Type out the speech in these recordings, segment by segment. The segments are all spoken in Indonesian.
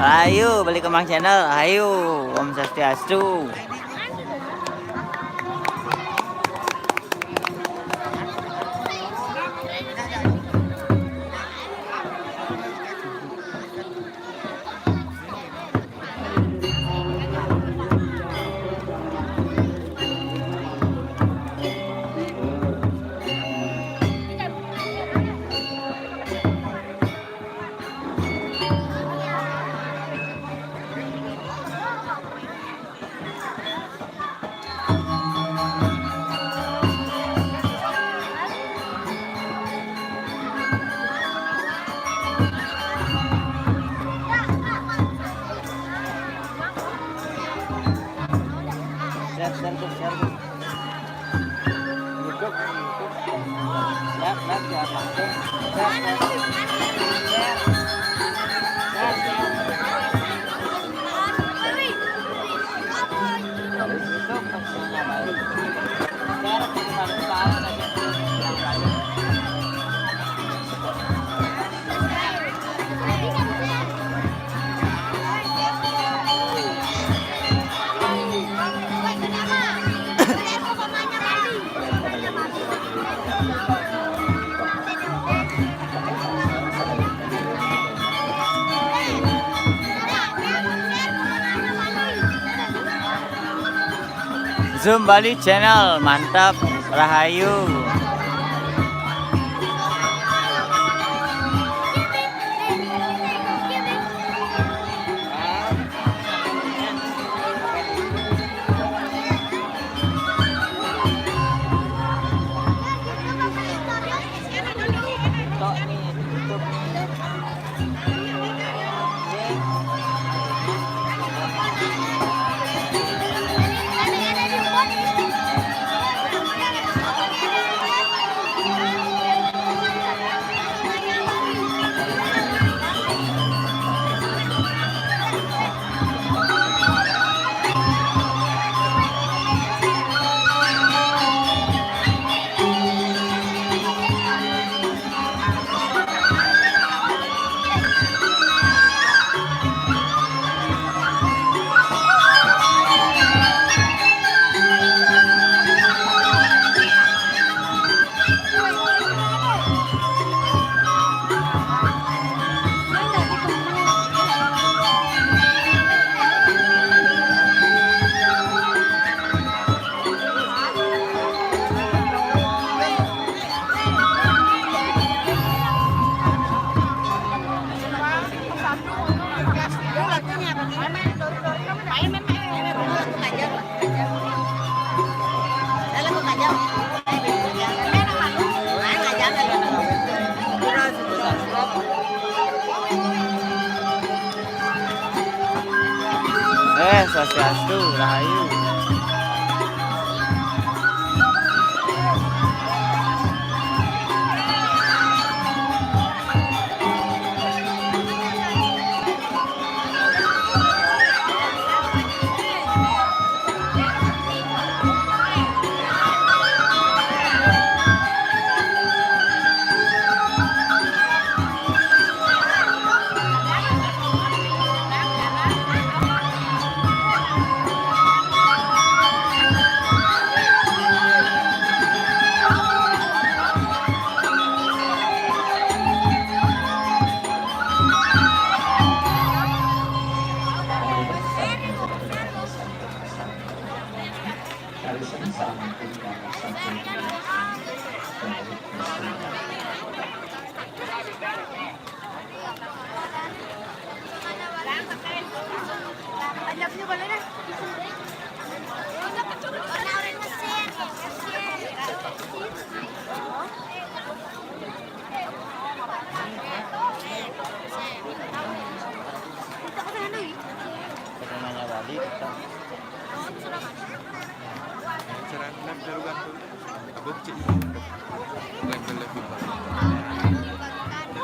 Ayo balik ke Mang Channel. Ayo Om Swastiastu. Zoom Bali Channel, mantap, rahayu. Swastiastu, rahayu.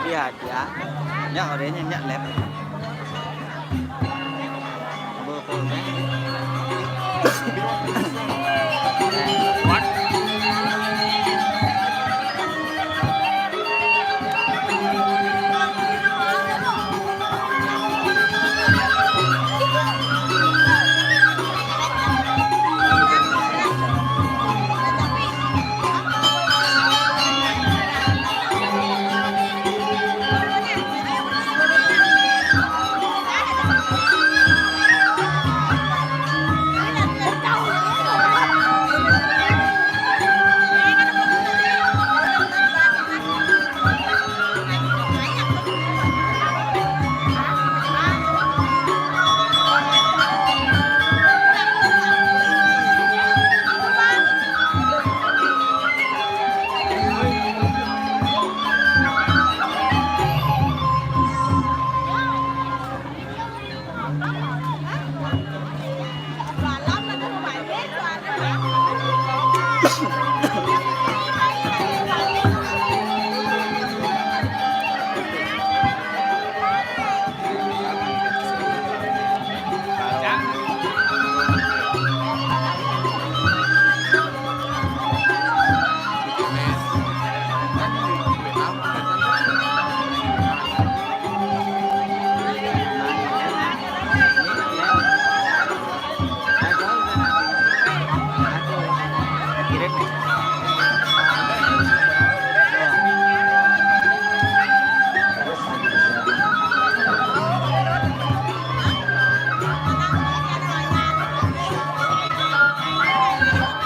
Lihat ya, yang orangnya nyak lep.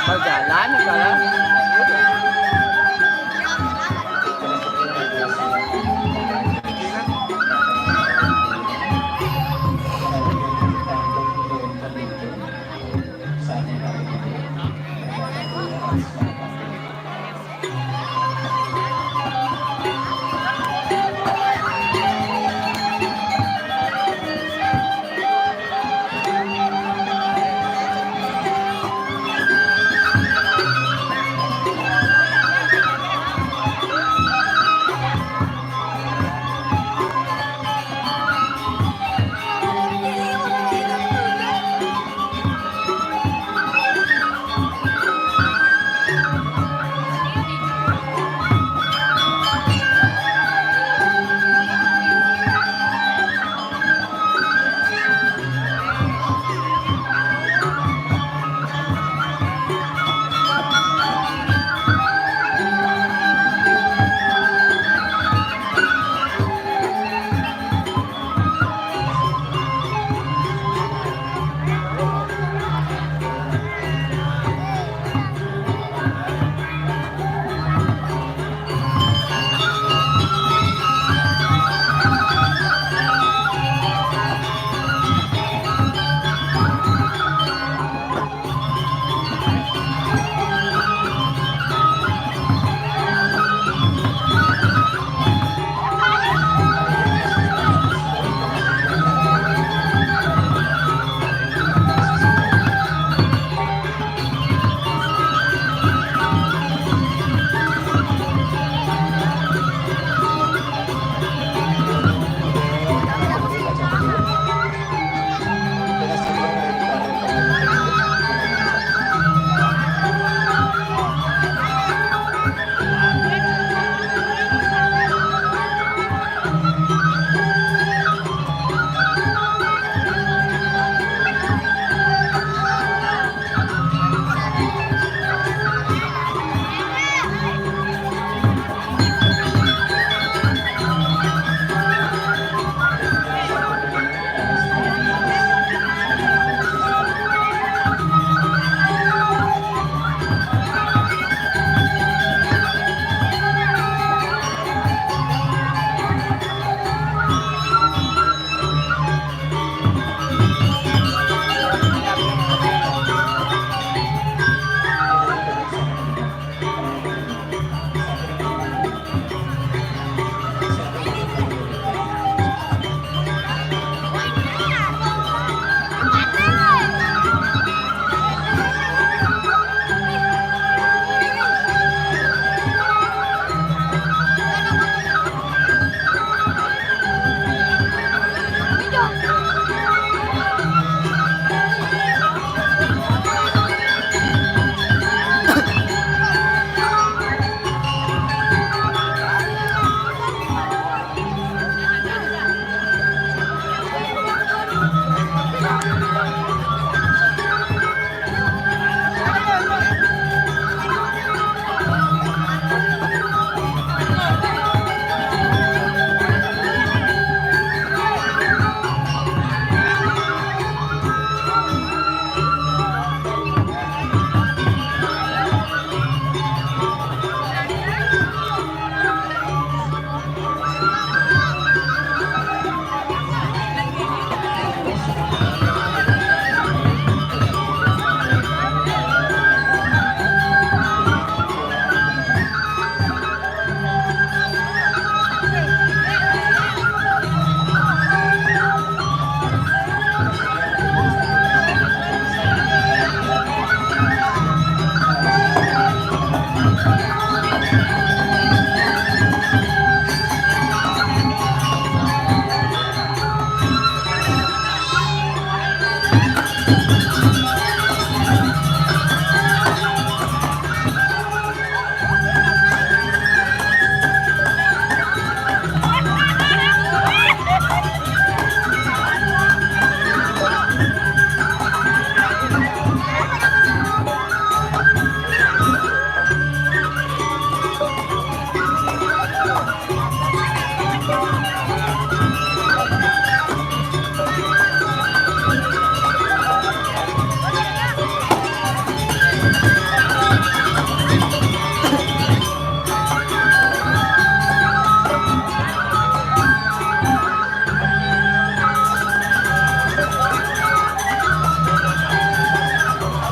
Kau jalan kalau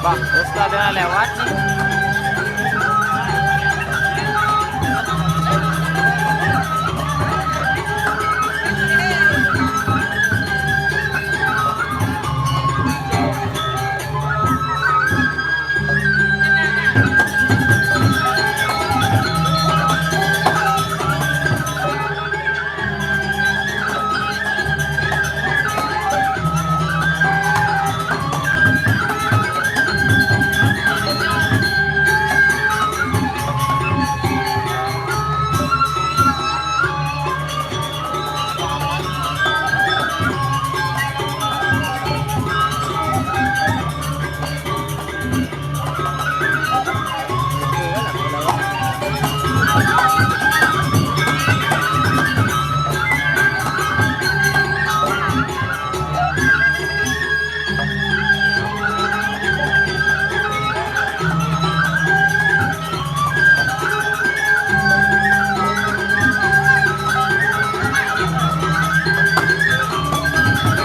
Terus kalau ada lewat nih.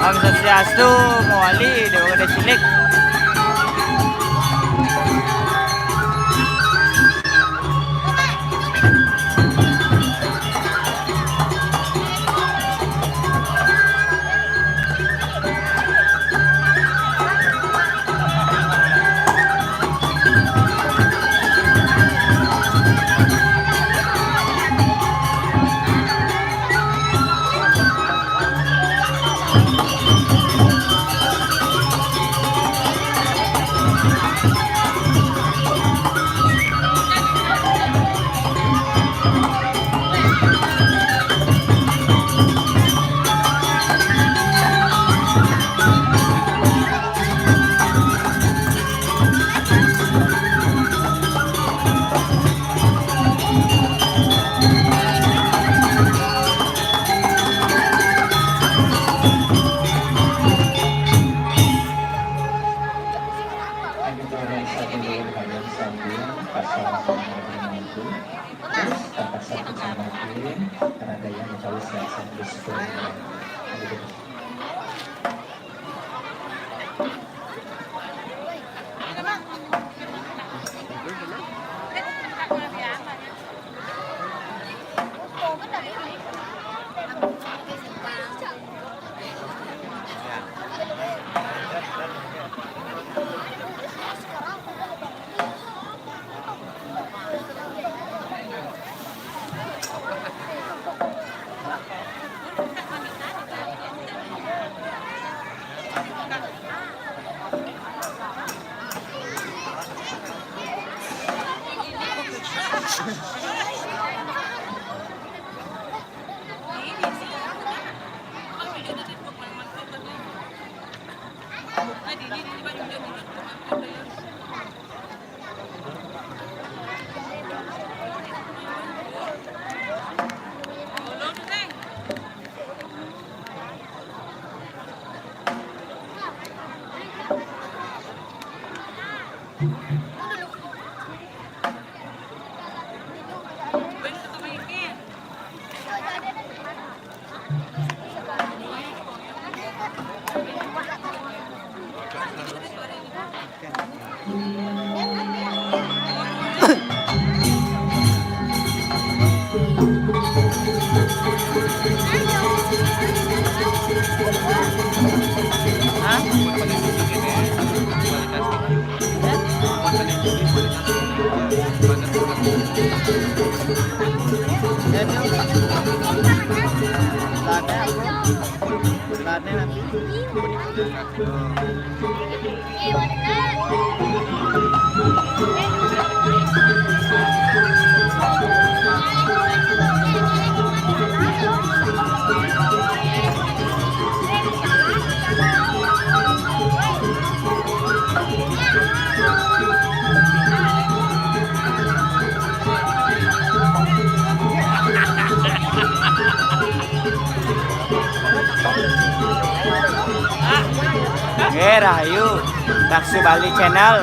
Om Swastiastu, Mawali, Dewa Gede Cilik. Rahayu, Taksi Bali Channel.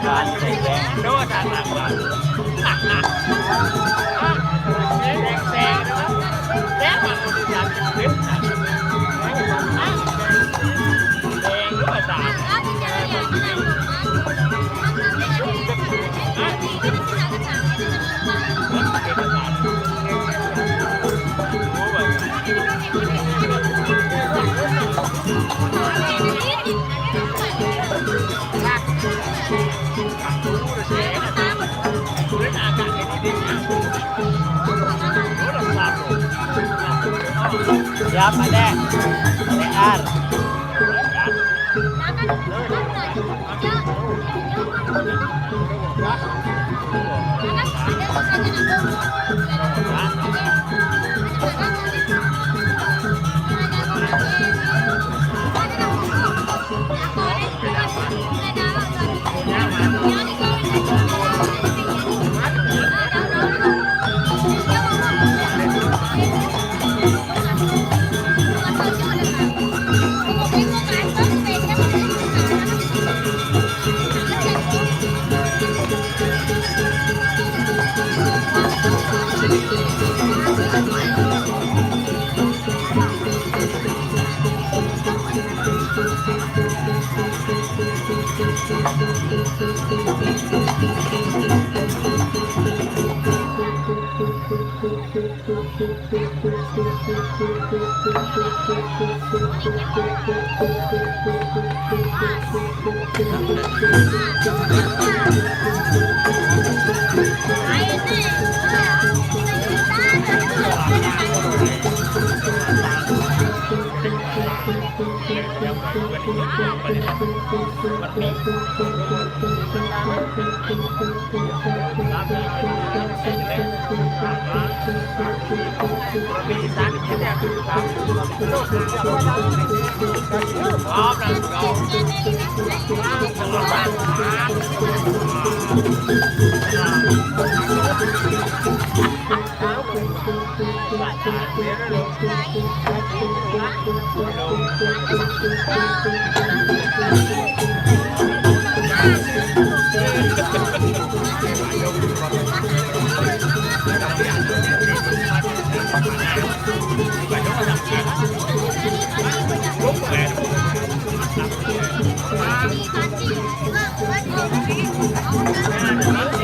kan ceng. Aduh, sana gua. Deng-deng itu kan. Deng mah kudu sakit. Deng lu bahasa. Siap adek. DR.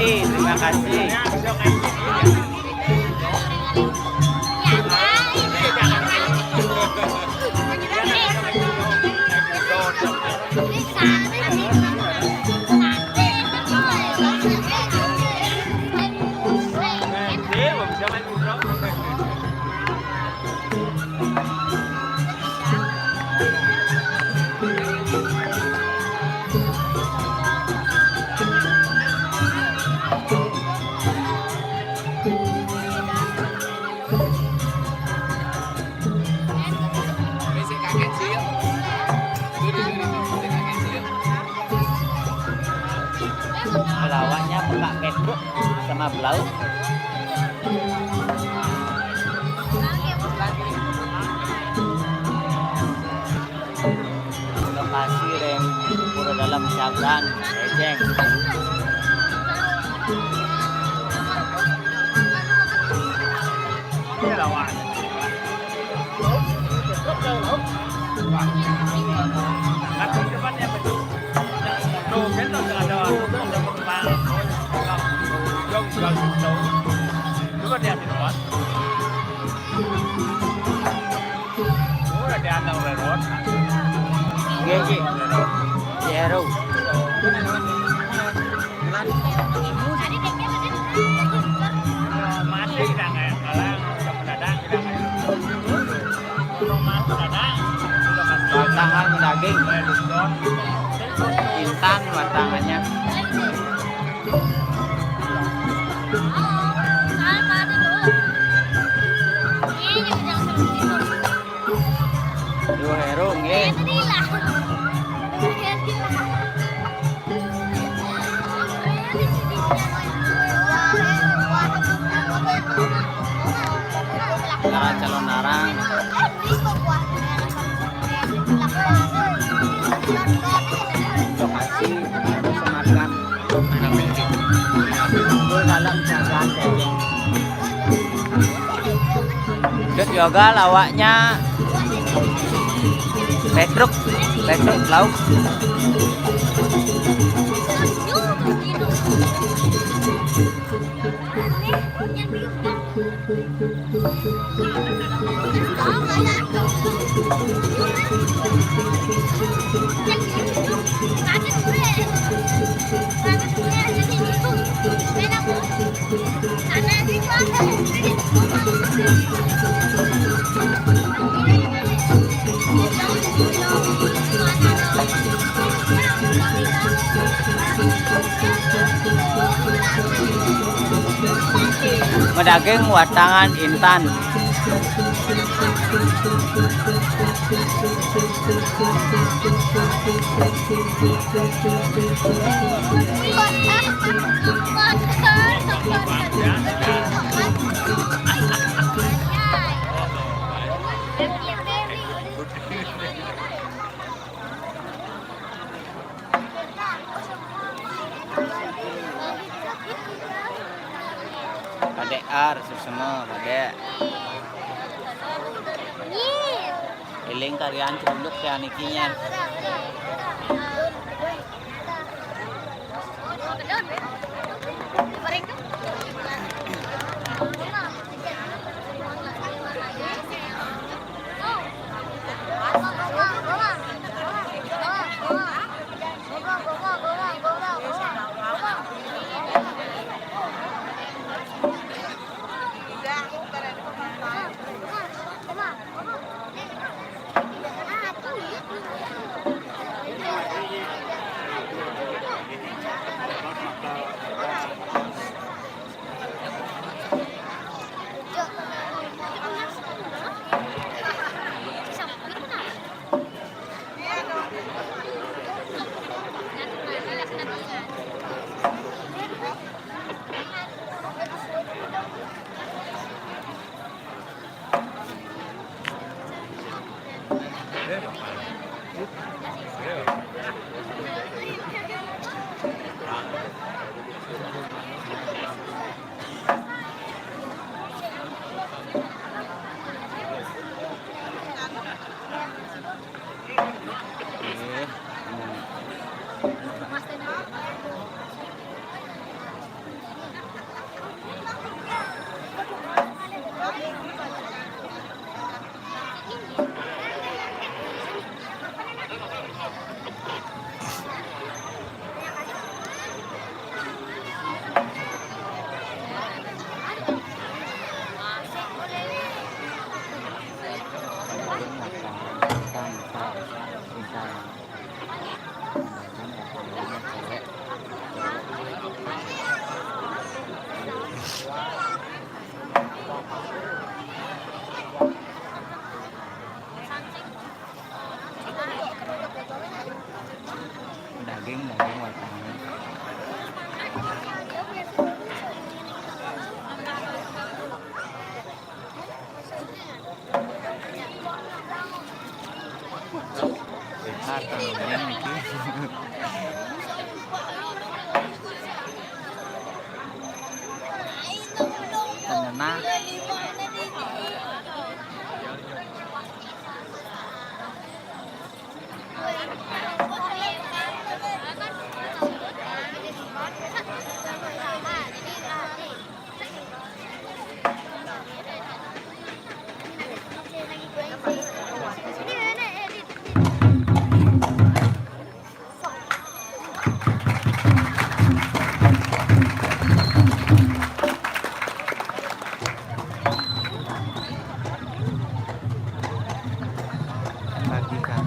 Terima kasih. Pelawaknya Pak Medbuk sama Belau. Lokasi rem pura dalam Syaban, Ejeng. Ini lawan. Nanti depannya betul. Tuh, kan tuh ada penumpang. Jauh jauh. Coba lihat di depan. Udah di atas railroad. Gigi. Zero. Masih kita nggak kalah. Udah mendadak kita nggak. Kalau mas mendadak. Wartangan daging. Intan wartangannya. Dua herung ya. Calon narang. Lokasi sematkan. yoga lawaknya Petruk lauk. Medaging watangan intan. Pade ar semua pade. Eling kalian celuk ya nikinya. Daging watangan. Besar temen iki. Penyenang. Bagikan.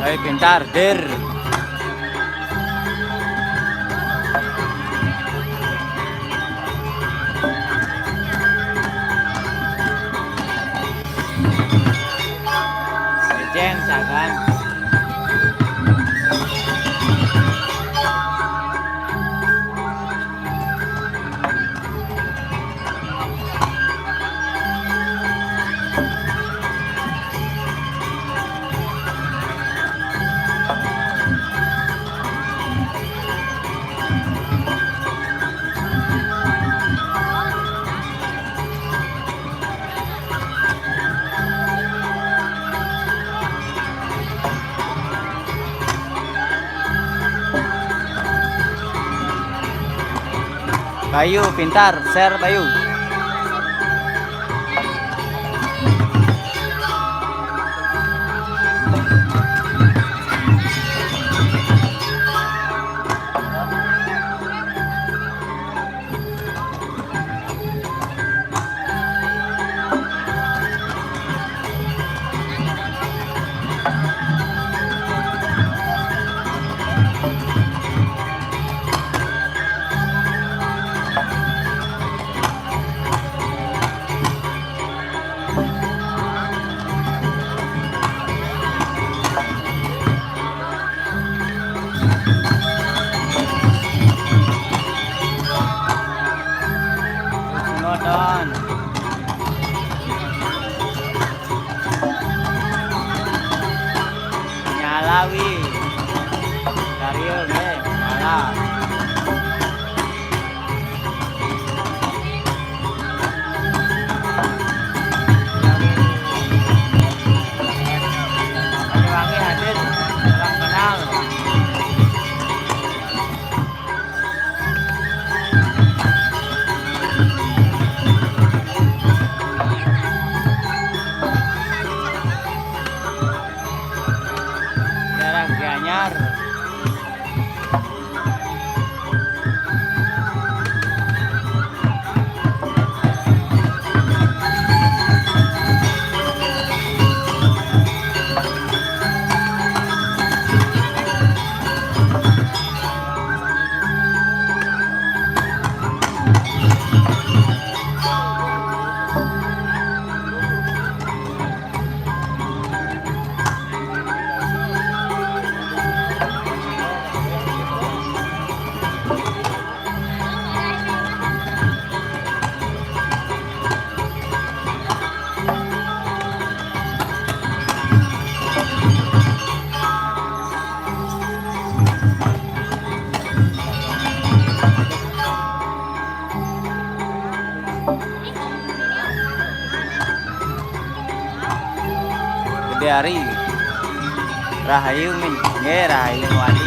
Ayo pintar, dir. Jeng, sagan. Bayu, pintar, share Bayu. Nonton. Nyala wi. Dariun nyala. Banyuwangi hadir dalam kenal. Daerah Gianyar. Gede Ari. Rahayu min, nggih Rahayu Wali.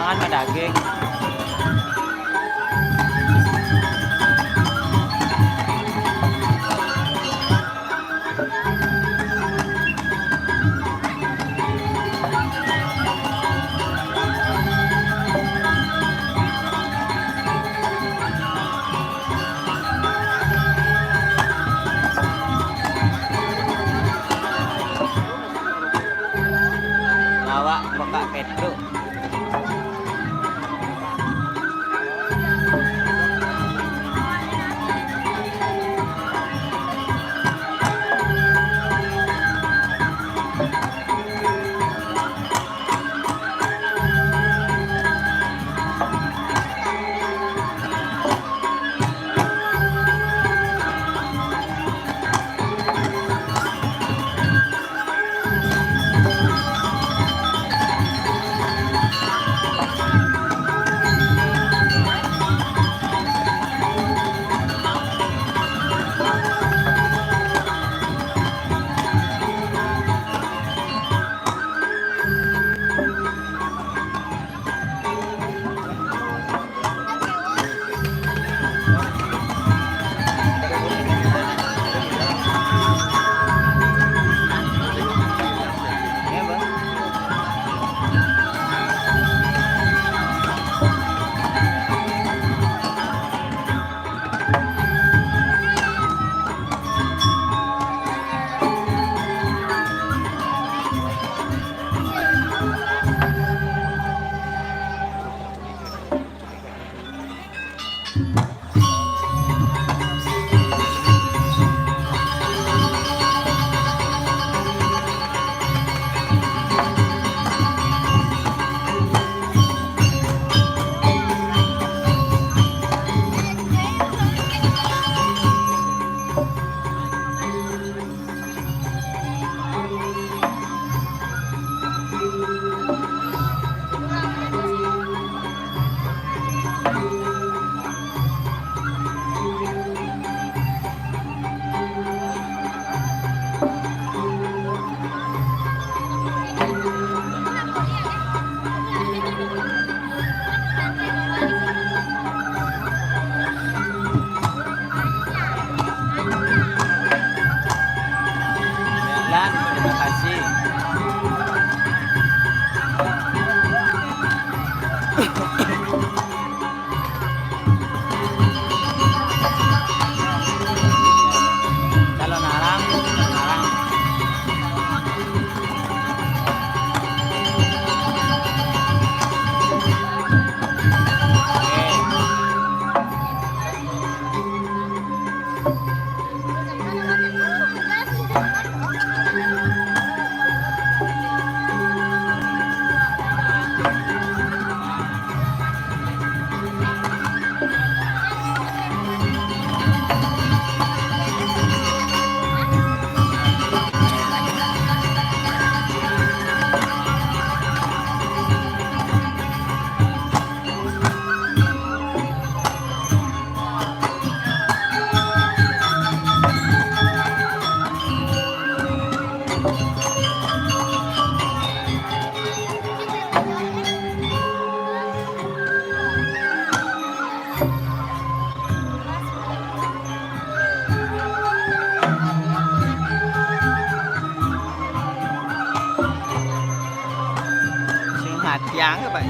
kebanyakan mah daging. Bawa buka Petro. Ya, Bang. Lan, terima kasih. Calon arang, calon arang. Sing matiang các bạn.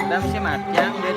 Đâm xe matiang đến.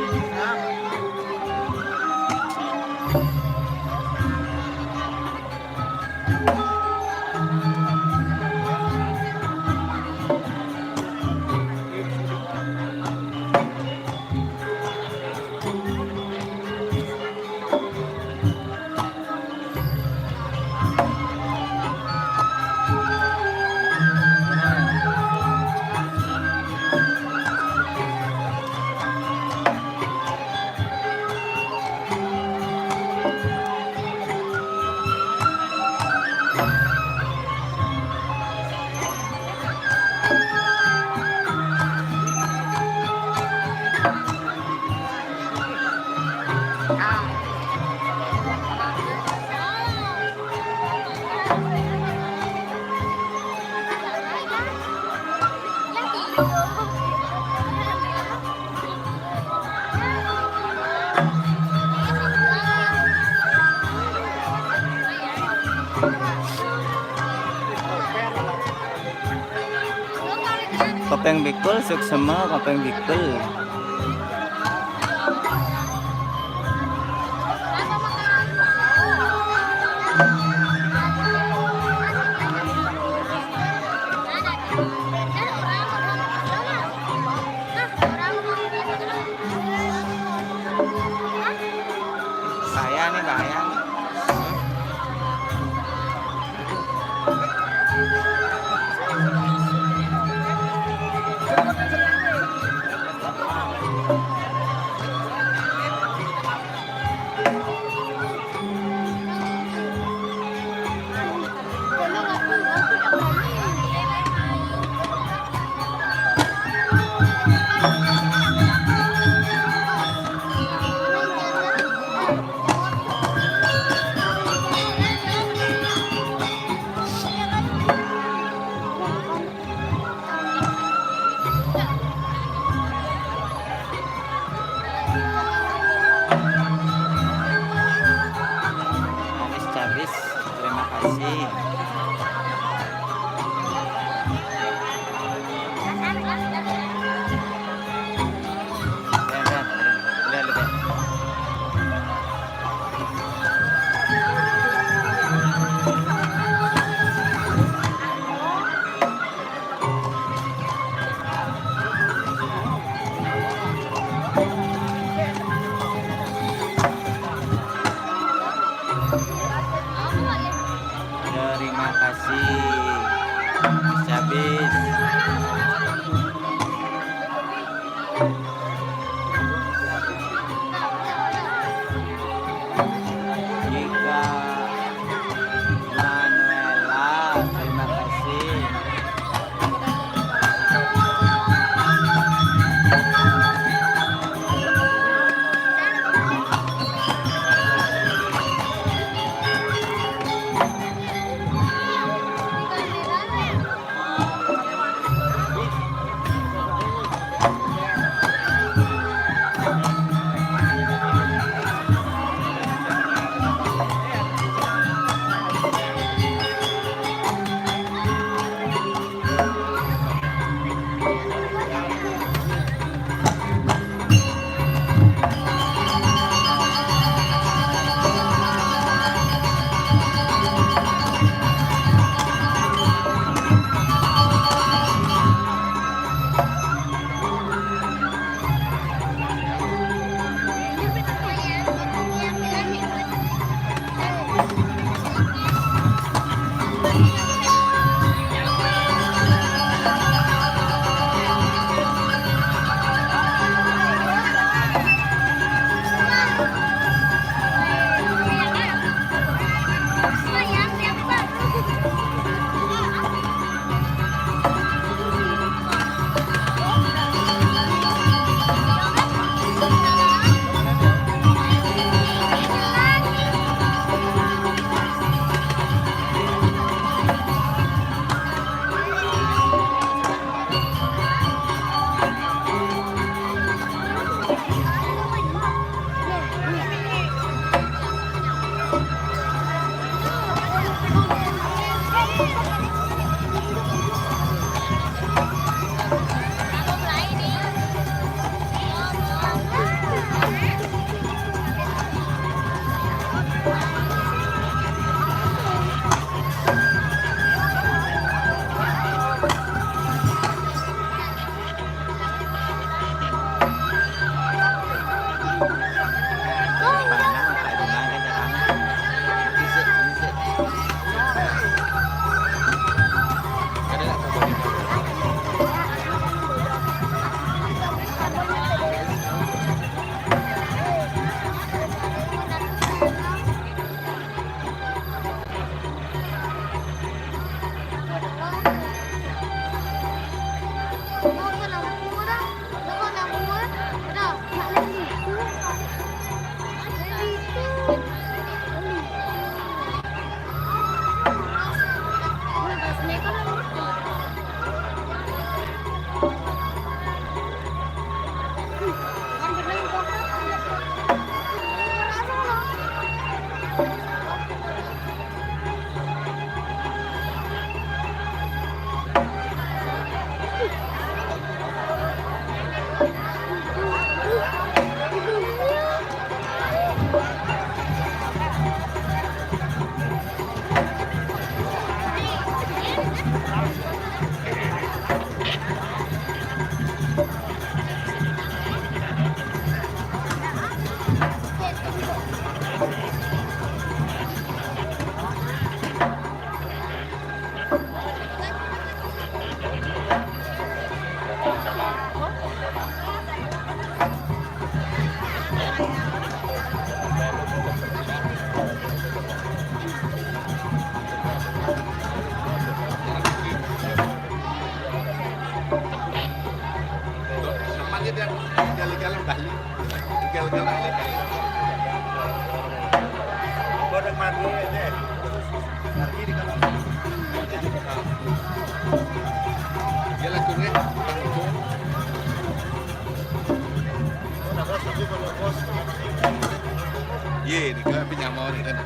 Kopeng Bikul, Suksema, Kopeng Bikul. Bahaya nih, bahaya. Manis cabis, terima kasih. Lihat, lihat. Terima kasih. Habis. Jika Manuela, terima kasih. Iya, di kan pinjamon kan.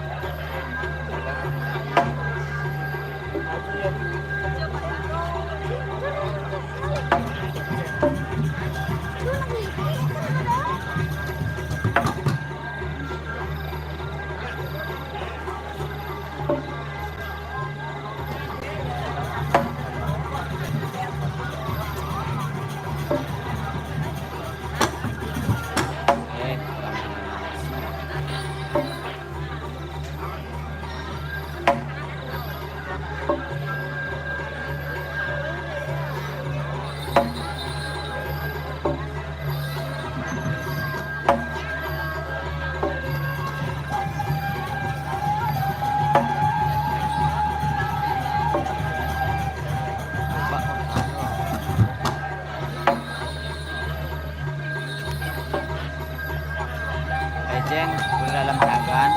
Ejeng udah dalam jagan.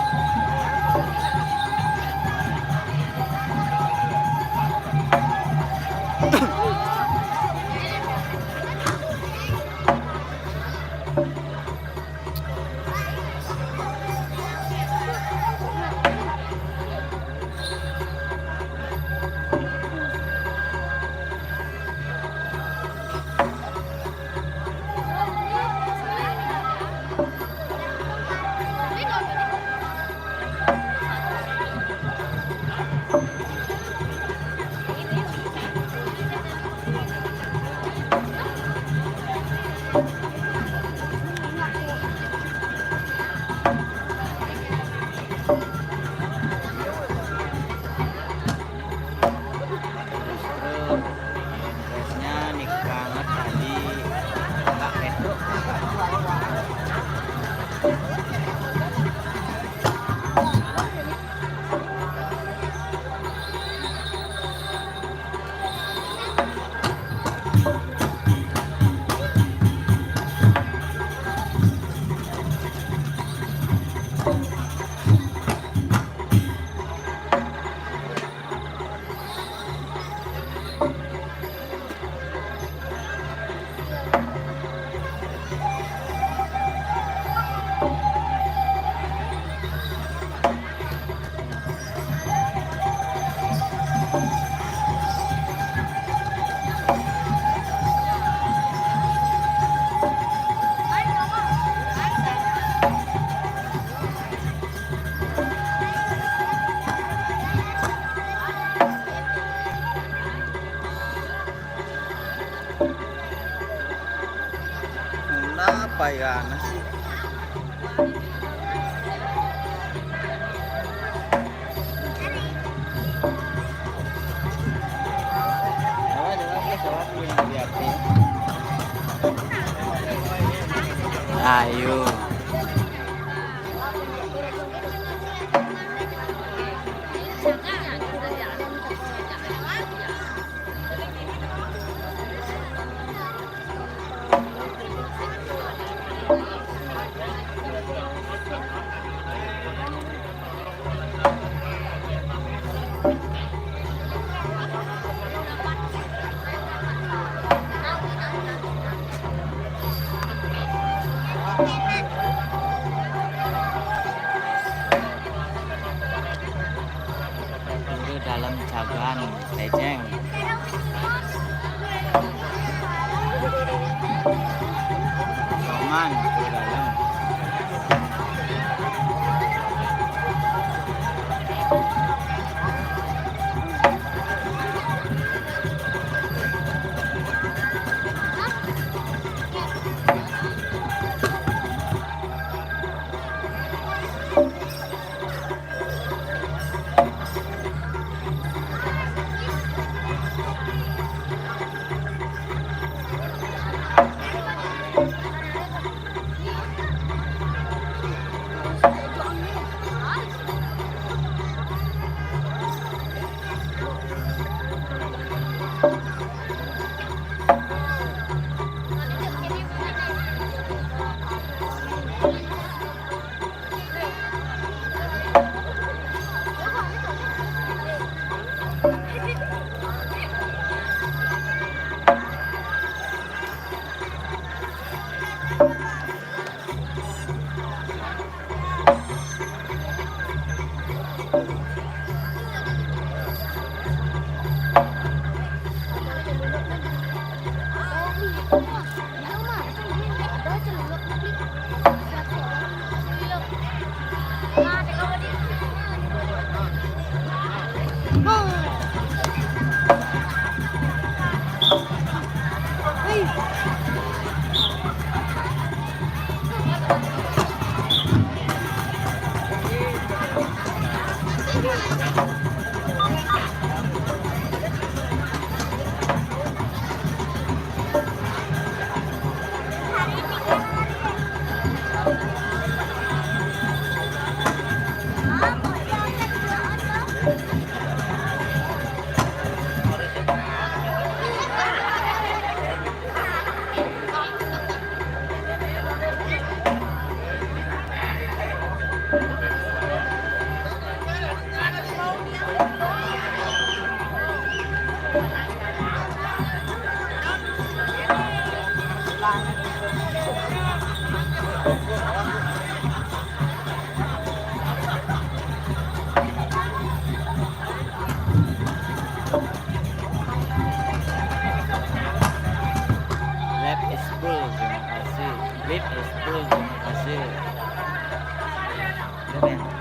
Terusnya nikah tadi Kak Pedro. Kenapa ya nasi? Ayo. Itu dalam jagan ejeng. Soman ke dalam. keren.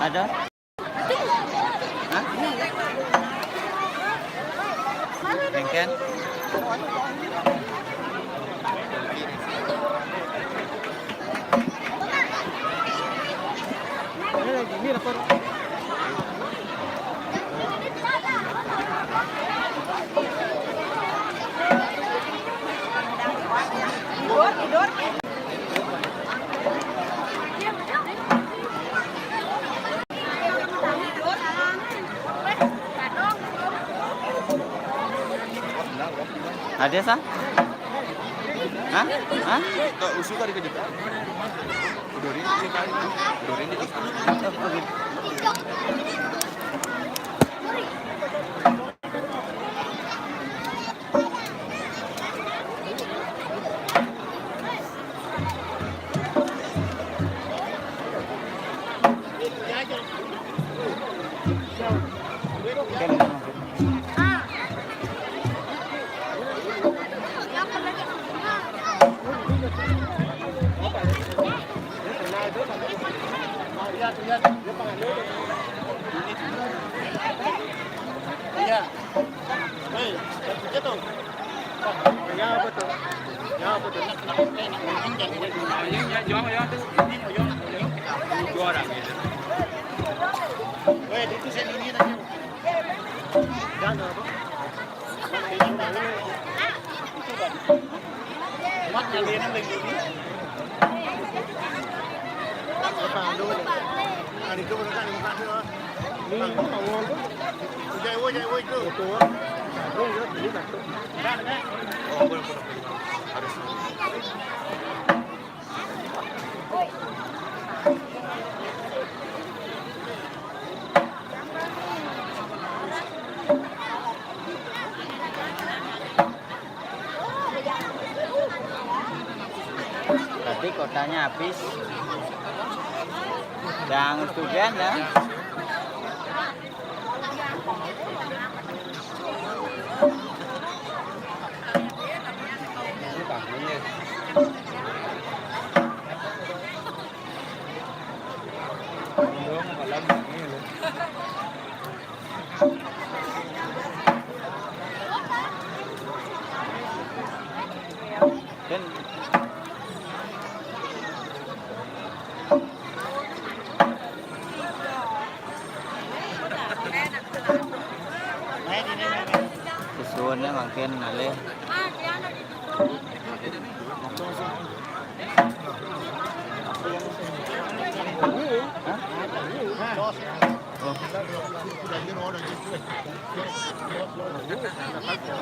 Ada? Hah? Bengken? Ada sah? Hah? Hah? Tak usul tadi kerja. Udorin ini kali. Udorin itu. Oh, gitu. Tadi kotanya habis. Yang student ya. Ini tahunya. Belum kalau begini loh. Kan susunnya makin malih.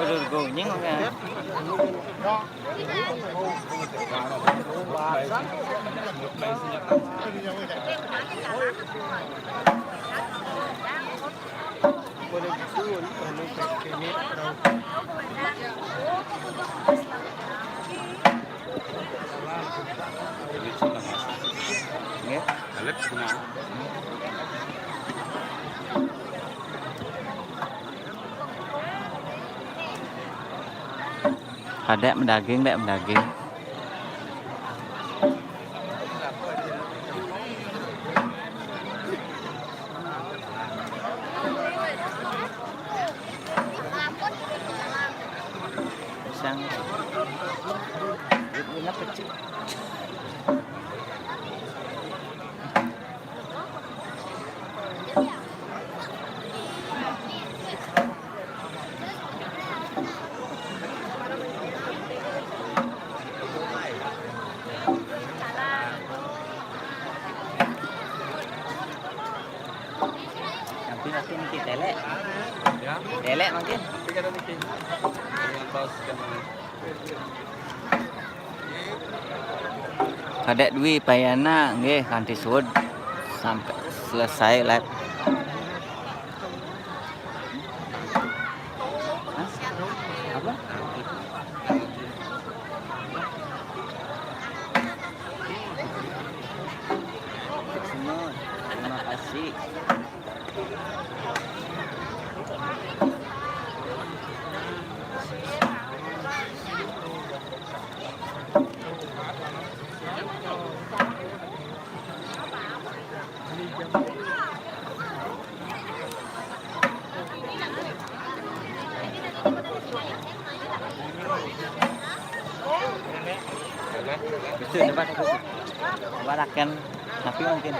Udah gonyeng kan? Nggih. Alat guna. Ada mendaging, dek mendaging. Sang ini kecil. Nanti kita telek. Ya. Telek mungkin. Tapi kan ini dengan tos kan. Kadek Dwi Payana nggih kanthi suwun sampai selesai live. Hah? Apa? Semua. Terima kasih. Bisa dapat aku. Barakan tapi mungkin.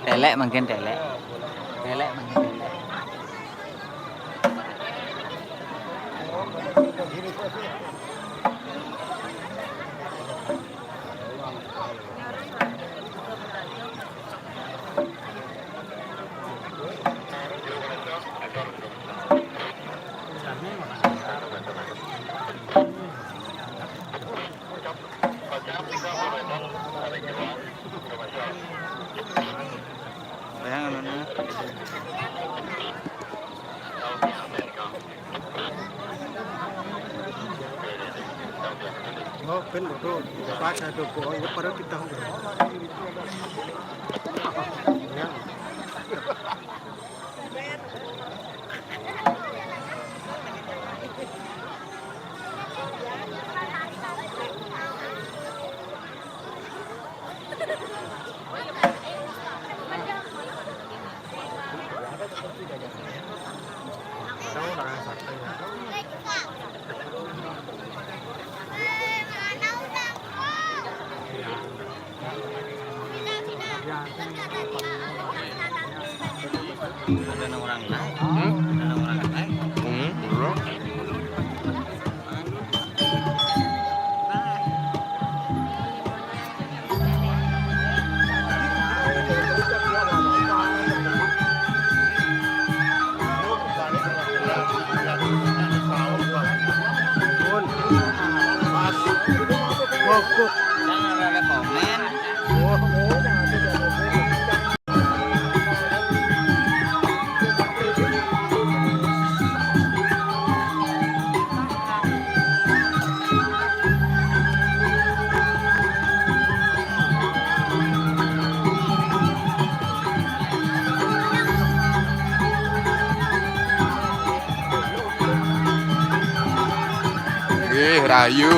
Telek mungkin telek. Telek mungkin telek. Bayang anu. Oh, kan betul. Pas ada pohon, pada kita Ada orang naik. Hmm? Ada orang naik. Bro. Pun. Pas. Fokus. Jangan ada komen. Rayu.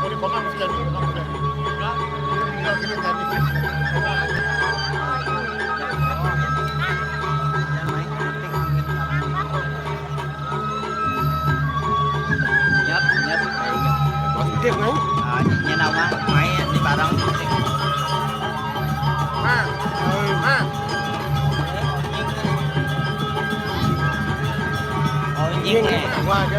Ini komang sudah nih, komang sudah. Tinggal kita cari. Nhấp nhấp Tiếp ngay. như nào mà máy đi vào đâu Ma. Ma. ôi Nhiên nhiên cái nè qua chứ.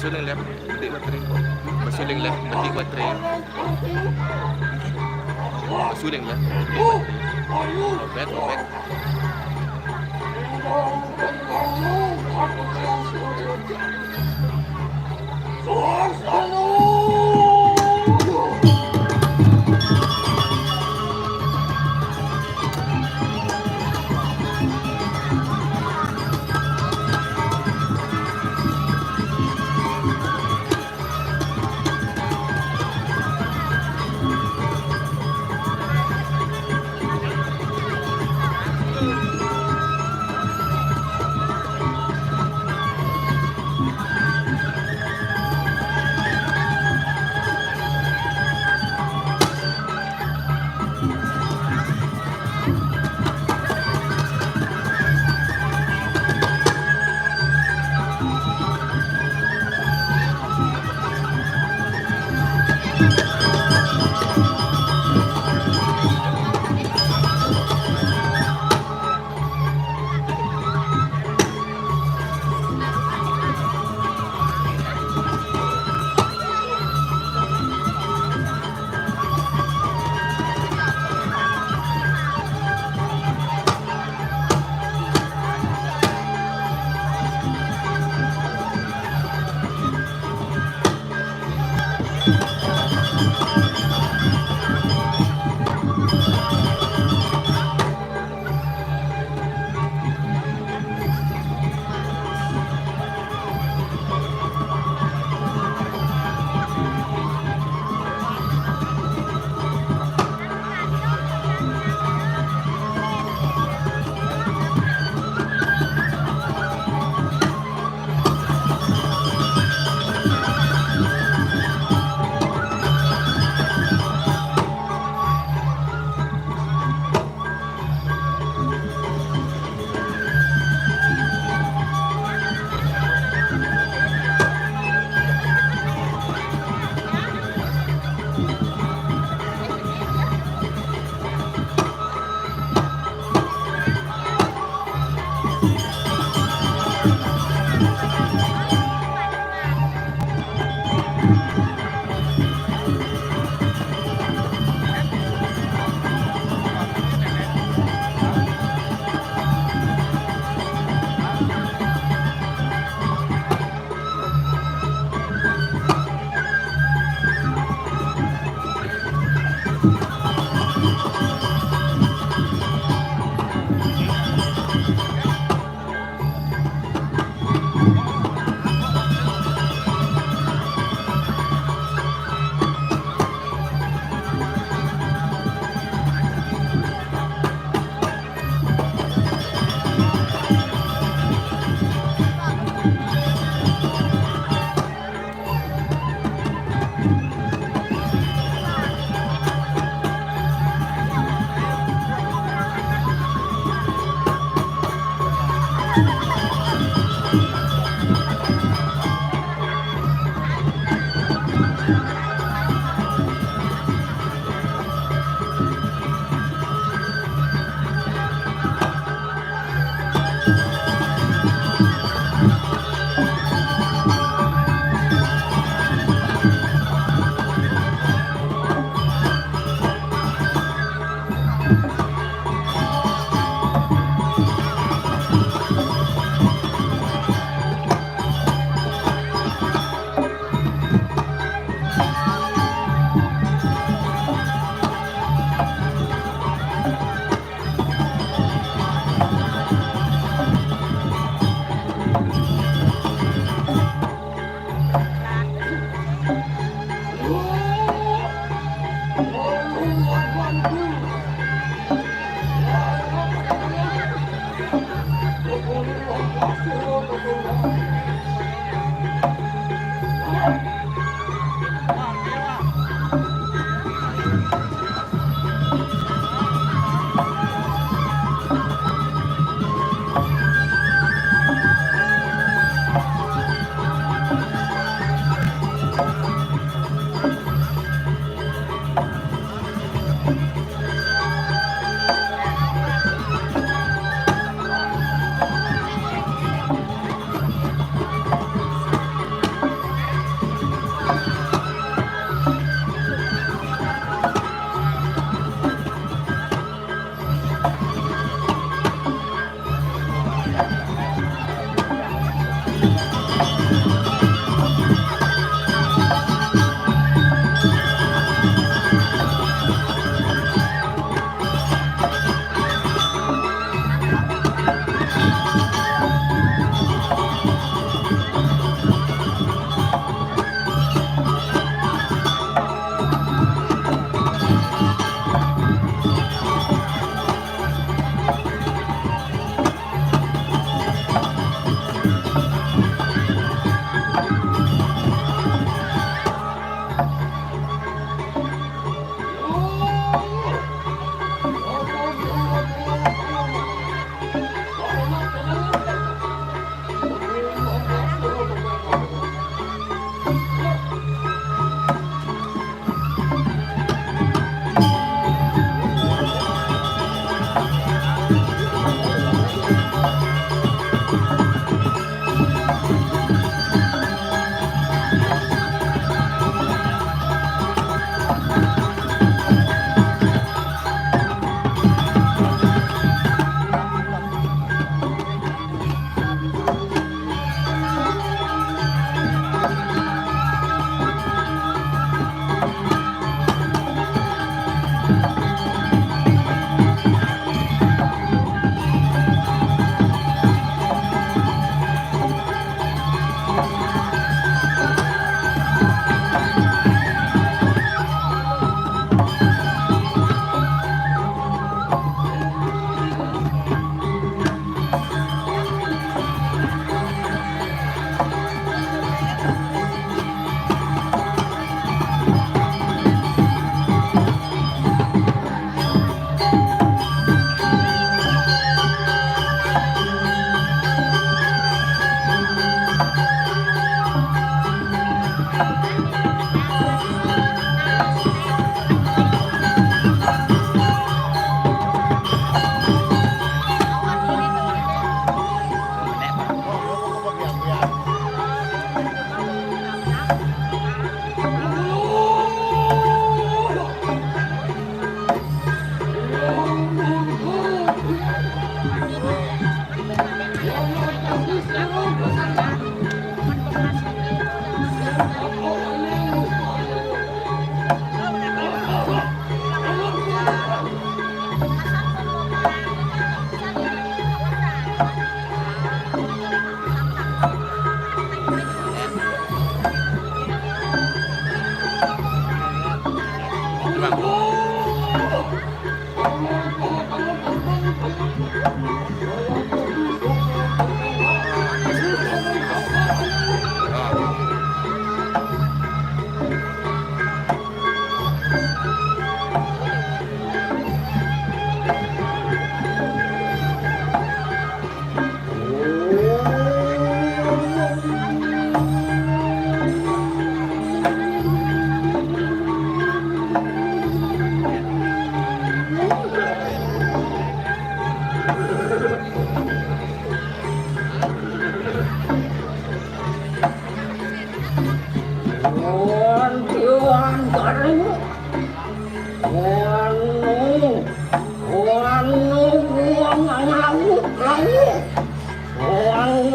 Basuling left, peti baterai. Basuling left, peti baterai. Basuling left, peti baterai. Lopet.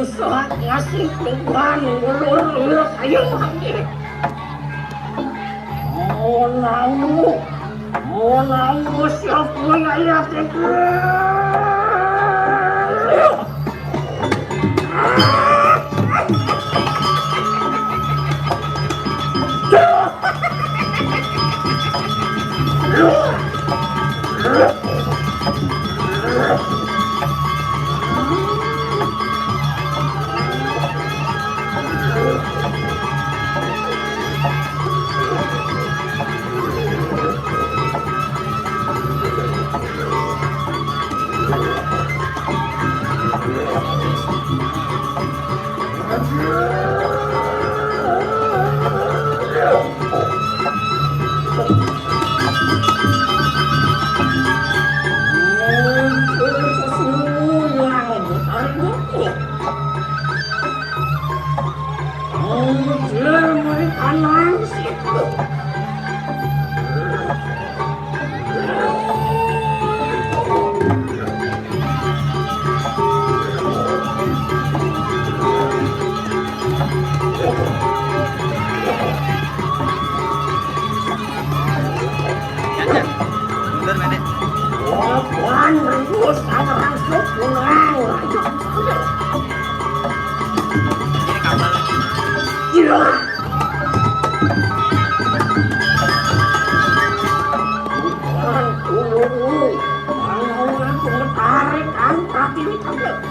saat ngasih beban ulur ayo lagi. Mau namu siapa yang Mundur Mede. Ini kapal.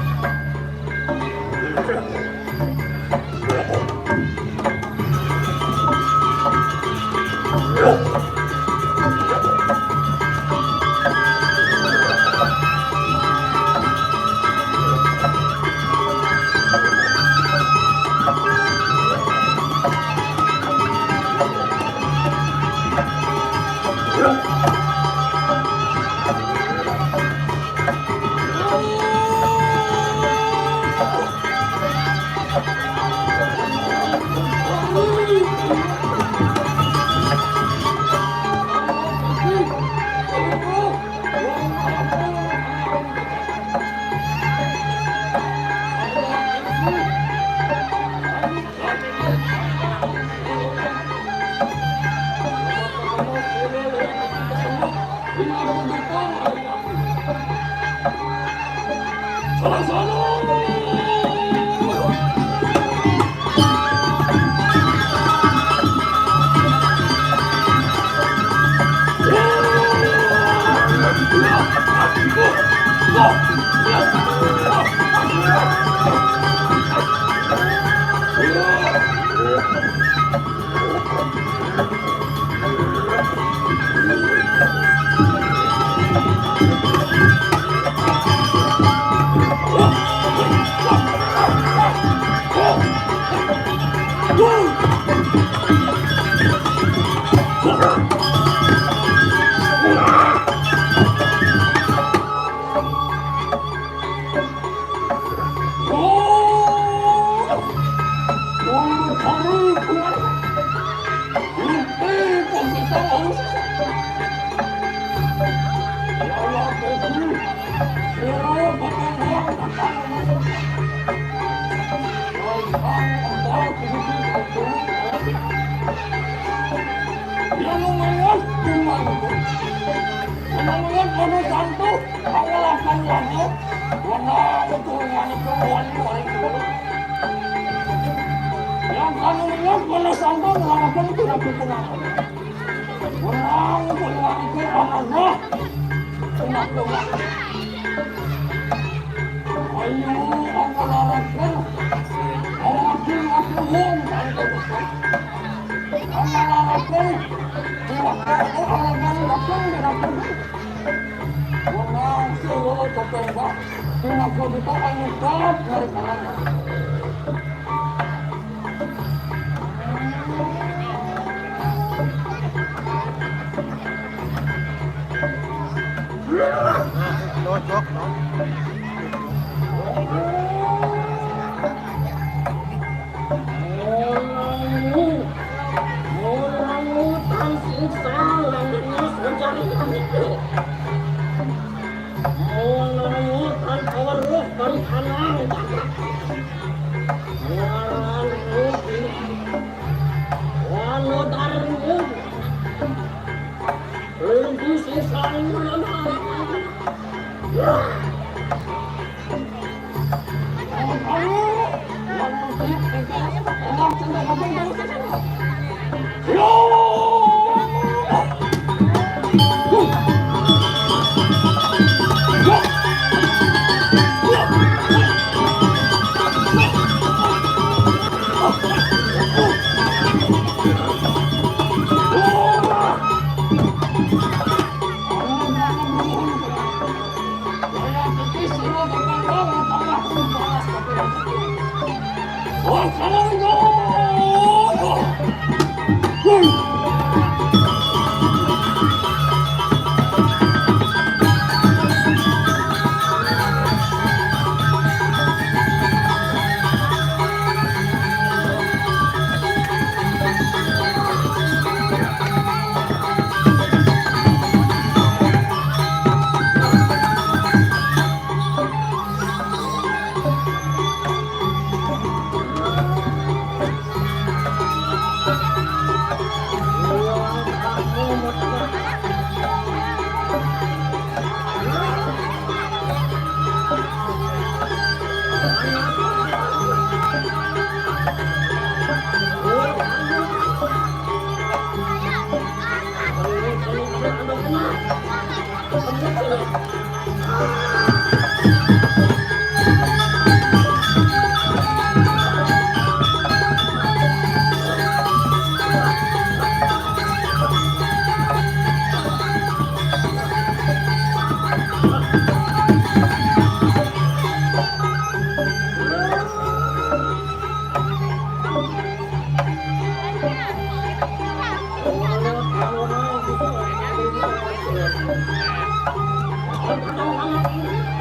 Thank you.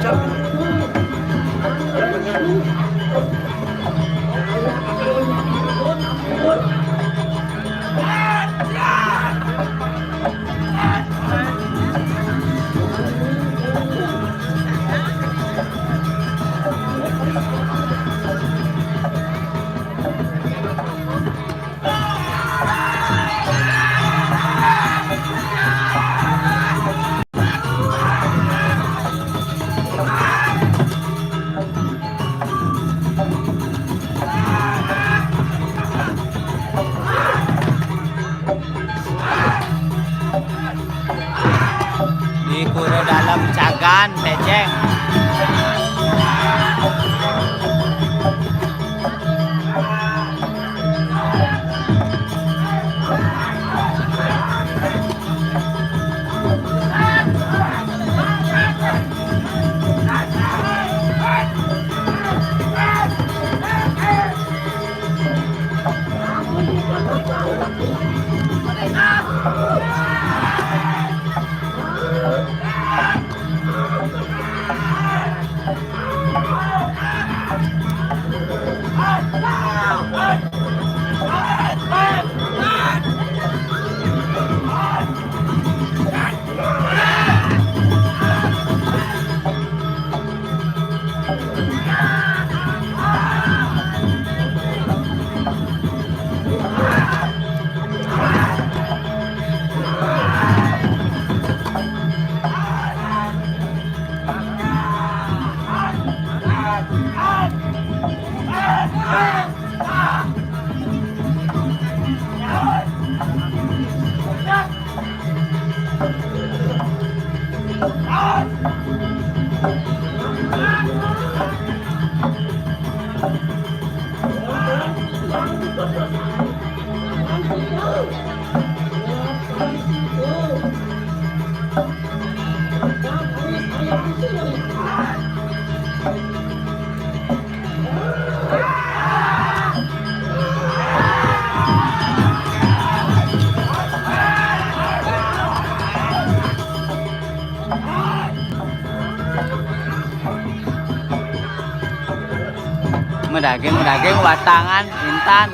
Puncak. Ya benar. Dikurung dalam cagan beceng. Medaging watangan intan.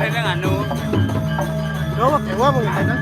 Ini nganu. Gawak ewa mo kita.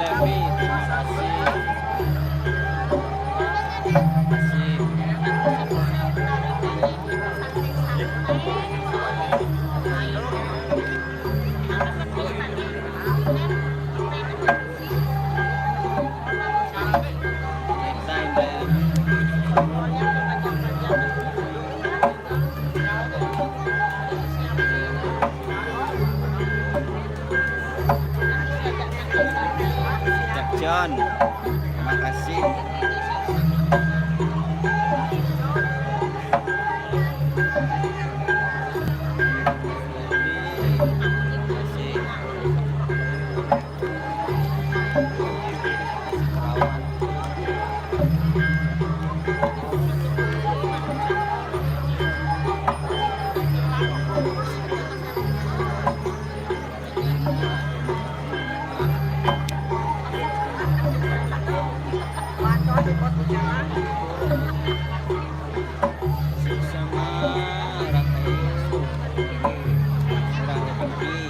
Devi, terima kasih. Jack John, terima kasih. Sama orang pergi.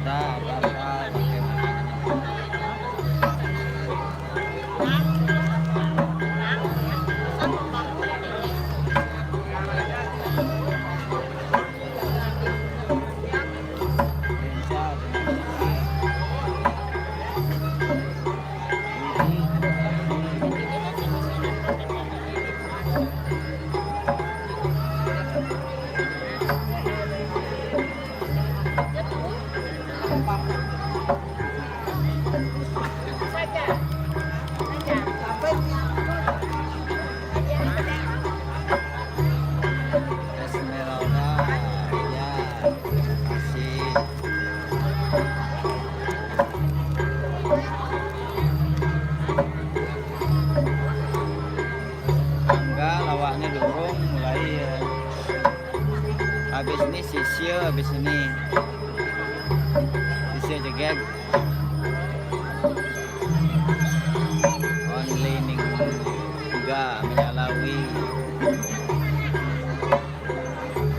Ada apa-apa Esmeralda, ya, terima kasih. Enggak, lawaknya dorong mulai ya. Habis ini sisir, habis ini sisir jegek. Only ning enggak menyalawi.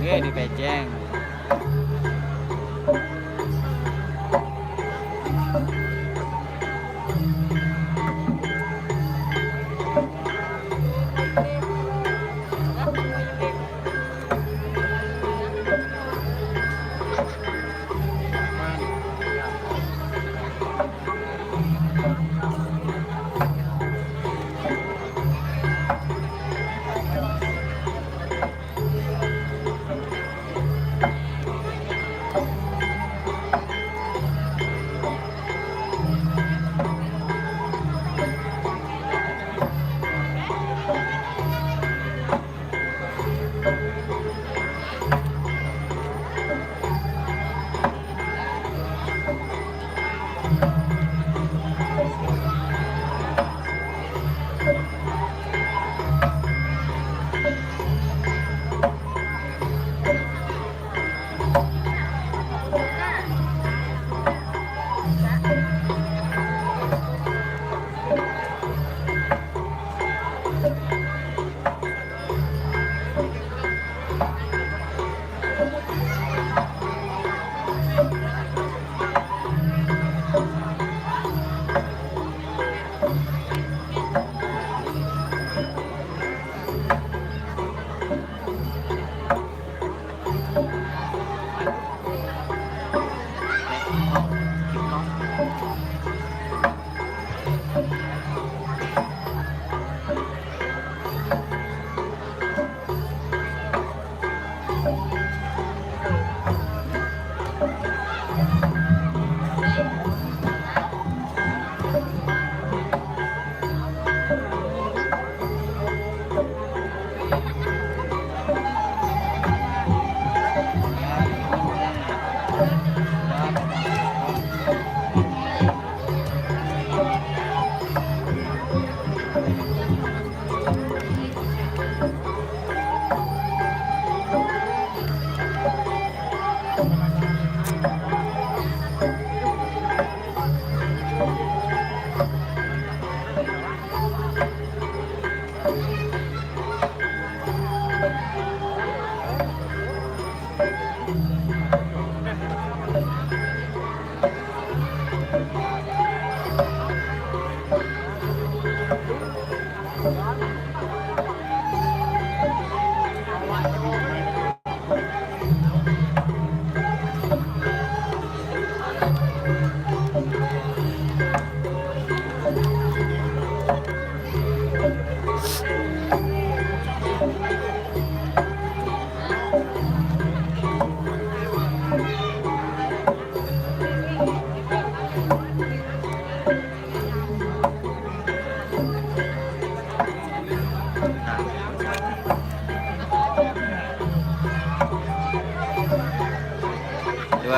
Nggih di pejeng.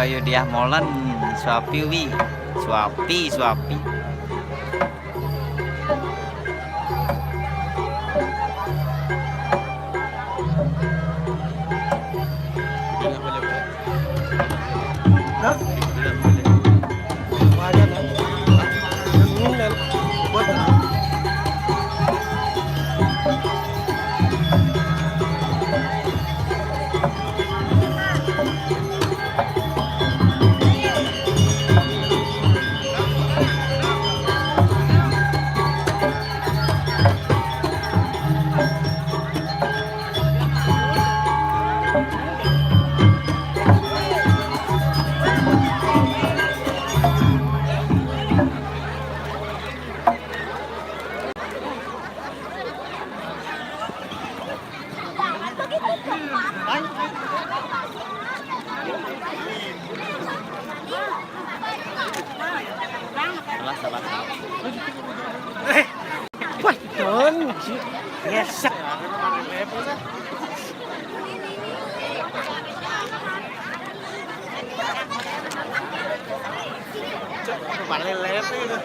Bayu Diah Molen Suapi wi Suapi Tidak boleh. Hah? Tidak boleh. Banyak kan? Dan buat salah wah, don, gesek. Bạn lên lép đấy.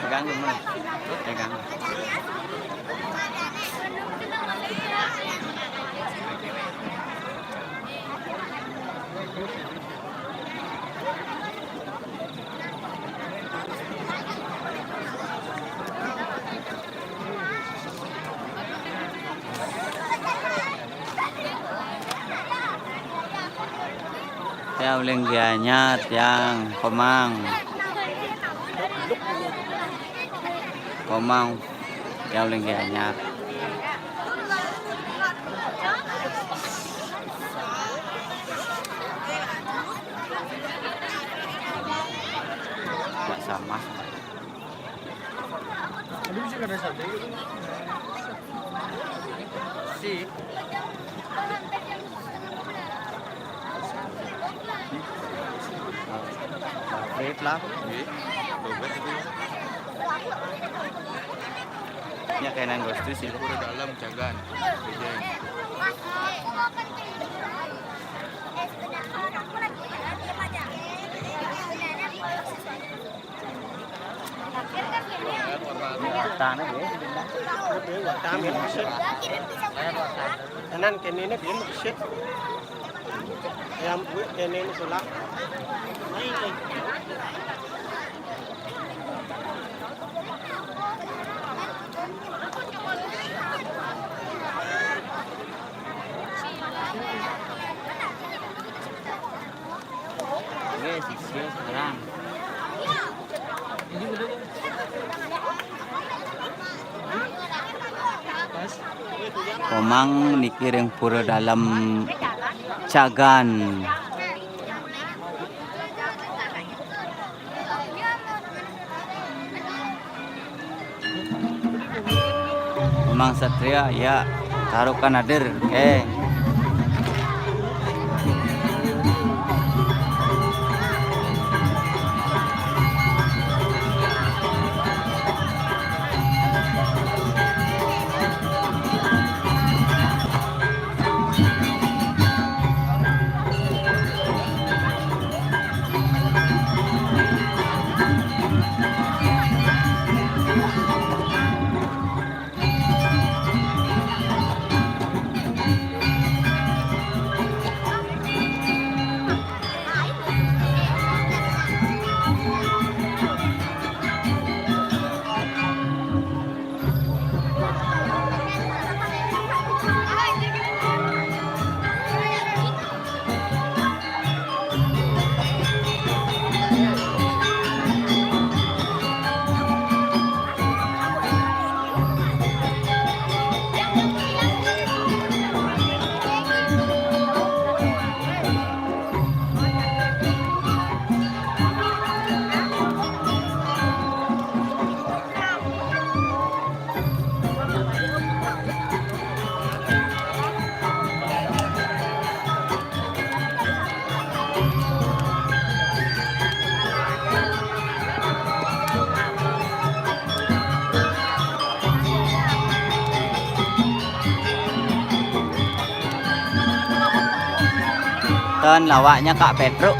pegang dulu pegang theo lenggianya tiang Komang theo lenggianya nggak sama sih Rate lah. Nggih. Dompet itu. Ya kainan Gusti sih. Pura dalam jagan. Bejeng. Tanah ya. Để quả tam hiện một xích. Cho nên cái này nó biến một xích. Em quyết cái này nó sẽ lắm. Oke, sisir sekarang. Komang dikiring pura dalam Cagan. Komang Satria ya taruhkan hadir. Oke. Dan lawaknya Kak Petruk.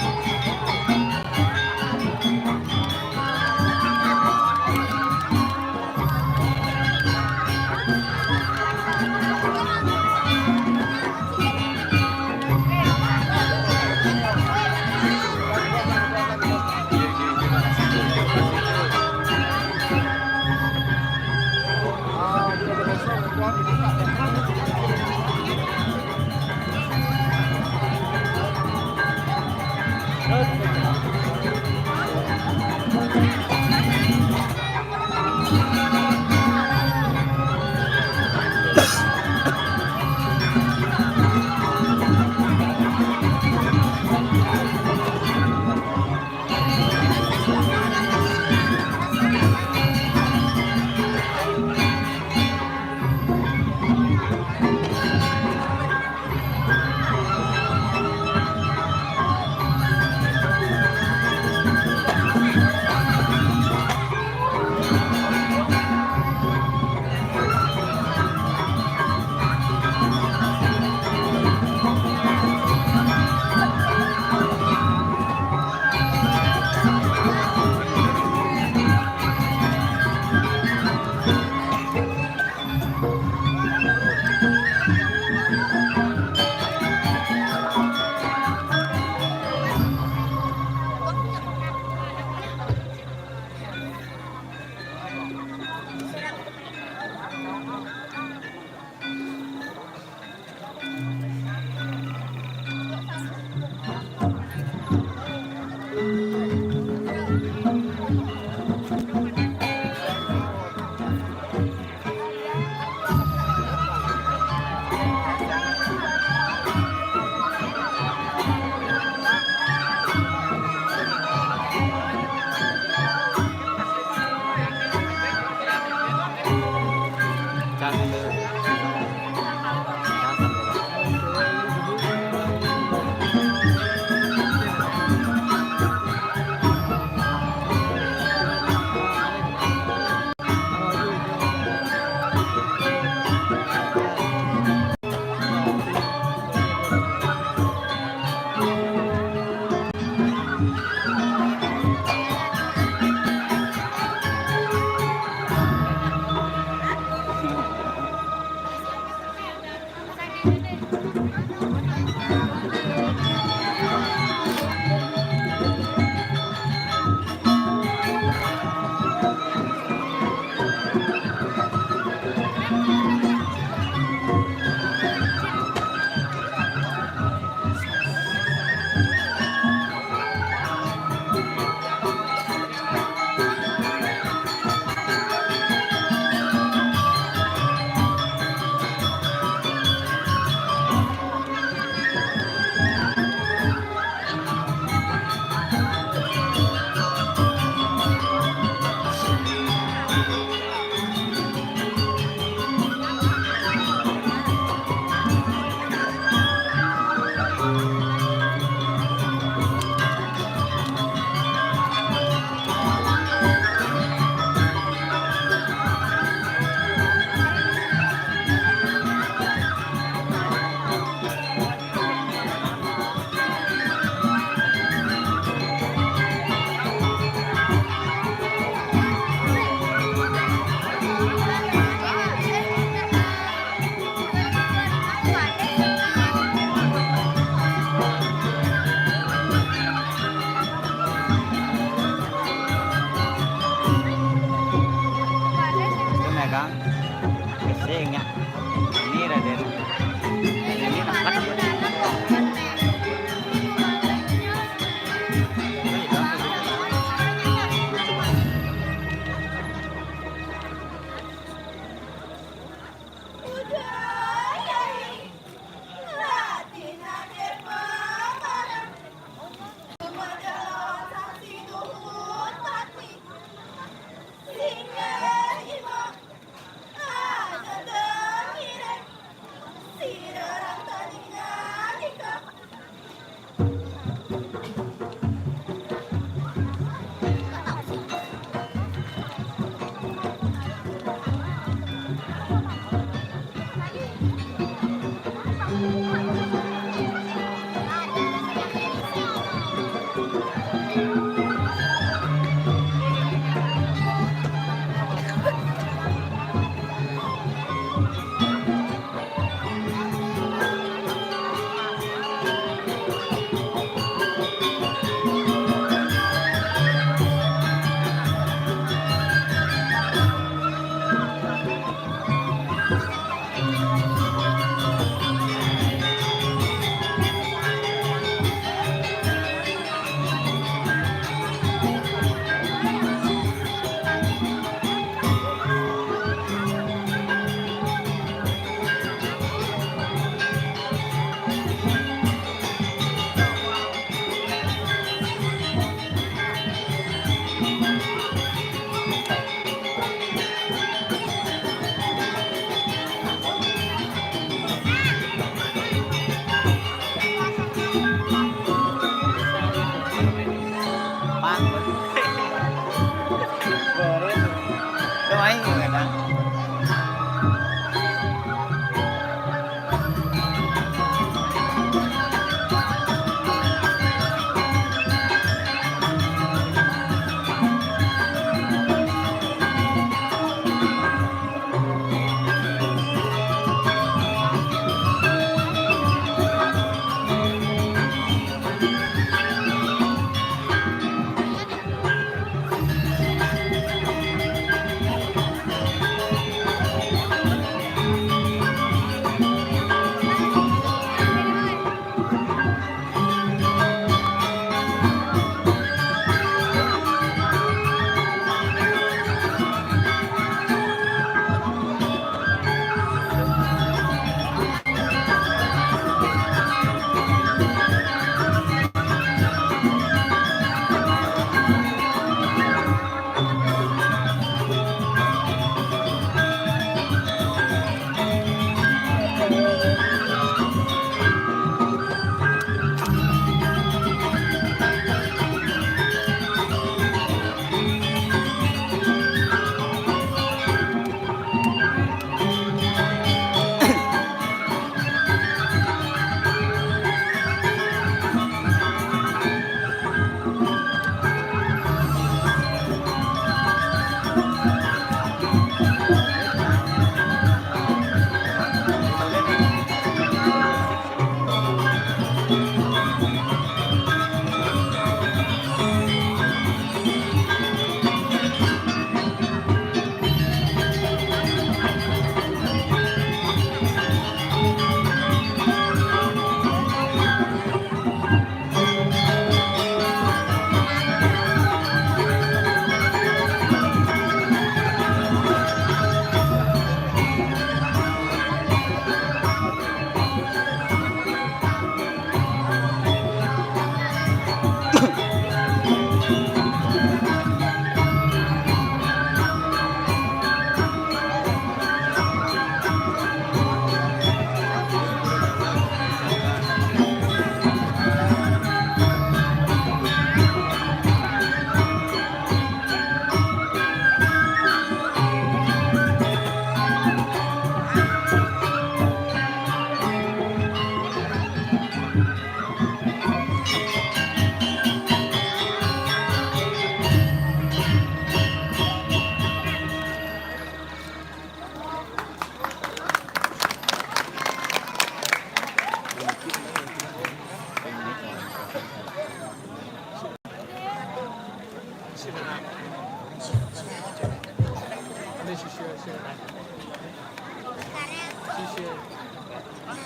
Doain nggak ada.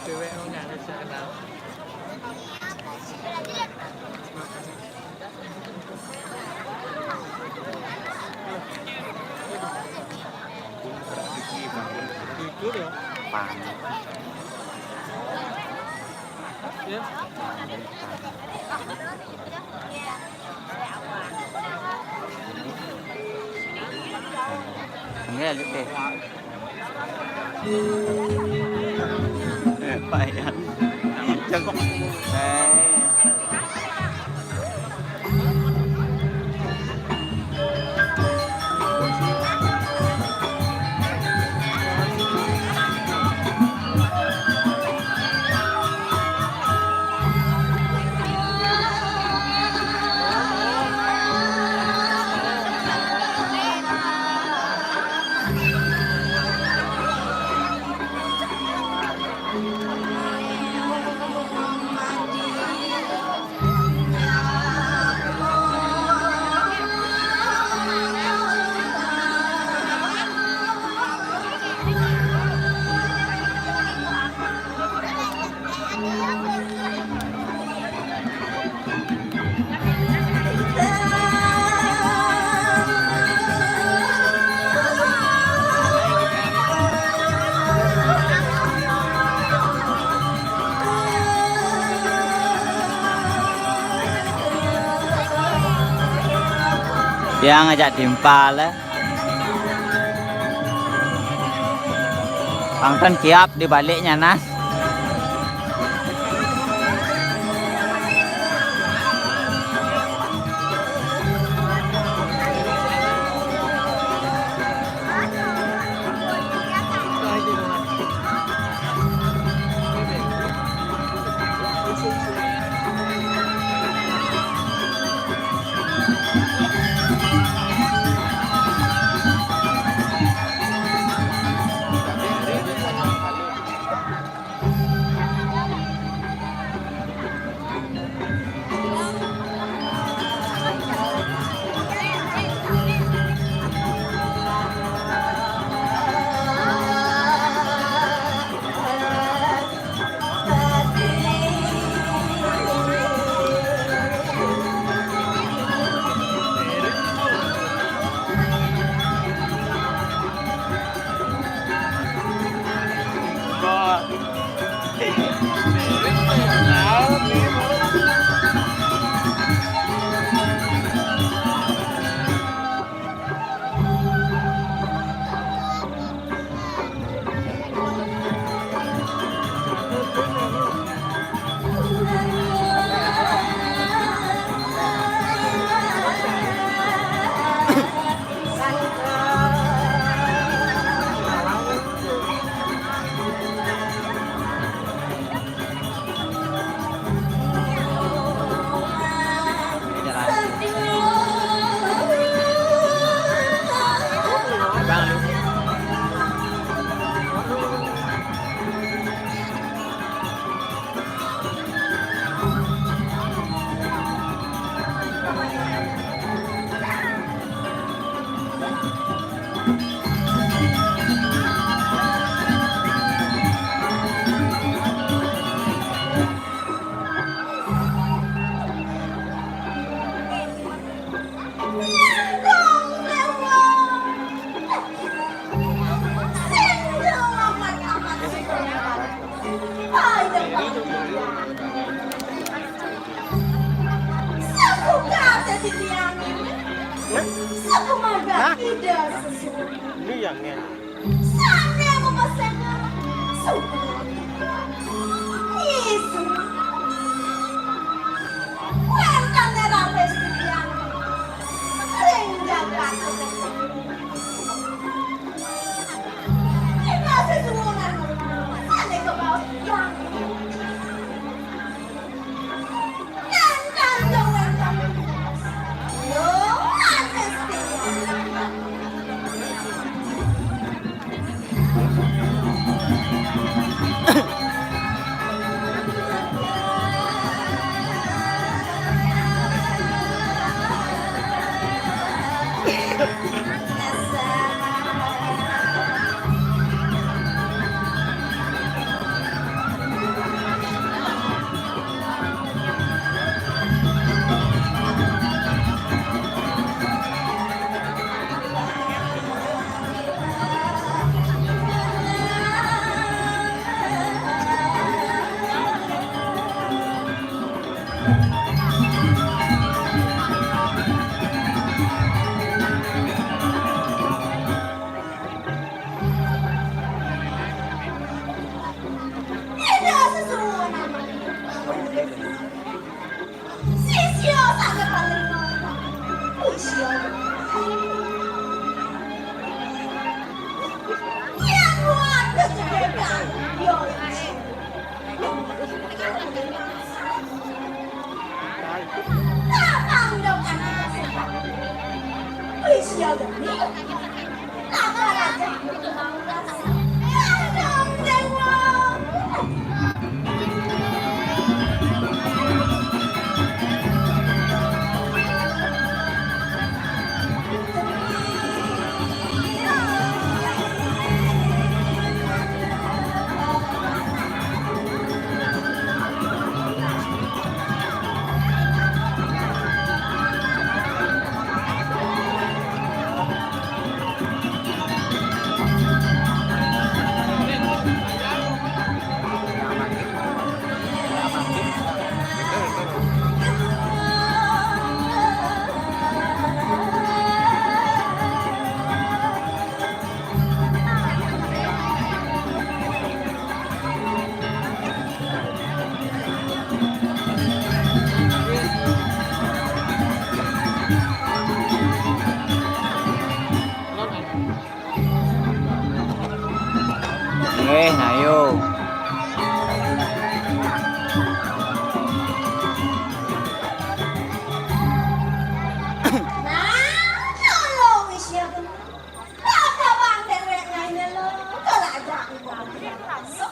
Cewek nggak bisa kenal. Ikut ya? Pan. Ya. Enggak, lihat deh. Bayan. Jago. Dia ngajak timpal lah. Pangton kiap di baliknya Nas. Ini yang enak. Sana mo masama. Isso. Cuenta de la vestida. Renga gato. Y no haces una. Sale como young. Cantando welcome. No haces siya gani. Nakaraja ko ang rasa. Ang dewa. Ayo. Nolong siya gani. Nakabang dewek ngayon lo. Kalaja ko ang rasa.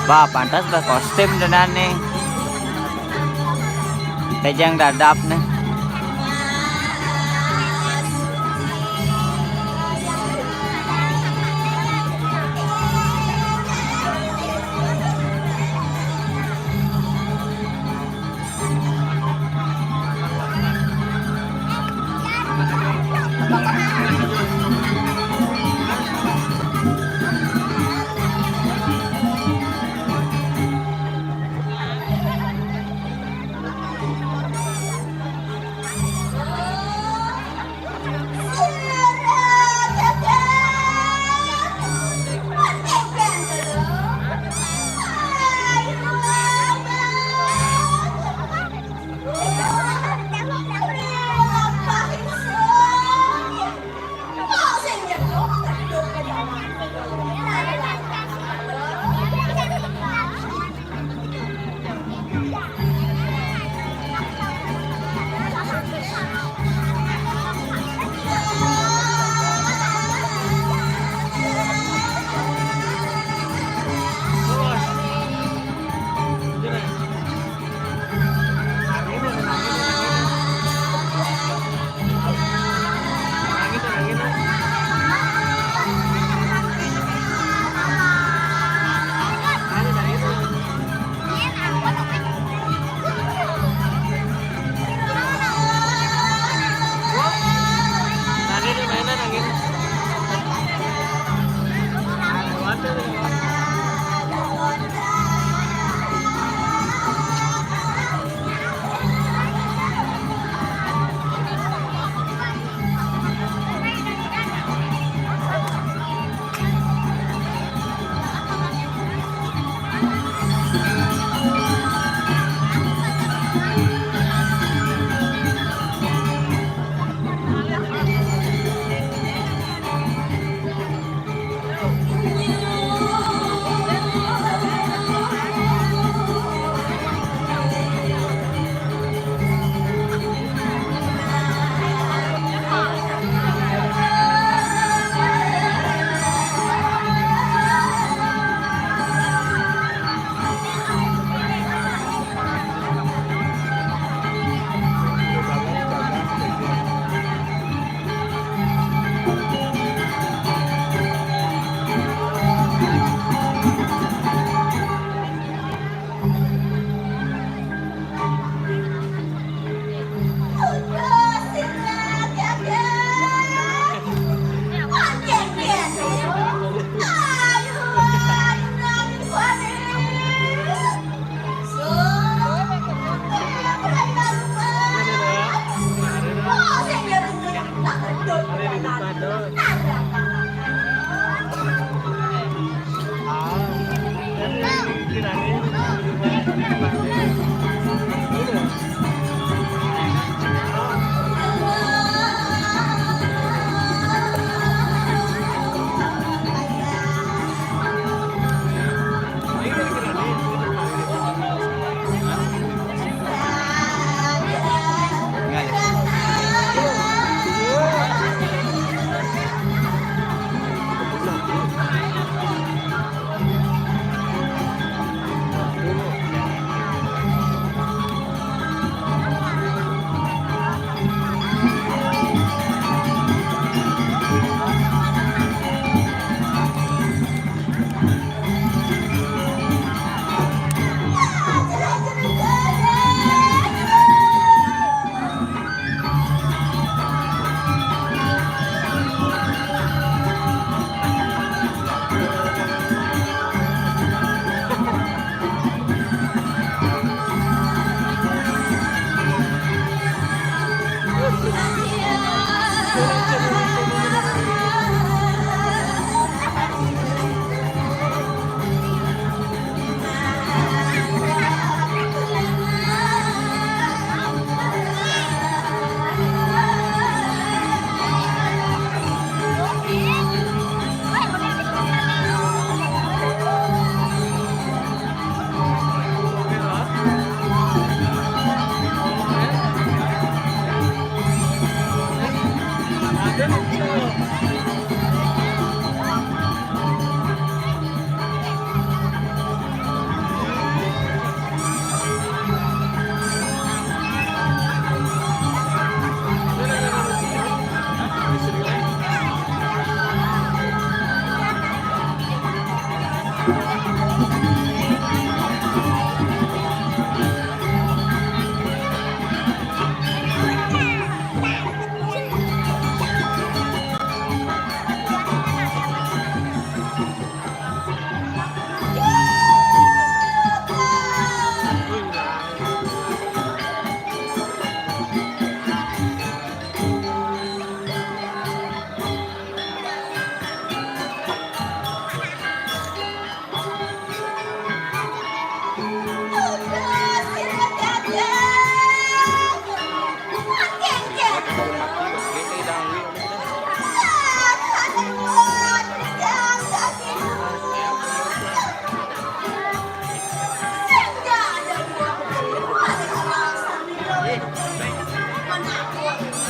Wah, pantas berkostum tenan nih. Tejang dadap nih.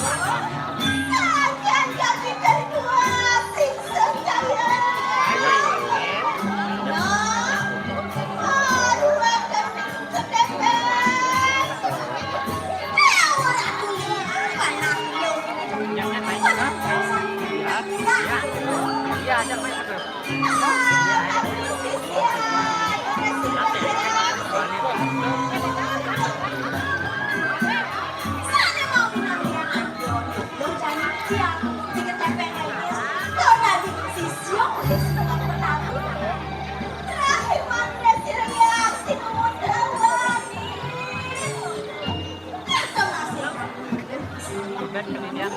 Takkan kami berdua siksa saya. Aduh, akan ketepet. Orang kuliah panah lu. Jangan main. Iya, ada main itu. Dan kemudian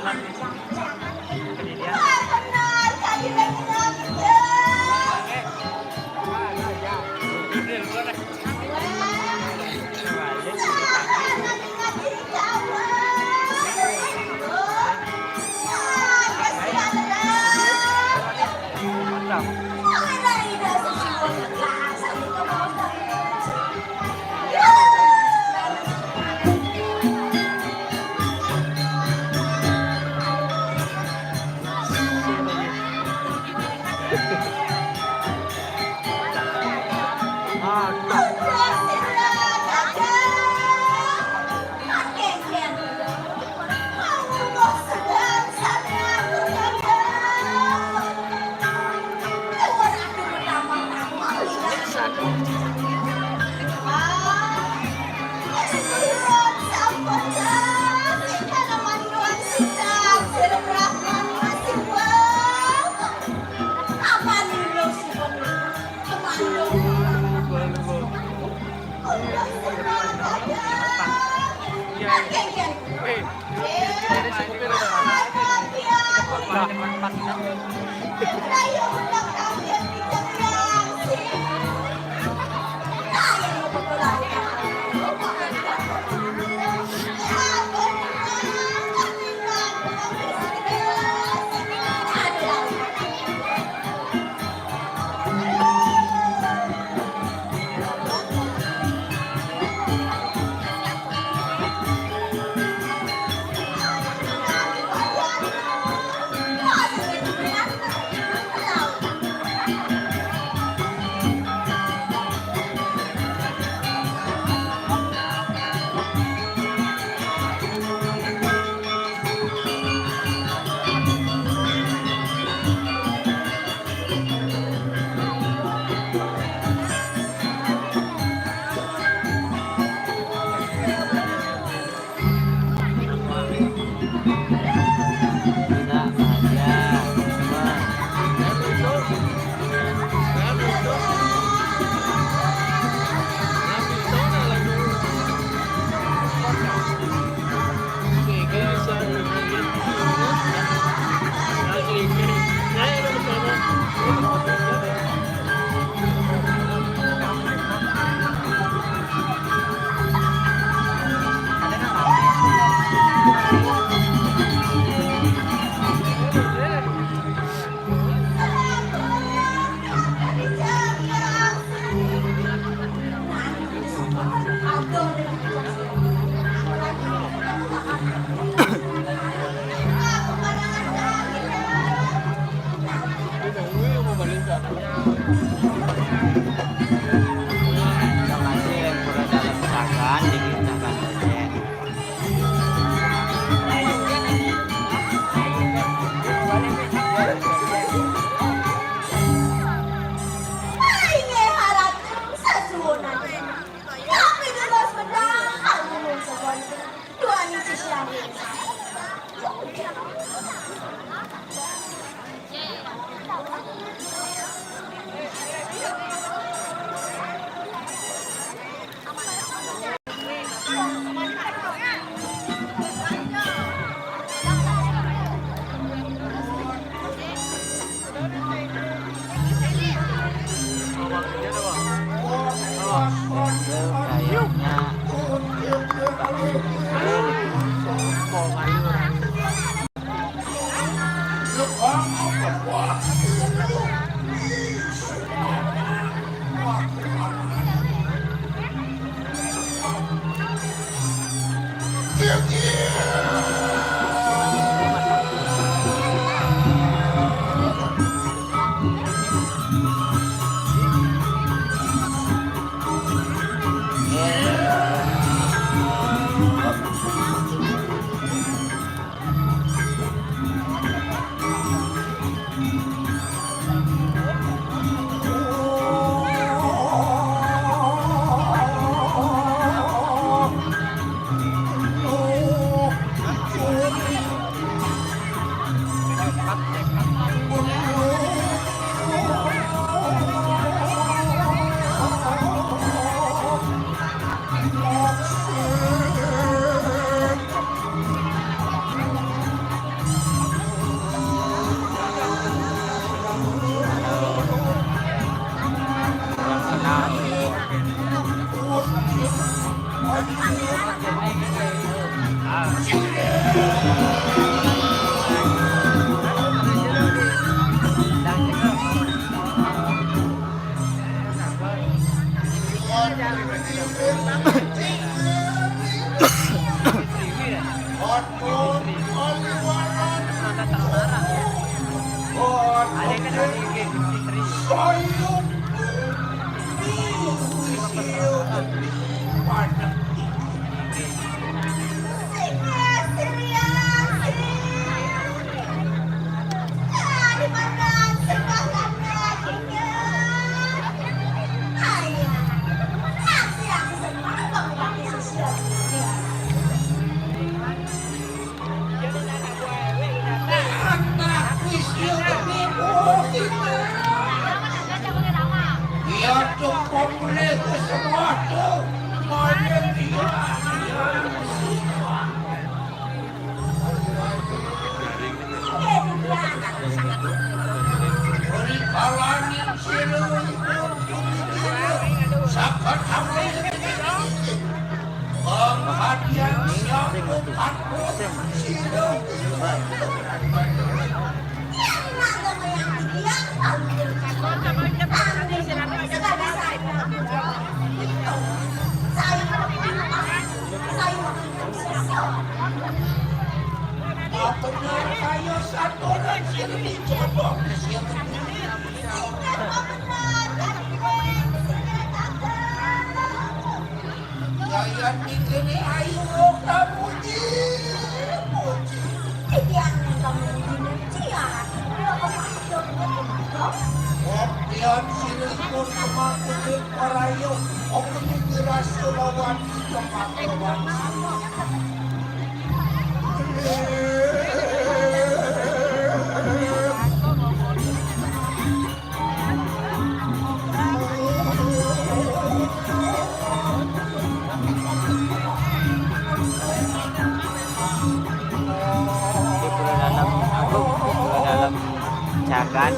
Jagan.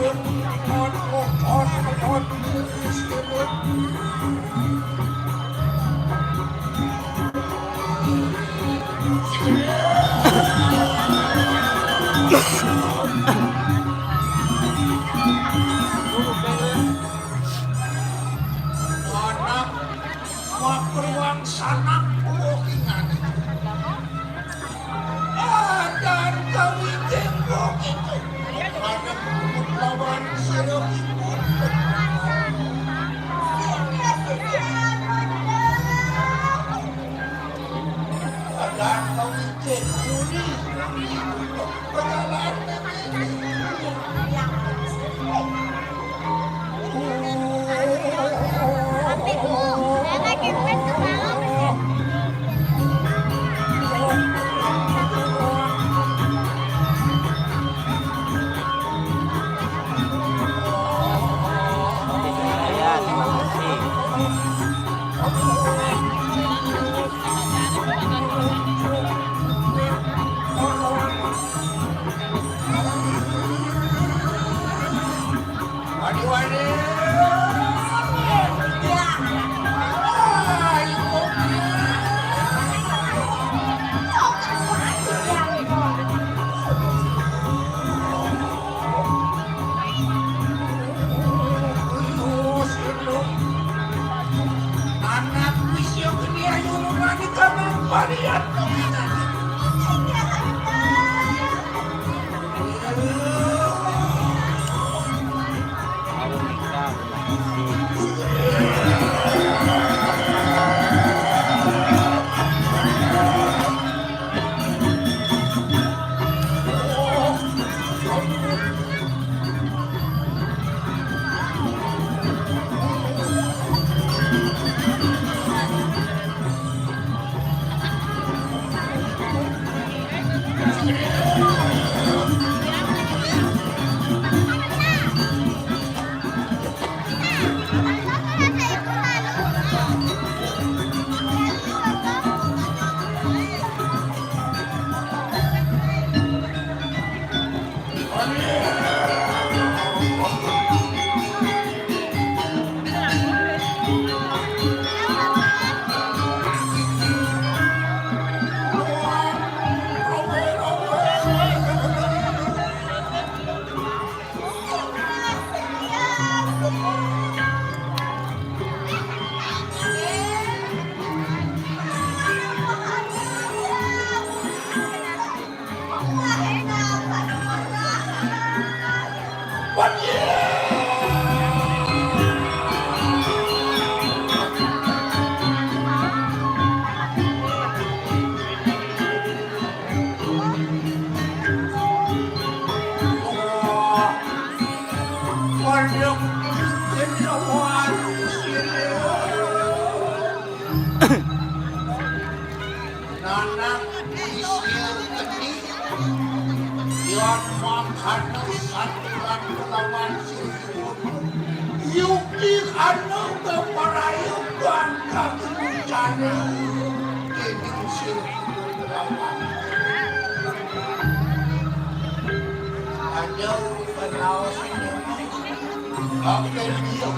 Perjalanan karena satuan kelawan siripun yuki karena keparayuan kakencana ini siripun kelawan ada penaus ini oke dia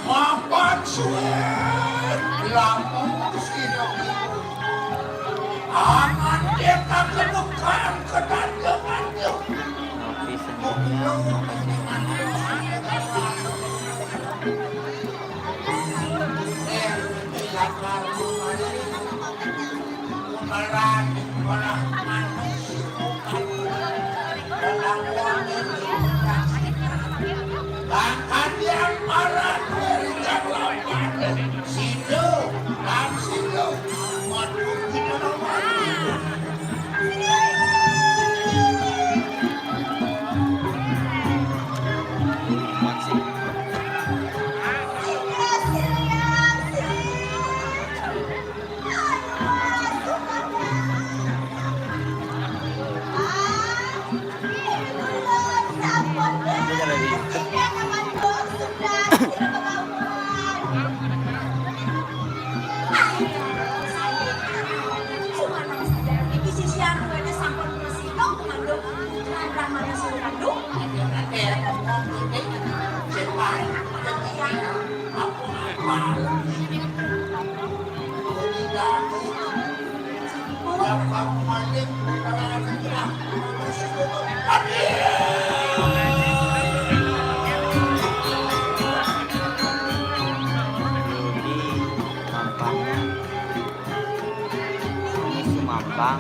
mapan suet lampung sino aman dia tak kebukaan kedangannya Ngopi sendirian. bahkan yang marah dari yang lawan sido dan sido madu kita nomor Bang.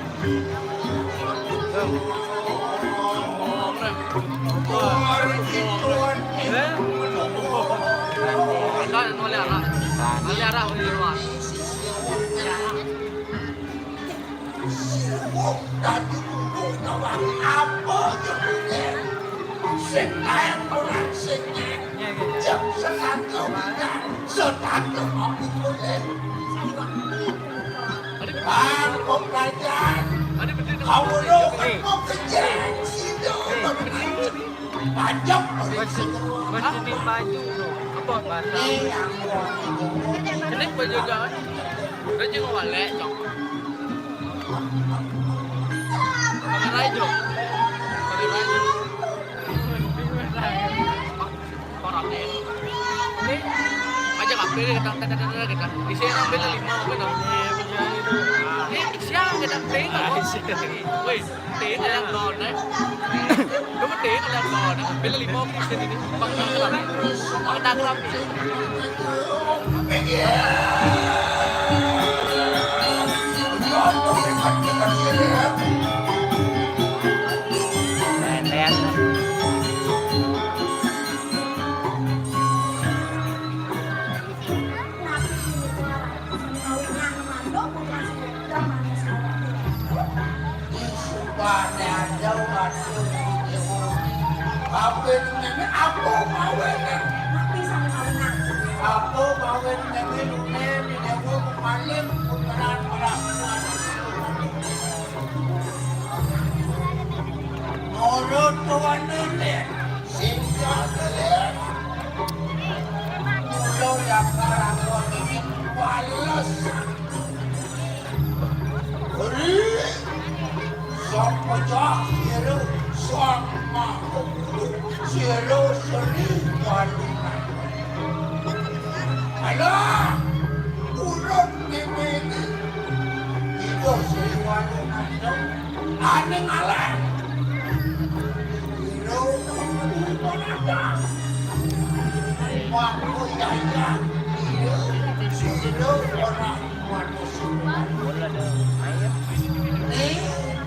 Aku belajar, kamu lupa mau kerja, sido, pajak, Masih baju bro. Apa bahasa? Jenis baju kan? Baju walek cok. Kamera aja. Kamera aja. Orang ini. Aja kafe kita kita. Di sini ambil 5 kita. Siang kita tiếng wih tiếng là đang đòn đấy đúng cái tiếng là đang đòn đấy bên là limon đi trên đi bằng đang làm Mulut tuan ini, singkat leher. Mulut yang karang tuan ini balas. Beri, sok pecah siru, sok mahal, siru seri walunan. Alah, mulut ini, itu seri walunan itu, aneh alam. Waktu jaya, hidup orang manusia. Ini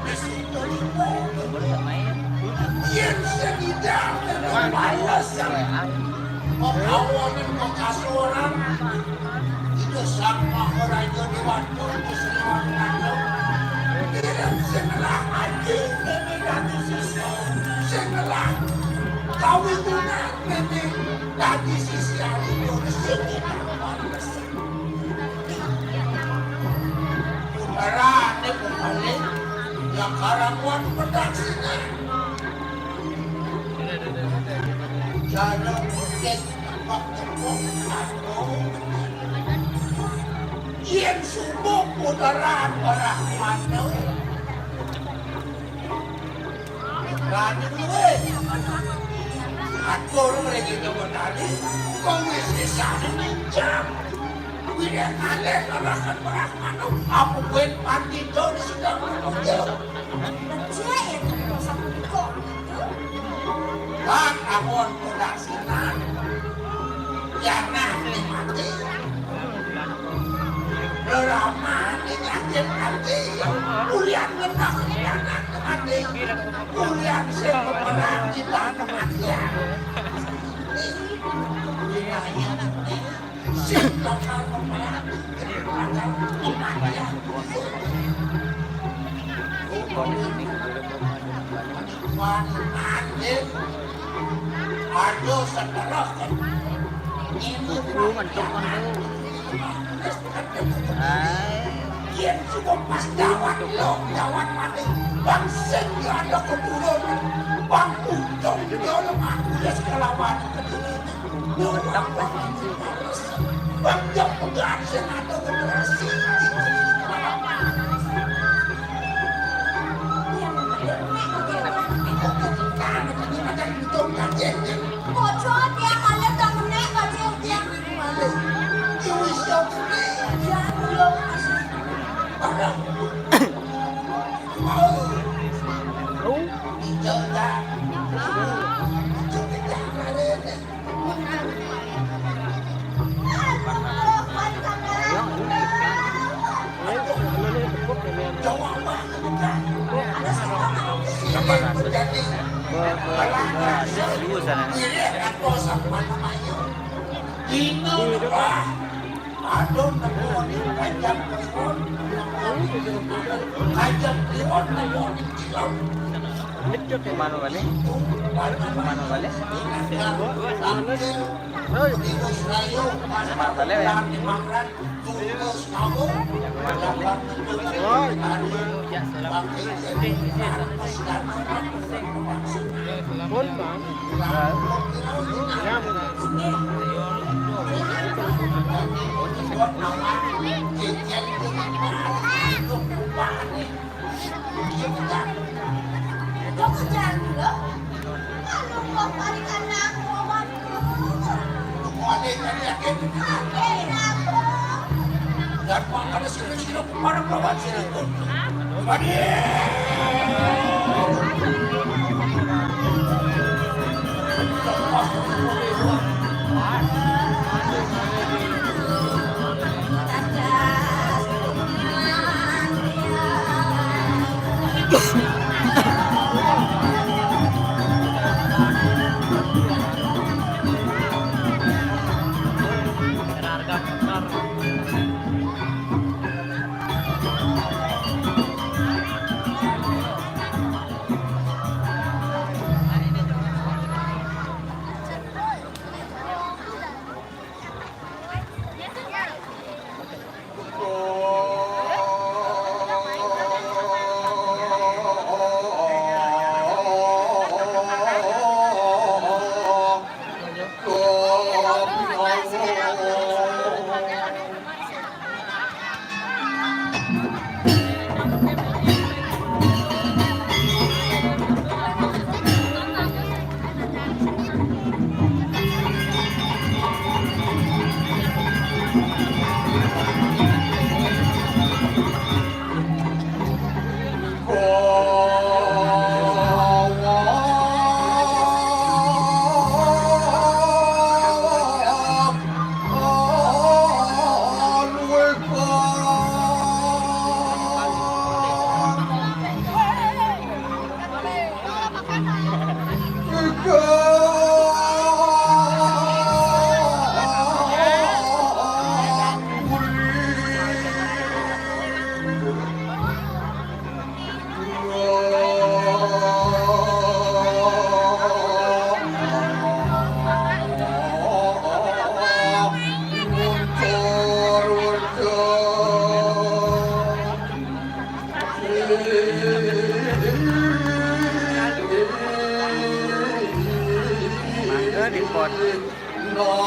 di situ yang sedang balas mengawalin mengasuran itu sama orang jadi waktu itu semuanya tidak setelah aja ini dari sisi setelah kau itu nanti dari sisi itu sedikit balas Karamuan produksinya. Jangan mungkin tepuk-tepuk aku. Yang subuh putaran orang mana. Rani gue. Atur mereka kebenaran. Kau isi sana mencam. Tidak ada kerahkan orang mana. Aku buat mati jauh sudah menunggu. Percaya kan sama kok. Bang Amon Produksinan jangan dimati drama dinyakin nanti kuliah menang jangan mati kuliah sepemerang kita mati lokal pemerang aduh setelah ini yang cukup pas jawab lo jawab mati bangsa gak ada keturunan bang untung nyolong aku ya sekelawan bang jam penggasan atau generasi Một chỗ tiếng mà lên tầng nét và treo tiếng mà lên Yêu sông đi ra luôn đi chơi ta chơi cái nhà ra lên cháu ông bà menjadi Dulu sana. aku sama namanya itu wah aduh nebon kajak nebon kajak nebon nebon Kemana balik? Kemana balik? Kemana balik ya? Kau kerjaan dulu? Kalau kau balikan aku, dan makanya sini-sini kepada kawan sini itu. Padi.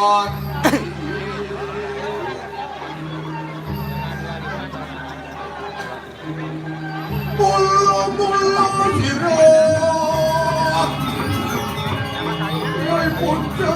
Tuhan. Mula-mula sirat Wai punca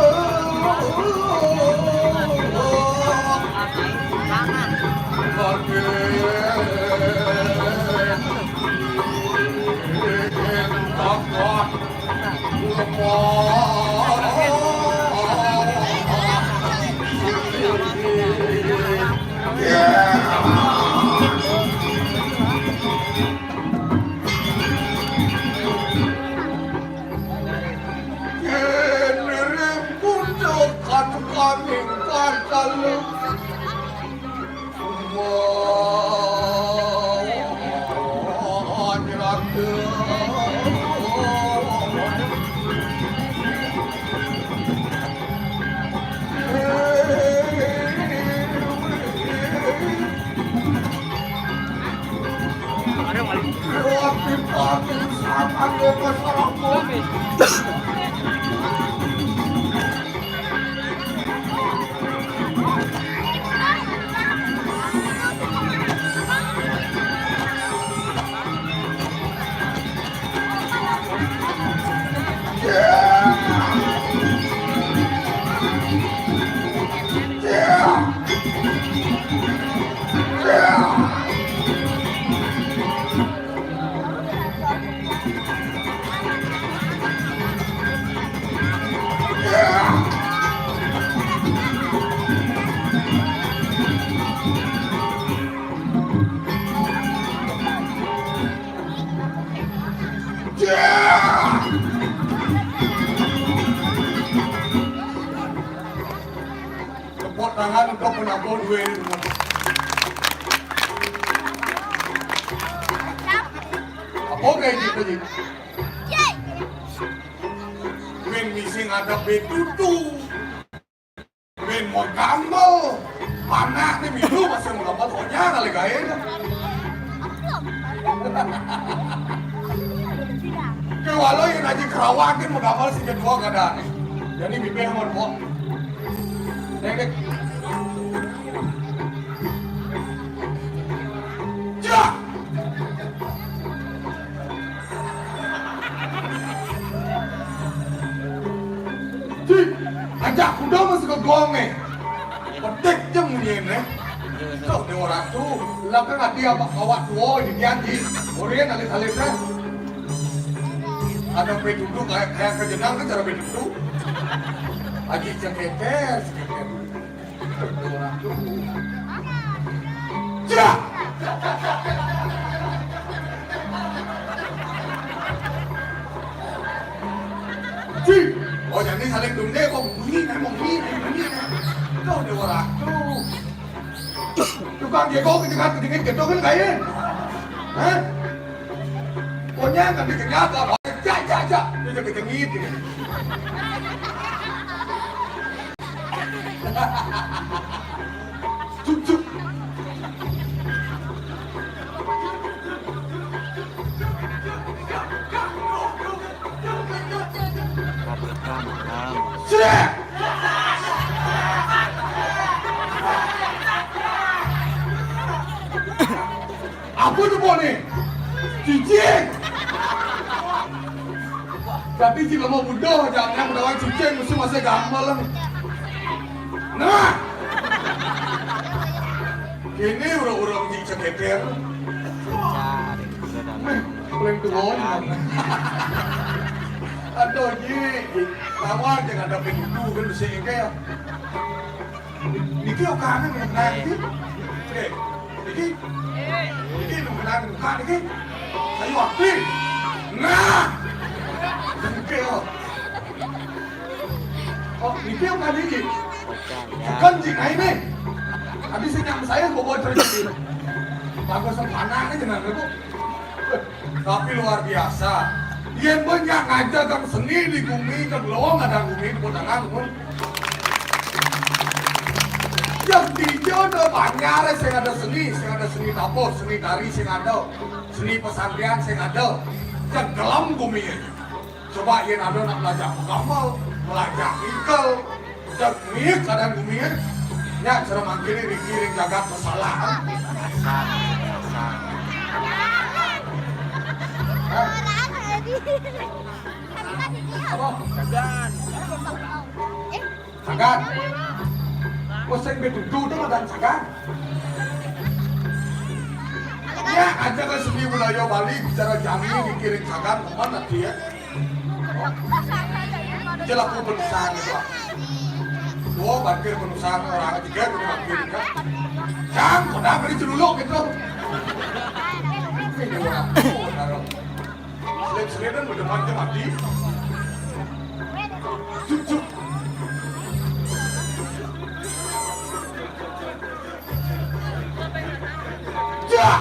takkan kami kata lu Tepuk tangan untuk penampung dua ini. Apa kayak gitu sih? Win missing ada betutu. Win mau gamel. Anak nih minum masih mau dapat honya kali kaya. Kalau yang aja kerawakin mau gamel sih kedua keadaan. Jadi bibir mau kok. Nek. Ja. Cik, ajak kuda masuk ke gong nih. Petik jam ni. Kau ni orang tu, lakukan hati apa awak tua ini janji. Orang yang alit kan. Ada peduduk kayak kejenang kan cara peduduk. Aji ceketer. Orang tu. Ja. Cik. Oh jadi saling tunggu kok mungkin. Kau ni orang tu. Tukang jago ketika gitu kan kaya. Hah? Pokoknya kan dikenyat apa? Ja. Dia kecengit ni. Cuk. Sudah. Apa tu boleh? Cicing. Tapi jika mau bodoh jangan menawar cicing mesti masih gamal lah. Nah. Ini orang-orang di ceketer. Paling turun. Aduh ji, tawar jangan ada pintu kan bisa kayak. Niki okanan nanti. Niki nungguan muka niki. Saya waktu. Nah. Niki oh, niki okanan niki. Bukan jika ini. Habis senyam saya bawa terjadi. Bagus sama anak jangan aku. Tapi luar biasa. Dia banyak ngajakan seni di bumi, ke belawang ada bumi di podangan pun. Yang di jodoh banyak saya ada seni dapur, seni tari saya ada, seni pesantren saya ada. Yang dalam bumi. Coba yang ada nak belajar gamal, belajar ikel, Cek miek kadang miek. Ya cara mangkiri dikiring jagat kesalahan. Apa? Sagan. Pusing betutu tu makan sagan. Ya aja kan seni budaya Bali bicara jami dikiring sagan kemana dia? Jelas aku penusan itu. Dua bakir penusan orang ketiga tu bakir kan. Jam kau dah beri celuluk gitu. Ini orang tu. Selek-selekan berdepan ke mati. Cuk. Ja.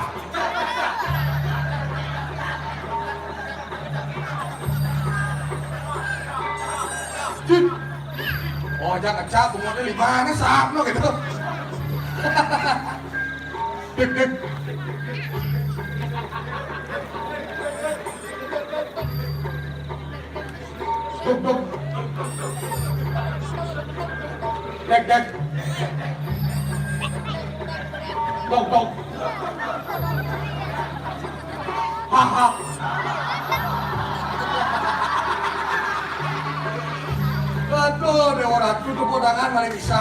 Cuk. Oh, jangan kacau, kemudian 5 ni sahab lo gitu. Dek. Duk. Dek. Dok. Ha. Betul, dia orang tutup kodangan malah bisa.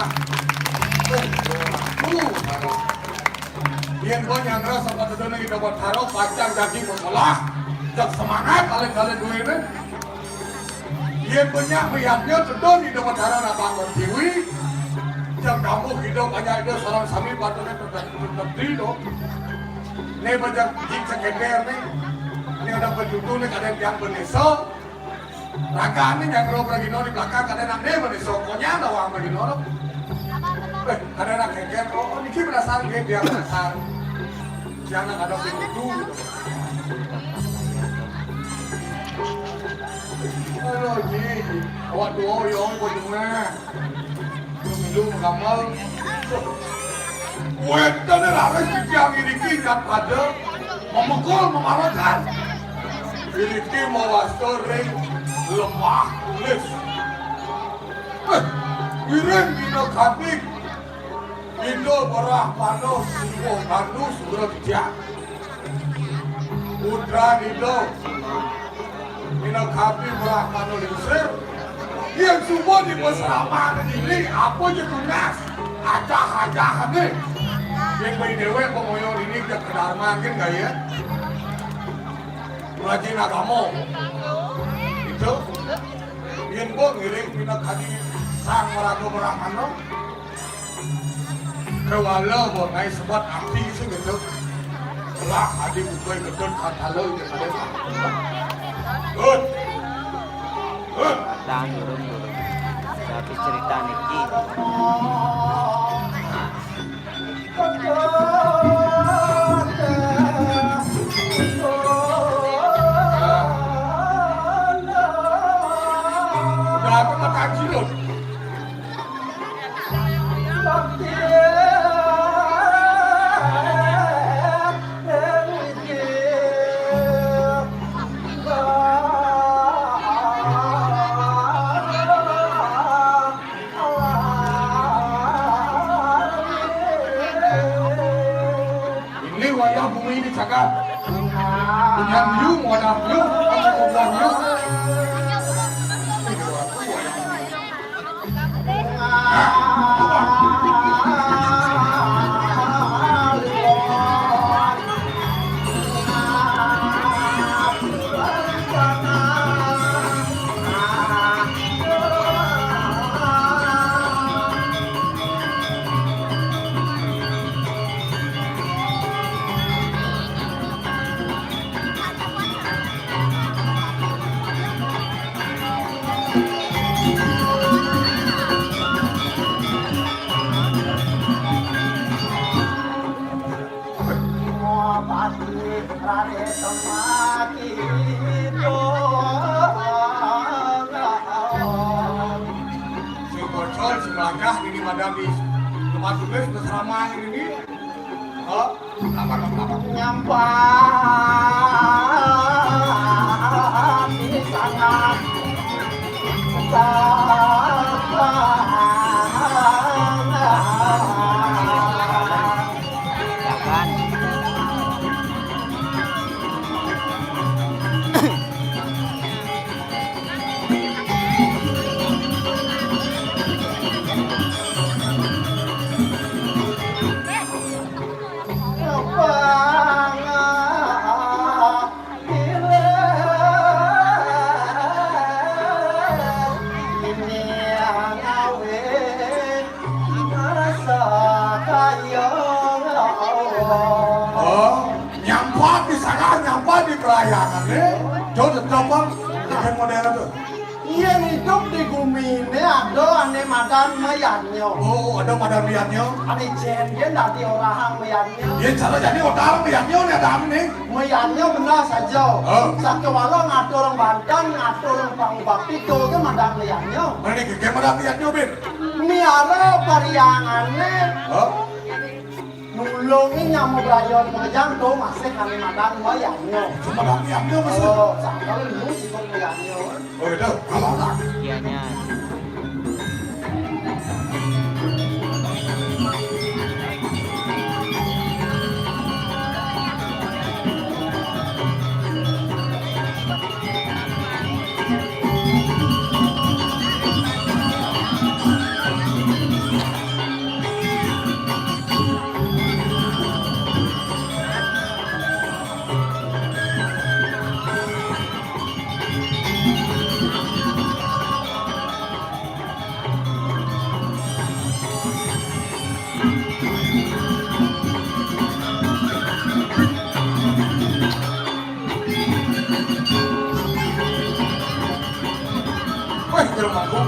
Dia banyak rasa pada dunia kita buat taruh pacang jadi masalah. Jak semangat kalian duit. Dia banyak meyaknya sedon di dapat taruh nak bangun tiwi. Jak kamu hidup banyak itu salam sami patutnya tetap itu. Ini banyak jik sekender nih. Ini ada penjutu nih kadang yang beneso. Raga ini yang rob lagi di belakang kadang nak nih beneso. Konya ada orang lagi nol. Kadang nak kengker. Oh ini kita berasal dia berasal. Jangan ada penjutu. Aduh ji, awak doa yang bagaimana? Minum gamal. Wetan harus yang ini kita pada memukul memarahkan. Ini mau sering lemah tulis. Wiring Indo Kabik, Indo Barah Panos, Indo Bandus Berja, Putra Indo, Indo Kabik Barah Panos Lisir. Yang semua di perseramaan ini apa je tunas? Acah-acah ni. Yang beri dewa pemoyor ini ke kedarman kan gaya? Rajin agama. Itu. Yang bo ngiring minat hadi sang merago beramano. Kewala bo ngai sebat akti itu gitu. Lah hadi bukai kedon kata lo je kada. Good. Tahan dulu. Tapi cerita Niki. Udah aku makan cilok. Cakap, dengan you modal you, kamu buat you. Langkah ini madam di tempat tulis bersama ini. Oh, apa nyampai di sana. tayangannya, jauh coba yang modern tuh. Yang hidup di bumi ini ada ane madan mayannya. Oh, ada pada liatnya. Ane jen dia nanti orang mayannya. Dia cara jadi orang liatnya nih ada apa nih? Mayannya benar saja. Satu walau ngatur orang Banten, ngatur orang Pangbakti itu kan madan mayannya. Mana nih kayak pada liatnya bin? Miara pariangannya. Nulungi nyamuk rayon mengejang tuh masih kami madan mayannya. Cuma pada liatnya masih. Oh, sampai lu sih mayannya. Oh itu, kalau tak. Ianya. Wih, kalau aku.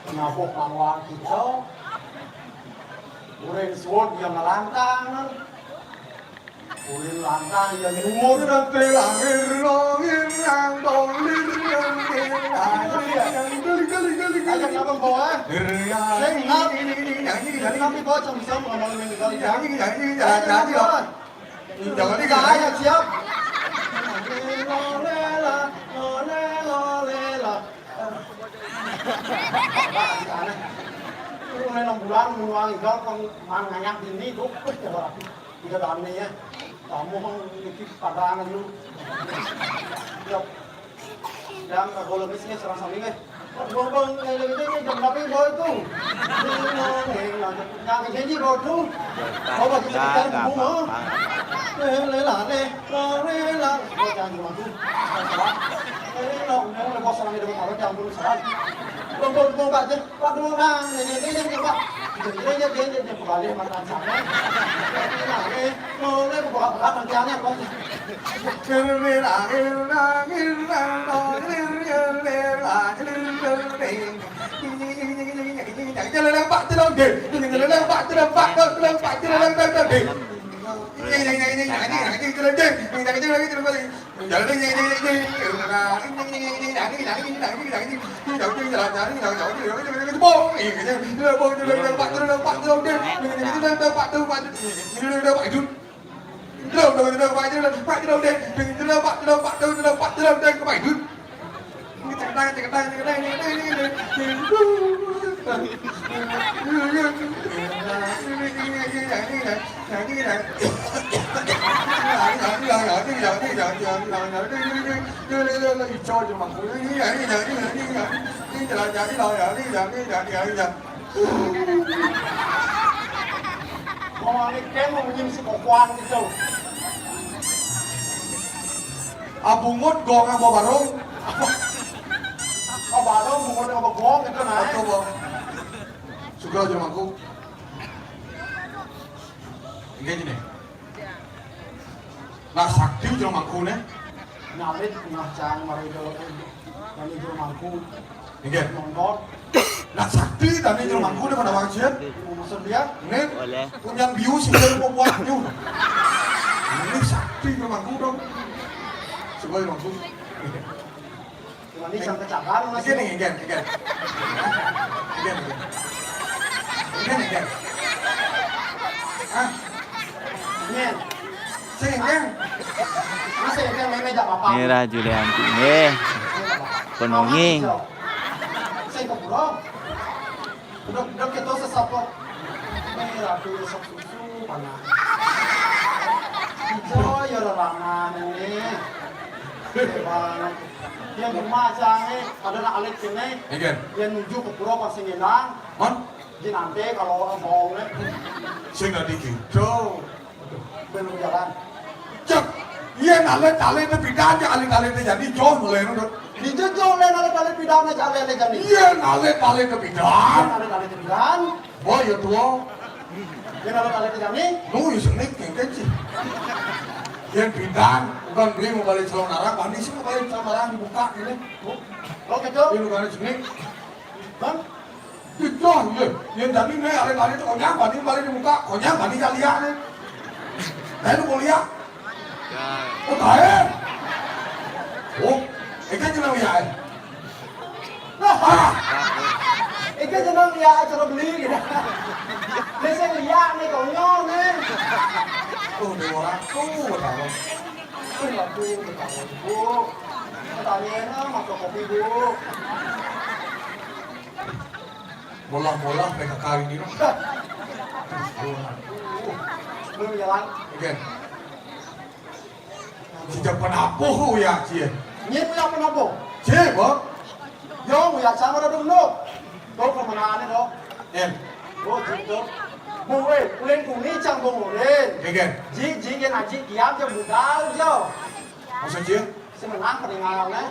Ngapok pangwang kita. Urin suot yang ngelantang. Urin lantang yang umur dan telangir longir yang tolir yang kali. Ajak apa bawa? Saya ingat kami bawa sama ngomong ini kali. Jangan digayak siap. Hôm nay là bulan menuang itu kan manganyak ini tuh coba kita damai ya. Kamu di padangan dulu. Yuk. Dan kalau misalnya serang saling eh. Bong ini jam berapa boy tuh? Yang janji boy tuh. Coba kita cari bunga. Lela. Jangan cuma tuh. Nó bos sang đi đâu mà chồng tôi sợ. Bông bạn chứ, bạn đúng không? Này các bạn. Đây vào đây mà làm sao đấy. Nó lấy một quả làm cháo nha con. Ngomong ini kayak mau menyim si kokoan gitu. Abungut gong apa barong? Kau barong bungut dengan begong gitu nah. Atau bang? Suka aja mangku. Ini gini. Nah sakti aja mangku nih. Nyalit ngacang mari kalau yang itu mangku. Ini. Nonton. Nah sakti tadi aja mangku nih pada wajian. Maksud dia? Ini Boleh. punya biu sih dari mau buat biu. Ini sakti aja mangku dong. Suka aja mangku. Cuma ini sampai cakar masih. Again. Hah? Ini. Sing again. Masih yang main meja bapak. Mira Julianti. Penungi. Saya ke pulau. Udah kita sesapok. Merah tuh sop susu mana. Hijau ya larangan ini. Banget. Yang bermacam ada nak alit sini. Again. Dia menuju ke pulau pasti ngilang. Man, Jadi nanti kalau orang bohong nih, sing ada gitu. belum jalan. Cek, iya nale pidan aja alih jadi jauh mulai nunduk. Di jejol alit pidana jalan jadi. Iya nale pidan. Alit pidan. Oh ya tua, Dia alit jadi. nu isengnik kengkeng sih. Yang pidan, bukan beli mau balik celana narang, mandi sih mau balik celana narang dibuka ini. Lo gitu. Ini bukan isengnik. Bang, Itu iya, yang tadi nih alih itu konyang, balik dibuka, konyang balik kalian nih. Nah itu mau lihat. Oh kaya. Oh, ikan jenang lihat. Nah, itu jenang ya cara beli gitu. Biasanya lihat nih konyol nih. oh dia orang tuh, tahu. Bu, pertanyaannya makan kopi bu. Bola mereka kali ini. Belum jalan. Again. Sejak penapuh ya cie. Nyet punya apa nabo? Cie, bang. Yo, ya sama ada dulu. Kau kemana nih dok? En, Oh, gitu. Bu, ulen kuni cang bung ulen. again. Ji yang aji kiam jam budal jo. Maksud cie? Semenang peninggalan nih.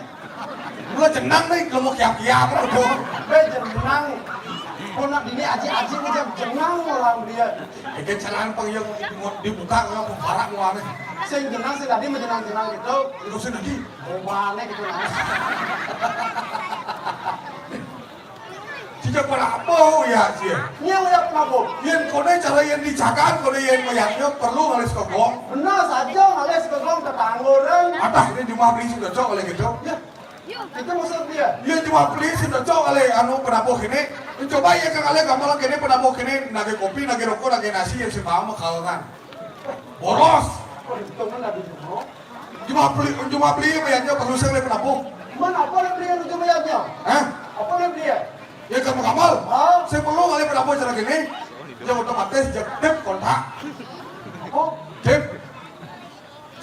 Lu jenang nih, lu mau kiam betul. Jam menang. Kau nak ini aji ini jam jenang orang dia. Again jalan pang yang dibuka nggak pembarak ngomongnya. Sing jenang sing tadi menjenang gitu. Itu sih tadi. Mana gitu nah. Sejak penapuh ya cie. Nyel ya penabo. Yang kode cara yang dicakan, kode yang mayatnya perlu ngalis kogong. Benar saja ngalis kegong ketangguran. Atah ini cuma beli sudah cok oleh gitu. Ya, itu maksud dia. Dia cuma beli sudah cok oleh anu penapuh ini. Coba ya ke kalian gampang lagi ini penapuh ini nage kopi, nage rokok, nage nasi yang sebama kalangan. Boros. Oh, itu mana di sana? Cuma beli mayatnya perlu sekali penapuh. Mana apa yang beli itu mayatnya? Hah? Apa yang beli? Ya kamu kamal. Ah, Saya perlu kali penapuh cara gini. Dia otomatis dia tip kontak. oh, Tip.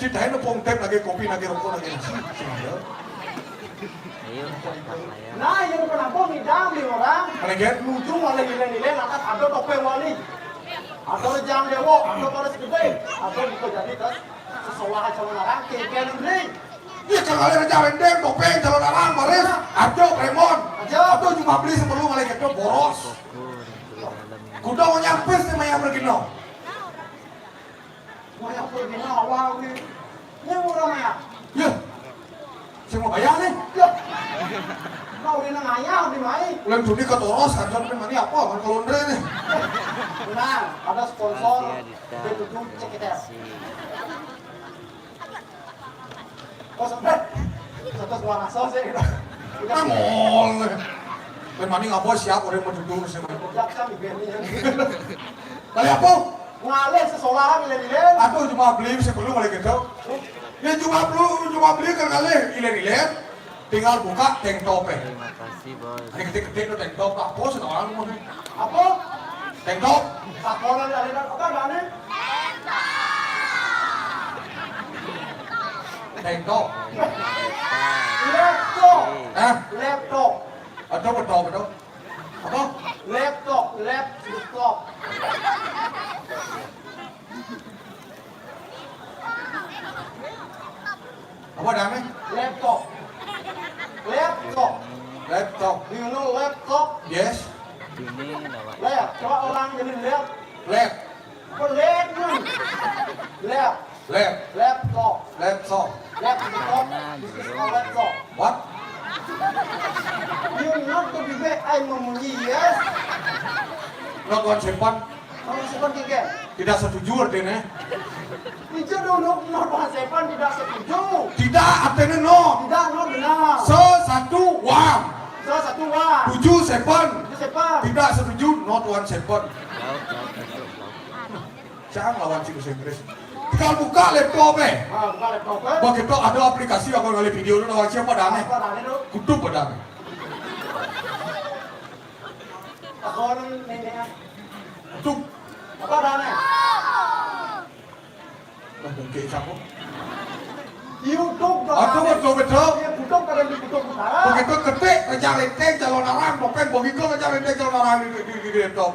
Si dah itu pun tip nage kopi, nage rokok, nage nasi. Ayo, nah yang kenapa ngidam nih orang? Kan Ujung oleh nilai-nilai atas ada topeng wali. Atau jam dewo, atau kalau segede, atau bisa jadi kan sesuatu calon orang keken beli. Iya kan kalian aja rendeng, topeng, calon arang, baris, ajo, premon. Ajo cuma beli sebelum kalian itu boros. Kuda mau nyampis nih maya bergino. Mau yang pergi awal nih. Ini murah ya? Iya. Saya mau bayar nih. Ya. Mau di nangaya, di mai. Ulang judi ke toros, kan mana apa, kan kalondre nih. Benar, ada sponsor. B7 cek kita. Oh sampai. Satu dua naso sih. Nangol nih. Dan mana ngapa siap orang mau duduk sih. Jaksa di Berlin. Kali apa? Ngalir sesolah nilai-nilai. Aku cuma beli sebelum kali gitu. Ya cuma beli kan kali ilen-ilen. Tinggal buka tank topeng. terima kasih bos. Ini gede-gede tuh tank top, apa sih orang mau nih? Apa? Tank top. Sakonan dari apa gane? Tank top. Laptop. Hah? Laptop. Ada betul. Apa? Laptop. laptop. Do you know laptop? Yes. Ini lewat. Lab. Coba orang jadi lab. Lab. Apa lab ni? Lab. Lab. Laptop. Laptop. Laptop. This is a laptop. What? You not to be back. I memunyi, yes. Not one sepan. Kamu sepan kike? Tidak setuju artinya. Itu dulu not one sepan tidak setuju. Tidak artinya no. Tidak not benar. Satu wang. Salah satu wah. 7 sepan. Itu sepan. Tidak setuju not one sepan. Laut, laut. Jangan lawan bahasa Inggris. Kalau buka laptop Ah, bukan laptop. begitu ada aplikasi aku ngalih video itu lawan siapa dah Apa dah itu? kutup pada Aku ni. kutup. Apa dah ni? Mungkin siapa? YouTube dah. Atau betul-betul. Dia kutuk kalau di kutuk utara. Begitu ketik kerja lenteng calon arang, pokoknya begitu kerja lenteng calon arang di laptop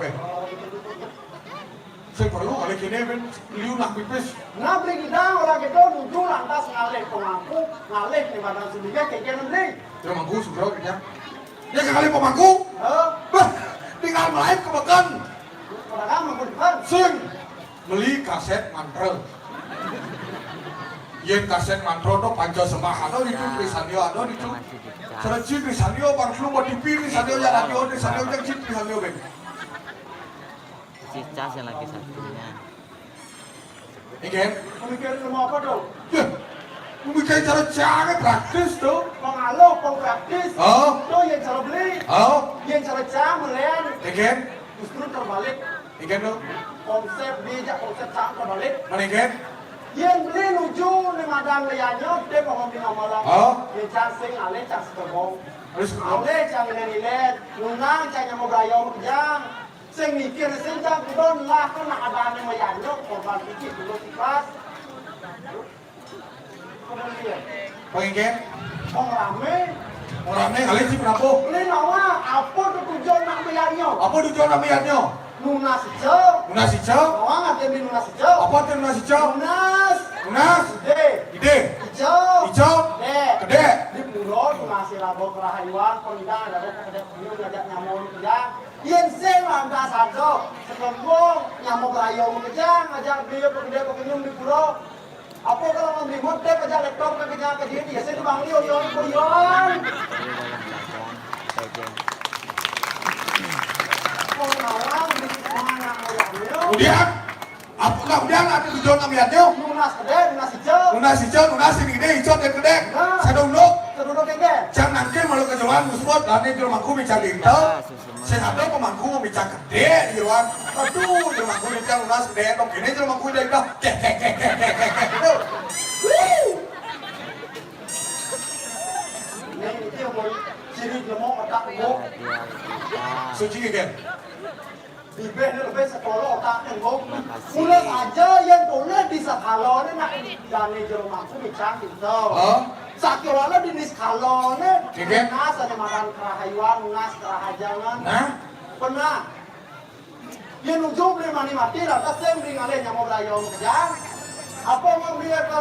Saya perlu kali kini ben liu nak pipis. Nah beli kita orang itu muncul lantas ngalih pemangku, ngalih di badan sendiri kayak beli. Dia mangku sudah kerja. Dia kali pemangku. Bah, tinggal melayu kebekan. Pedagang menggunakan. Sing beli kaset mantrel. Yen kaset mantrel itu panca sembah ada itu Trisanio ada itu. Serci Trisanio bang lu mau dipilih Trisanio ya radio Trisanio yang cip Trisanio ben. Si Cas yang lagi satunya. Igen. Memikir rumah apa tuh? Ya. Memikir cara cara praktis tuh. Pengaluh, pengpraktis. Oh. Itu yang cara beli. Oh. Yang cara cang melihat. Igen. Justru terbalik. Igen tuh. Konsep bijak konsep cang terbalik. Mana igen? Yang beli lucu di madang liannya dia mau bina malam. Oh. Yang cang sing alih cang seterbong. Harus Alih cang lilet, lunang cang yang mau berayom kejang. Sing mikir sing cang kudon lah kan nak ada yang mayanyo korban pikir dulu ikhlas. Kemudian pengen orang rame. orangnya kali sih berapa? Ini nawa apa tuh tujuan nak mayanyo? Apa tujuan namanya? Nunas hijau. Lunas hijau. Nawa nggak jadi nunas hijau. Apa tuh lunas hijau? Nunas. Lunas. Gede. Ide. Hijau. Hijau. Gede. Gede. Di purot masih labo kerahayuan, pondang ada kerja penyu ngajak nyamuk kejang. Yen sing anda sado, sekembong nyamuk rayo kejang, ngajak dia pekerja pekenyum di purot. Apa kalau mau remote deh kerja laptop ke kerja ke dia, biasa itu bang Leo yon. Dari dalam belakang. Pegang. Orang di mana moyangnya? Kemudian, apa kemudian ada tujuan namanya? Nunas gede, nunas hijau. Lunas hijau, lunas ini gede, hijau dan gede. Saya duduk. Keduduk gede. Jangan nanti malu kejualan musbot, dan ini jelma aku bicara itu. Saya ada pemangku mau bicara gede di luar. Aduh, jelma aku bicara lunas gede, dong ini jelma aku udah bilang kek. Ini itu mau ciri lemok otak gua. Suci kan? Di band lebih sekolah otak tembok. Mulai aja yang tulis di sekolah ini nak jadi jelmaku bicara gitu. Sakiwala di sekolah ini nas ada makan kerahayuan, nas kerahajangan. Nah, Pernah. Yang ujung beli mani mati lah, tasem beli ngalih nyamuk rayong kejang. Apa mau beli ke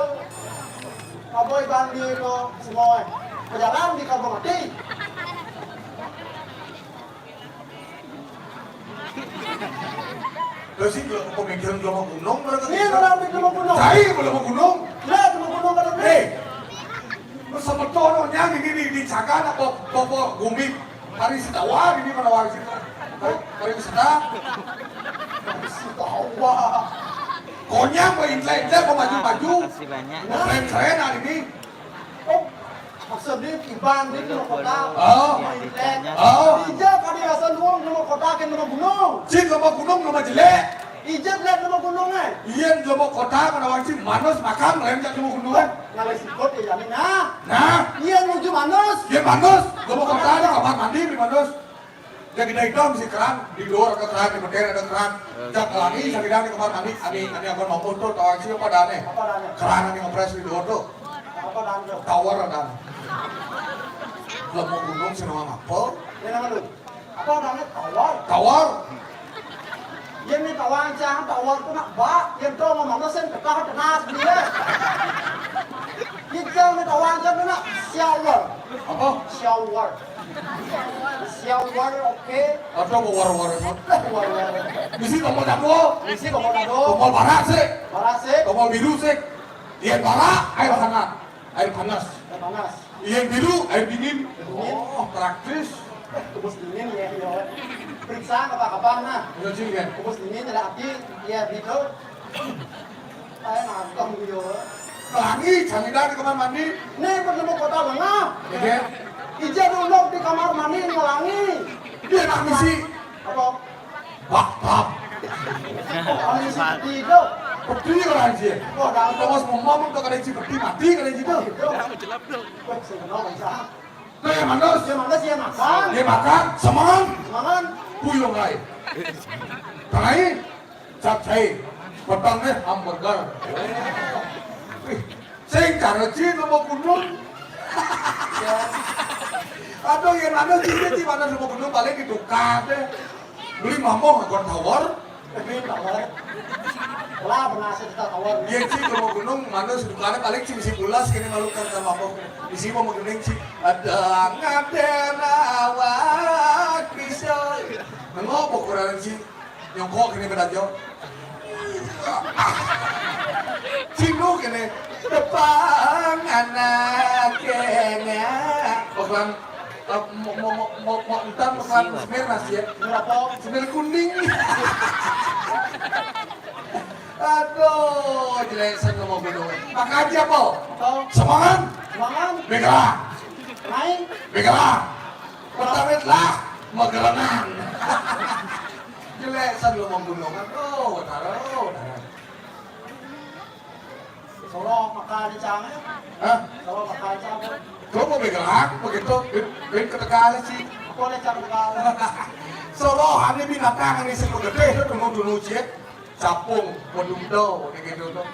kaboy bang di ke semua perjalanan di kampung mati. terus sih pemikiran jelma gunung mereka. Ini orang di Gunung Gunung. Cai belum gunung. Lihat Gunung Gunung kan ini. Sebetulnya ini di Cagana Bobo Gumbi hari Sitawa ini mana hari Sitawa hari Sitawa Sitawa. Konyang main-main mau maju-maju Kasih banyak. keren hari ini Oh, maksudnya iban di Gunung Kota. Oh. Ijab kali asal Gunung Kota ke Gunung Gunung. Cik lomba gunung lomba jelek Ijab lihat Gunung Gunung iya lomba kota mana orang cik manus makan lain jak lomba gunung Ngalih sikot ya jamin nah. nah Iya menuju manus. iya manus lomba kota di kamar mandi di manus yang kita hitam si keran di luar ada keran di bendera ada keran jak lagi sakit di kamar mandi ani akan mau foto tahu sih apa dane Apa dana? keran yang ngepres di luar tuh Apa dana? tower ada lomba gunung sih nama apa Ini nama lu. Apa dana tawar? tower Yang ni tawar cang tawar tu nak bak. Yang tu ngomong sen tekah tenas dia. Yang cang ni tawar cang tu nak shower. apa Shower. Siêu war oke. Atau mau war-war itu? War. Misi tombol dado, Isi komodado. tombol barak sih, Barase. tombol biru sih. Iyan barak, air hangat, air panas. Panas. Iyan biru, air dingin. Dingin. Oh, praktis. Kubus dingin ya. Periksa apa-apa nah. Udah sini kan? Kubus dingin ada api ya gitu. Saya nangkong video. Pelangi, jangan dari kamar mandi. Nih bertemu kota bengah. Ya kan? Ija dulu di kamar mandi ngelangi. Dia nak misi. Apa? Bak. Oh, ini seperti itu. Peti orang sih. Oh, dah Kalau mau ngomong tuh kada isi peti mati kada isi tuh. Wah, senang bisa. Tuh yang manos. Dia mana sih yang makan? Dia makan, semangat. Mangan. Puyung lai. Tangai, capcay. Petangnya hamburger. Sing cara sih lu mau gunung. Aduh yang mana sih mana lu mau gunung balik di tukar deh. Beli mamong akan tawar. Tapi tawar. Lah benar sih kita tawar. Iya sih lu mau gunung mana sedukannya paling sih misi bulas kini malu kan sama mamong. Di sini mau gunung sih ada ngaderawak bisa. Ngopok kurang sih nyongkok kini bedajo. Cinggu kini depan anaknya. Bakalan mau entar bakalan semir nasi ya. Berapa? Semir kuning. Aduh, jelesan lo mau gunung. Makan aja po. Semangat. Mangan. Begala. Naik. Begala. Pertama lah. Magalanan. Jelesan lo mau gunung. Aduh, taruh. Solo makan di cangnya. Hah? Solo makan di cangnya. Kau mau begalak begitu? Ben ketegalan sih. Aku ada cang tegal. Solo ada binatang ini sebut gede itu dulu cek. Capung, podumdo, kayak gitu tuh.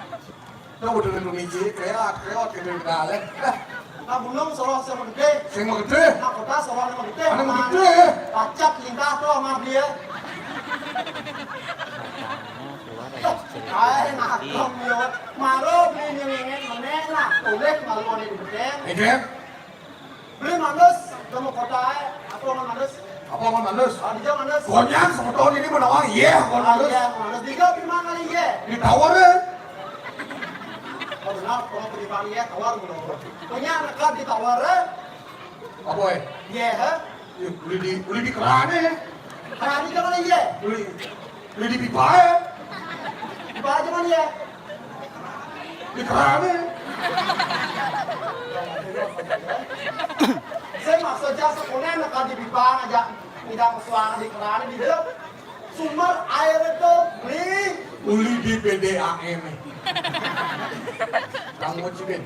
Tuh udah Indonesia kreat gitu kalian. Nah gunung solo sama gede. Sing mau gede. Nah kota solo sama gede. Mana mau gede? Pacap lintah tuh sama dia. Ay, nakakam yun. Maro, binilingin mo na na. Ulit, maluwan yung gudeng. Ike? Beli manus, kamu kota ay. Ako ang manus. Apa mau manus? Di jawa manus. Konyang sama tahun ini menawang iya kon manus. Iya, manus. Di jawa lima kali iya. Ditawar ya. Oh benar, kalau peribang iya, tawar mo. Punya anak ditawar eh. Apa ya? Iya, ha? Uli di keran ya. Kaya di jawa iya. Uli di pipa ya. Di bawah jawa iya. Di keran ya. Saya maksud jasa konen nak di bibang aja. Tidak kesuangan di keran di dalam. Sumber air itu beli. Uli di PDAM. Kamu cibin.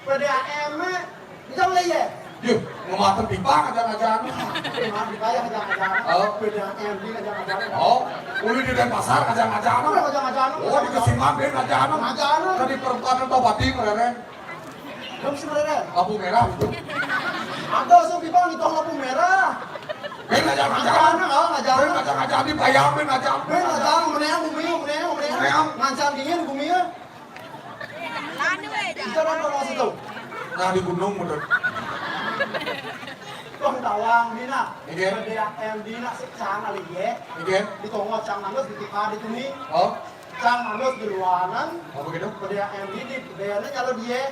PDAM di jawa iya. Yuk, ngomatan pipa aja-aja. Memang dibayar aja-aja. Oh. PDAM di aja-aja. Oh, uli di Denpasar aja-aja. Udah aja-aja. Oh, di Kesiman Ben aja-aja. Aja-aja. Tadi perempuan atau batik keren. Kamu sebenarnya Lampu merah itu. ada so bibang itu lampu merah. Ben aja-aja. Aja-aja. Ben aja-aja di bayam Ben aja. Ben aja meneng bumi. Ngancam dingin bumi. Itu orang orang situ. Nah di gunung bener. Kau tawang dina. Iya. PDAM dina secang ali ye. Iya. Di tonggo cang manus di tipa di tuni. Oh, Cang manus di luaran. apa gitu? PDAM di bayarnya kalau dia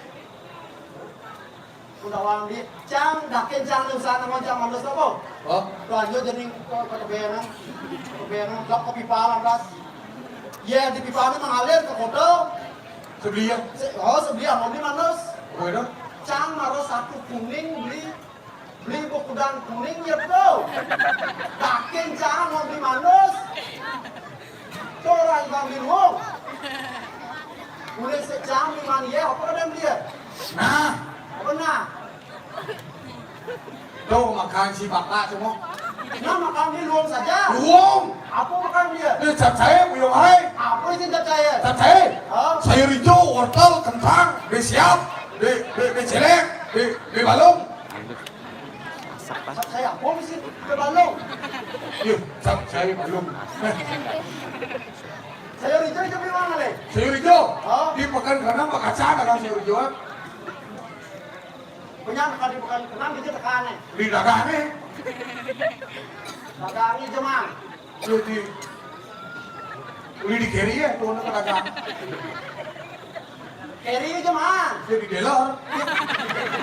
Undawang di cang dakin cang usaha nama cang manus apa? Oh, Lanjut jadi kebenaran blok kopi palang ras. Ya di pipa ini mengalir ke kota. sebelia. Oh sebelah mau di manus. Apa gitu? Cang naruh satu kuning beli buku dan kuning ya bro. Dakin cang mau di manus. Orang bang di rumah. Boleh secang di mana ya? Apa ada dia? Nah, Apa nah? tuh makan si baka semua. Nah makan di luang saja. Luang. Apa makan dia? Ini cat saya buyung hai. Apa itu tidak saya? Cat saya. Oh. Sayur hijau, wortel, kentang, siap, di celek, di balung. Saya apa sih? Ke balong. Yuk, cat saya balung. Saya hijau itu di mana le? Sayur hijau. Oh. Di pekan karena makaca ada sayur hijau. Punya bukan bukan kenang di tekannya. Di dagangnya. Dagangnya cuman. Di kiri ya, tuh ke dagang. Kiri cuman. Dia di dealer.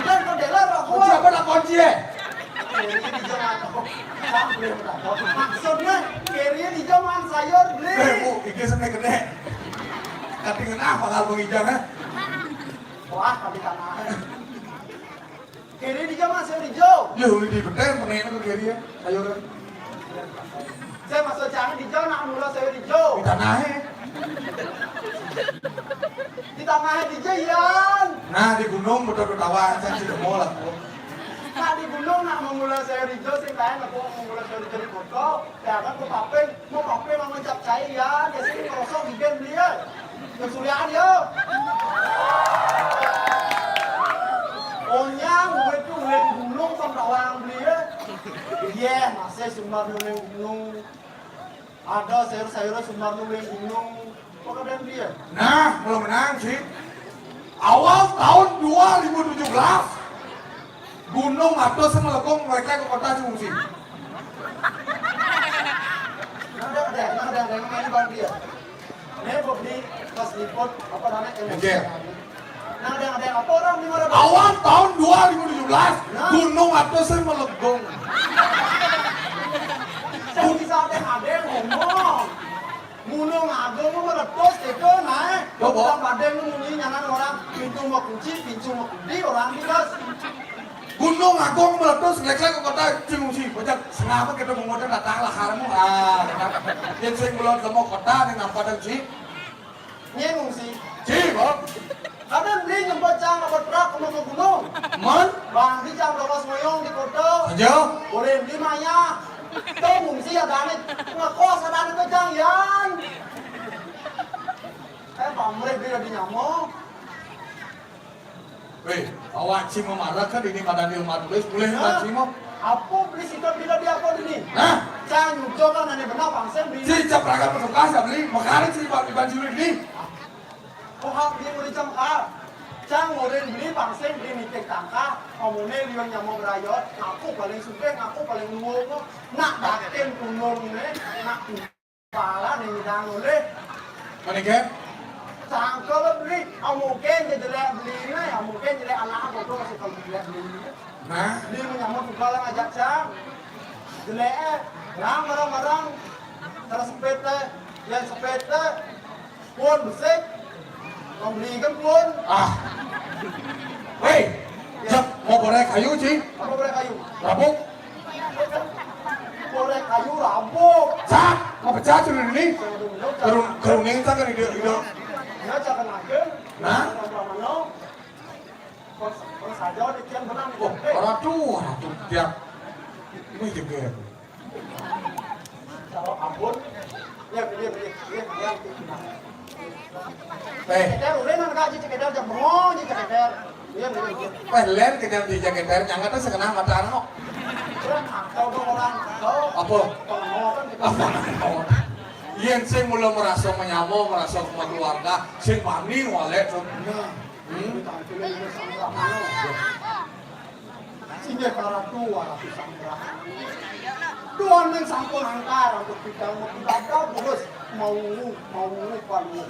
Dan kau dealer aku. Kunci apa nak kunci ya? Kiri di cuman. Maksudnya kiri di cuman sayur beli. Bu, ini sampai gede. Katingan apa kalau mengijang ya? Wah, kami tanah. Kiri di cuman sayur hijau. Ya, udah di benteng, pengen ke kiri ya, sayuran. Saya masuk jangan hijau, nak mula sayur hijau. Di tanahnya. Di tanahnya di Jayan. Nah, di gunung betul-betul tawa, saya sudah mau lah. Nak di gunung nak memulai sayur hijau, sing lain aku memulai sayur hijau di kota. Ya kan ke papeng, mau papeng mau mencap saya ya, dia sini merosok di game dia. Kesulian dia. Ohnya, gue tuh mulai di gunung sama orang beli ya. Iya, masih sumber nuleng gunung. Ada sayur-sayurnya sumber nuleng gunung. Kok kalian beli ya? Nah, belum menang sih. Awal tahun 2017, Gunung Atos melengkung mereka ke kota Cungsi. Ada yang main bang dia. Ini beli pas liput apa namanya? Oke. Nah, ada yang apa orang di mana? Awal tahun 2017, Gunung Atos melengkung. Saya bisa ada yang ngomong. Gunung Agung meletus itu naik. Orang Padang muni nyanan orang pintu mau kunci, pintu mau kunci orang bilas. Gunung Agung meletus lek-lek ke kota Cungsi. Bocah senapa kita mengoda datang lah haramu. Yang sing belum temu kota dengan Padang sih. Nyengung sih. Sih, Bob. Ada beli nyempot cang dapat perak ke gunung. Man, Bang di cang dapat moyong di kota. aja. Boleh beli maya. Tuh mungsi ada nih ngekos ada nih tuh cang yan. Pamrih beli di nyamuk. Weh, awak sih memarah kan ini pada di rumah tulis boleh kan sih mau? Apa beli sikap bila dia apa ini? Hah? Cang nyucok kan aneh benar pangsen beli. Si cap raga petugas ya beli, makanya sih pak dibanjir ini. Kok hak dia beli cang kar? Cang ngoren beli pangsen beli nitik tangka, omone liang nyamuk berayot, ngaku paling suka, ngaku paling luwung, nak dakin kunung nih, nak kepala nih hidang oleh. Mana kan? Cang kalau beli, mungkin jadi lek beli nih, mungkin jadi anak aku tuh masih kalau beli beli. Nah, Beli menyamuk kepala ngajak cang, jelek, yang barang-barang, terus sepeda, yang sepeda, pun bersih. Beli kan pun. weh, jam mau borek kayu sih, Apa boleh kayu? rabuk, Boleh kayu rabuk. cat, mau pecah curi ini, kerungin tak kan ide. Ya jangan lagi. Nah? Kalau saja dikian benang Oh, orang tuh tiap ini juga. Kalau ampun, ya beli. Teh, Udah nang kaji cekedar jam bengong ji cekedar. Iya. len kejar di jaket dari nyangka tuh sekenal mata anak. Orang kau dong orang kau. Apa? Pengoran kita. Apa? Yang sing mulai merasa menyamuk, merasa sama keluarga, sing mani walet. Sehingga para tua ratu sangkra. Tuan yang sampun angkar untuk kita mau kita terus mau palu. Terus palu.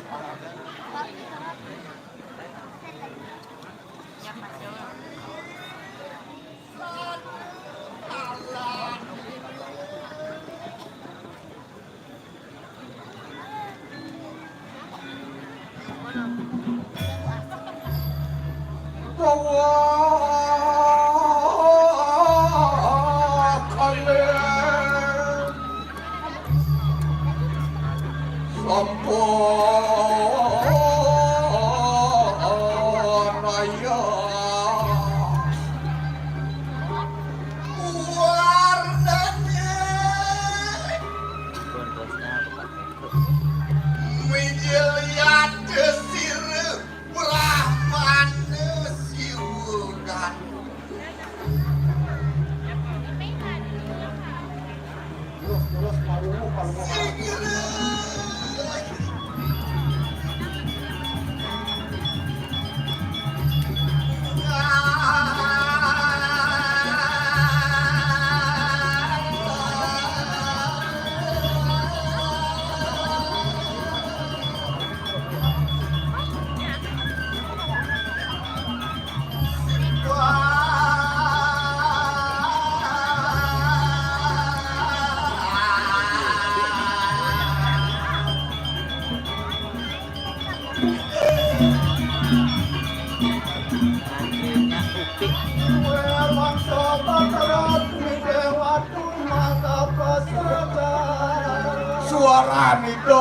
luaran itu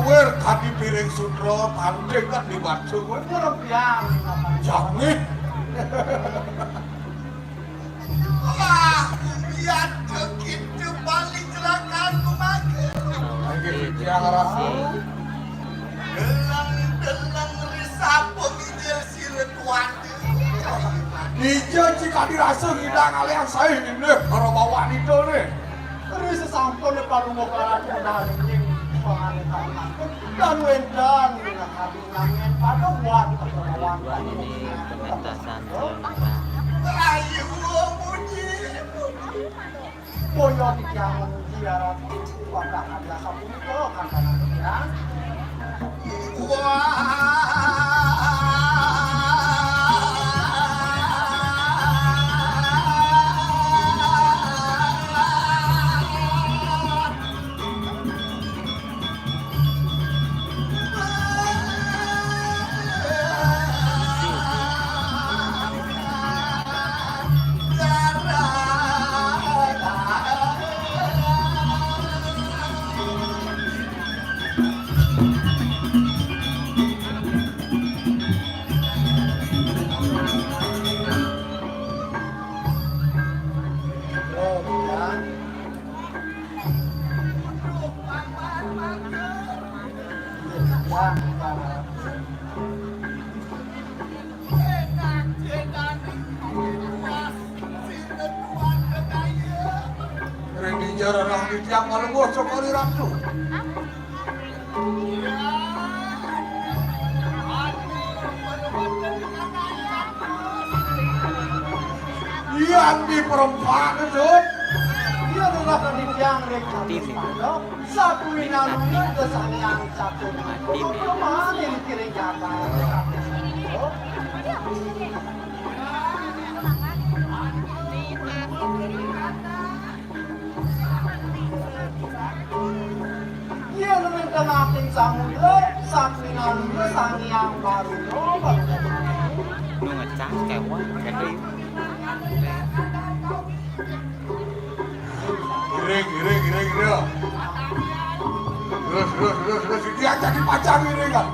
luar tadi piring sutro tanding kan di batu Kurang biang. jangan Lihat begitu balik celakaan kumakan. yang rasa Delang risap pemijil siretuan. Ijo jika dirasa hidang alian saya ini kalau bawa itu nih Terus sesampun kalau mau kalah dan yang penganikan dan wendan dengan hati nangen pada wan perlawan ini pementasan Selonora. Ayo muji. Boyo yang ziarah pada ada kamu itu kan ya. Rendi jarang di tiang malam bocok kali ratu yang di perempuan itu Dia adalah pendidikan rekam satu inalnya kesan yang satu kemana yang kira jata dia meminta makin samudra satu inalnya sang yang baru Lu ngecas kewan jadi Giring. Terus dia jadi pacar ini kan.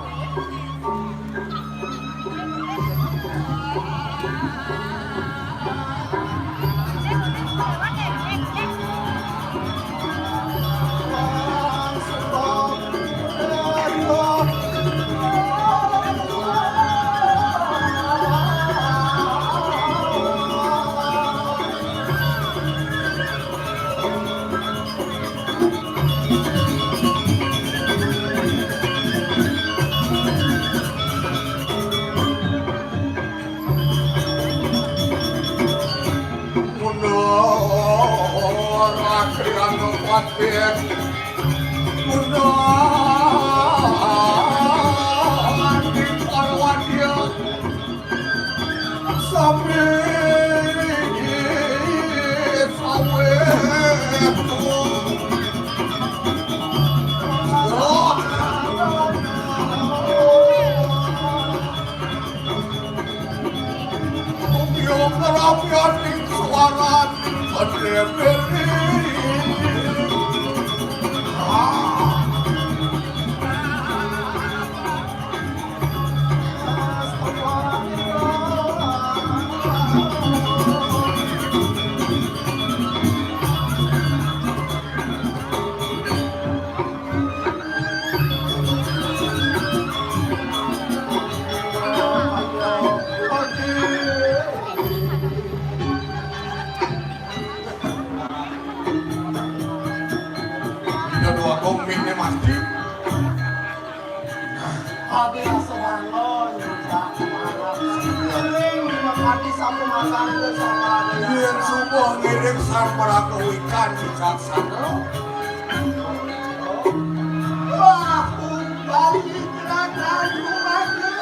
Yang subuh ngirim sarpara kewikan bijaksana. Wah, balik kerajaan rumahnya.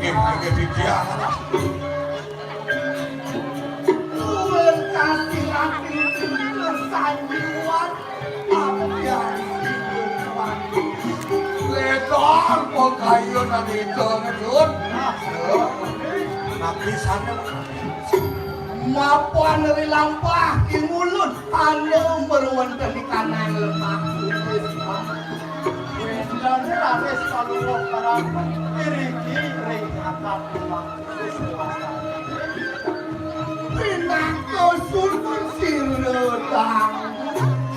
Ini di tiang. Tuhan kasih hati kesanjuan. Apa yang Ledor kok kayu nanti itu ngejut. Tapi sana mapuan dari lampah di mulut anu meruan dari kanan lemah Wis kalungguh karang iriki ring atap rumah swasta. Pinangko sultan sira tang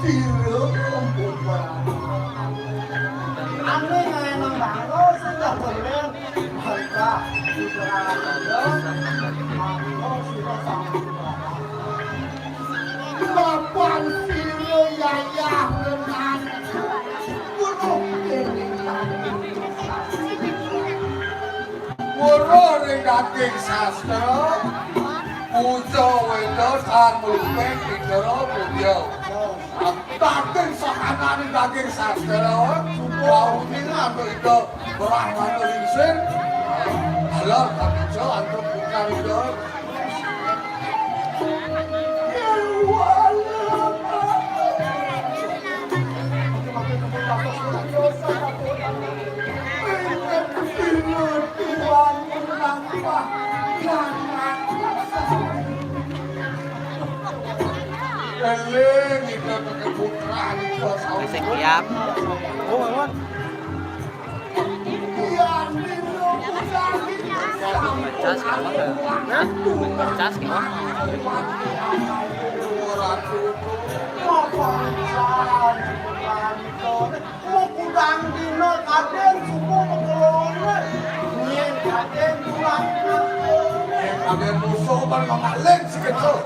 sira ompong barang. Ane kaya nang bango sudah berlen harga putra mango sudah sama Bapak sira yayah tenan. Buruk kene Guru ring daging sastra, puja wedok kan mulpen pindara puja. Daging sahanane daging sastra, waune nganggo itu brahman ringsen. Halal kapijo antuk bukan itu. Eling itu pakai putra itu Isik siap. Cas kan? Cas kan? mau kudang dino kaden suku pekelone nyen kaden tulang Kaget musuh ban mamaleng si kecil.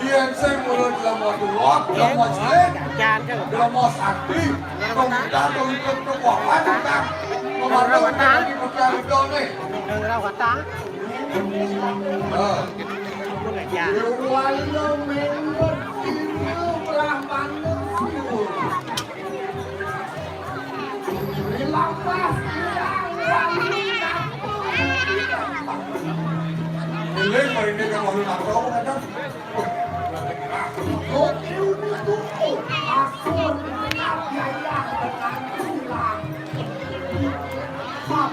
Yang saya mulut dalam waktu dalam wajib, dalam sakti, kemudian untuk kekuatan kita, memandang lagi bukan itu nih. Ini ini kan mau nato kan?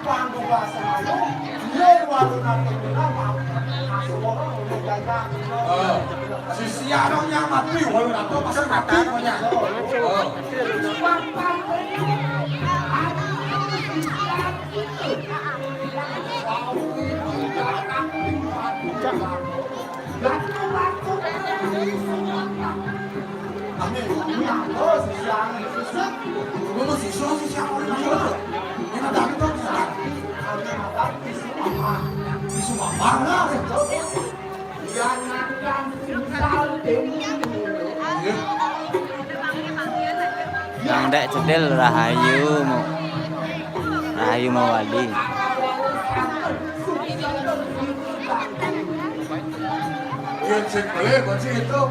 apa anu bahasa ayo ye walu nanti nama semua orang udah jaga Si siaronya mati, walau nato masa mati banyak. ini aku siang susah Dulu siswa si siapa yang dulu? Ini ada itu sana. Isu mana? Yang dek cedel Rahayu Mawali. Yang sekali kunci itu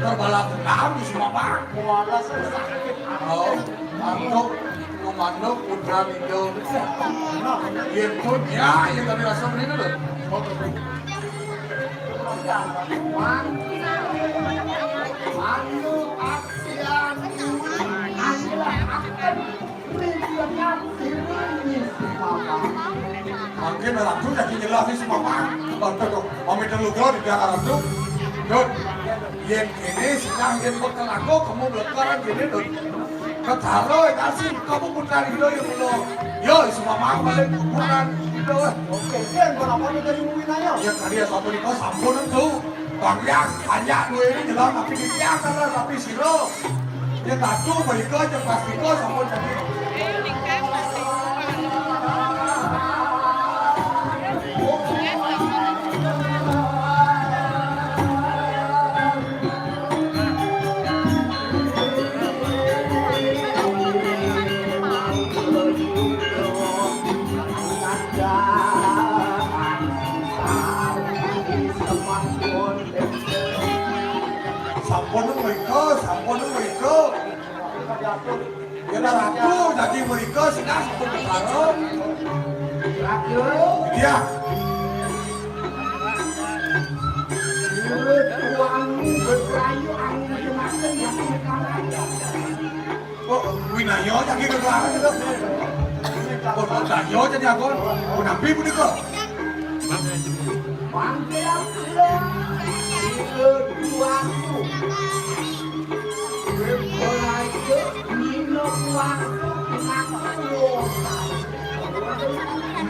terbalap enam di semua bang. muara sakit Oh, manuk putra itu. Yang punya yang kami rasa ini loh. Mungkin dalam tu jadi jelas ni semua bang. Bantu tu, kami terlalu jauh di dalam tu. Jod, yang ini sedang yang bekal aku, kamu belakangan gini tu. Ketahui kasih kamu putra itu yang belum. Yo, semua bang balik putra itu. oke kan kenapa lu jadi mungkin ayo Ya kalian satu di kos sampun tu. Banyak dua ini jelas tapi dia kan tapi siro. Ya tadu mereka je pasti kos sampun jadi. Sampun mereka. Ya ratu jadi mereka sudah sampun bertarung. Dia. Oh, Winayo jadi keluar itu. Oh, tak yo jadi aku. Oh, nabi pun itu. Panggil keduaku. Berpelayu minum waktu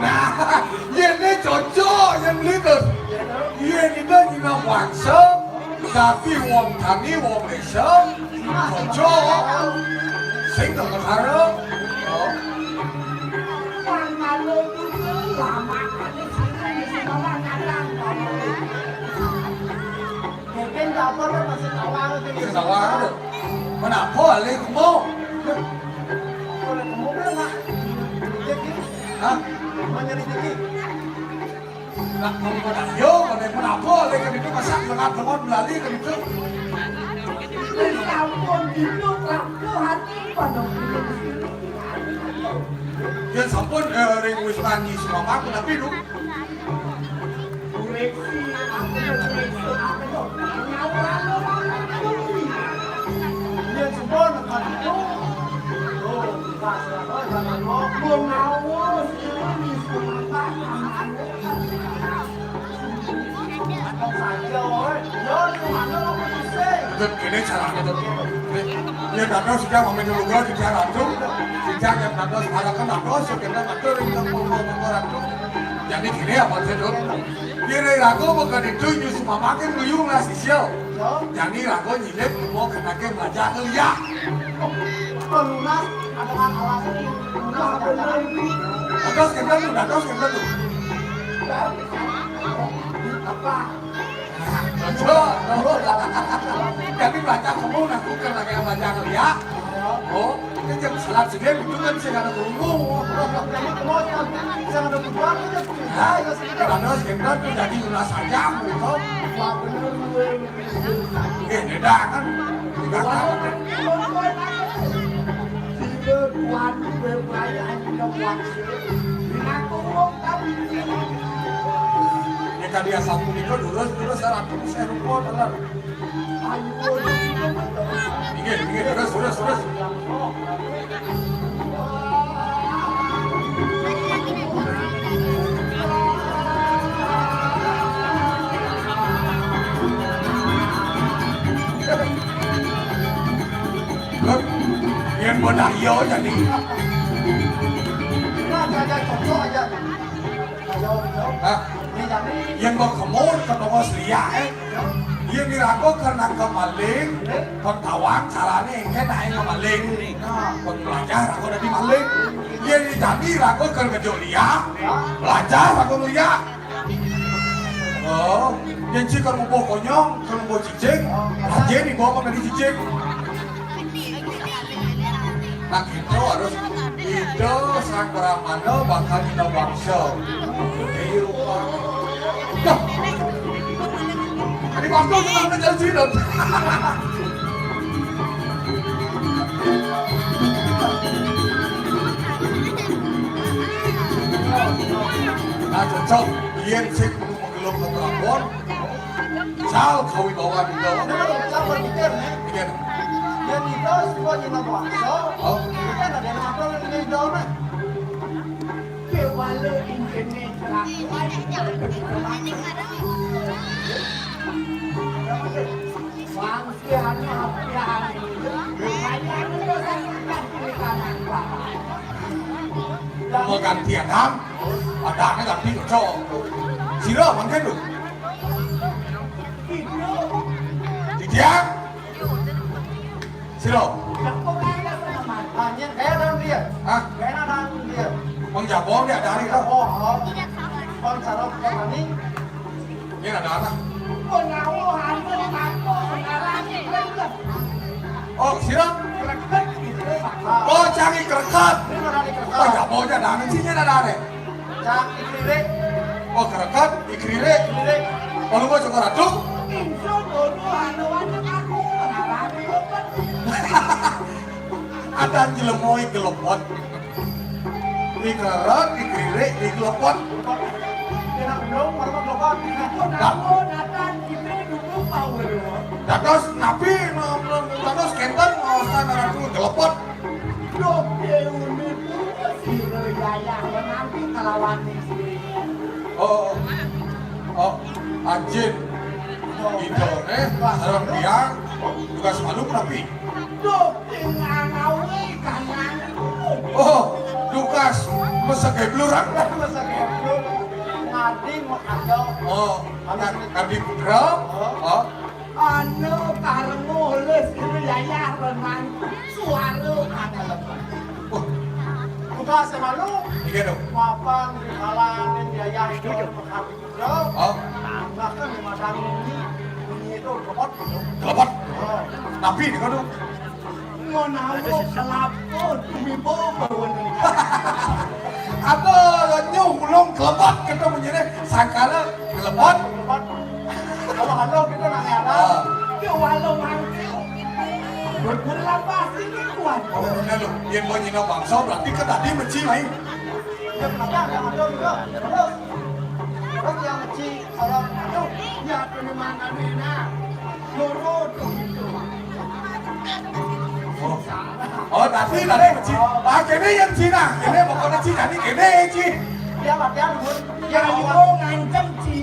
Nah, ini cocok yang lihat. Ini minum waktu, tapi wong tani wong esok cocok. Sing tak berharap. Kalau itu lama kali orang kadang Mungkin dapur masih tawar Sing tawar tu. Mana apa lagi kamu? Kalau kamu nak rezeki, Hah? mencari rezeki. Nak kamu mana yo? Mana apa lagi kan itu masak dengan teman melalui kan itu. Sampun itu waktu hati penuh. Yang sampun ring wis mandi semua aku tapi lu. Koreksi, aku koreksi, aku ngawal orang Dia sempurna kan itu. Oh, kasih apa? Jangan mau. mengawal ini semua Kau saja, oi. Yo, mana lo bisa? Itu ini caranya tu. Yang datang sudah main dulu gua di jalan tu. Sejak yang datang sekarang kan datang sekitar datang ring orang tu. Jadi kini apa tu? Kini ragu bukan itu justru makin luyung lah sisil. Jadi ragu nyilet mau kena ke belajar tu ya. Pelunas adalah alasan pelunas adalah Datang sekitar tu. apa? Cocok. Jadi baca kamu nak bukan lagi belajar tu ya. Oh, ini jam salat sedih itu kan saya ada tunggu. Jadi kamu jangan ada tujuan aja. Nah, karena sekitar tu jadi lunas saja begitu. Beda kan? Tidak tahu. Tiga tuan berbayar dengan waktu. Aku mau tahu. Jika dia satu itu terus saya rumput telan. Dingin terus. Yang benar yo jadi. Nah, jaga cocok aja. Ayo. Hah? Ini jadi Yang berkemur ketemu selia Yang diraku karena kemaling Pengtawang caranya ingin naik kemaling Pembelajar aku udah dimaling Yang dijadi raku ke kejok lia Belajar aku lia Oh, yang jika mau bawa konyong, kalau mau cicing Aja dibawa dari cicing Nah gitu harus itu sang Brahmana bakal dina bangsa Ini rupa Dah Ini waktu tentang menjadi sidot Nah cocok Iyan sih perlu menggelung ke perabot Sal kau bawa di bawah Ini kalau bisa berpikir nih, Begini yang itu semua cina bangsa, kita ada yang apa yang ini jauh nih. Kewala internet Bangsian apian berbayar dengan Mau gantian ham Ada kan tapi cocok Sila mungkin lu Didiang Sila Hanya kayak dalam dia, Hah? kayak dalam dia. Bang Jabong dia dari Kita kau bohong, bang cara kayak ini, Ini ada apa? pengawalan sekarang Oh Sila ah, Oh cari kerekat ini mana di Bang kertas, Jabong dia ada Sini ada deh cak ikririk, Oh kerekat Ikririk ikririk, Kalau mau coba ratu Insya Allah aku Ada jelemoy gelepot Dikerat, dikririk, digelepot kita belum baru global. Dados napi dados kenten ngawasan ratu gelepot kalawani. Oh, anjing. Itu, sarang biang juga semalu tapi. Duh, tinggal ngawi kanan. Oh, Lukas, mesake bluran. Masa gitu. Ngadi mau ada. Oh, Adi Putra. Oh, Anu kareng nulis itu yaya renang suara ada lepas. Buka semalu. iya dong. Mapan di kalangan biaya itu menghabis bro. Oh, Bahkan di madang ini itu robot. telepon. Oh. Tapi ini kan dong. Ngonawo kelaput bibo berwenang. Apa nyulung telepon kita menjadi sangkala telepon. Robot. Kalau ada kita nanya ada. Ke walau mangkil. Berpulang pasti ini kuat. Oh, benar loh. Yang mau nyina bangsa berarti ke tadi menci main. Ya kenapa yang ada juga. Terus. Terus yang kecil kalau aduh. Ya penemangan Nina. Nurut itu. Oh, tadi menci. Ah, kene yang Cina. Kene pokoknya Cina ini kene Ci. Dia latihan pun. Ya itu ngancam Ci.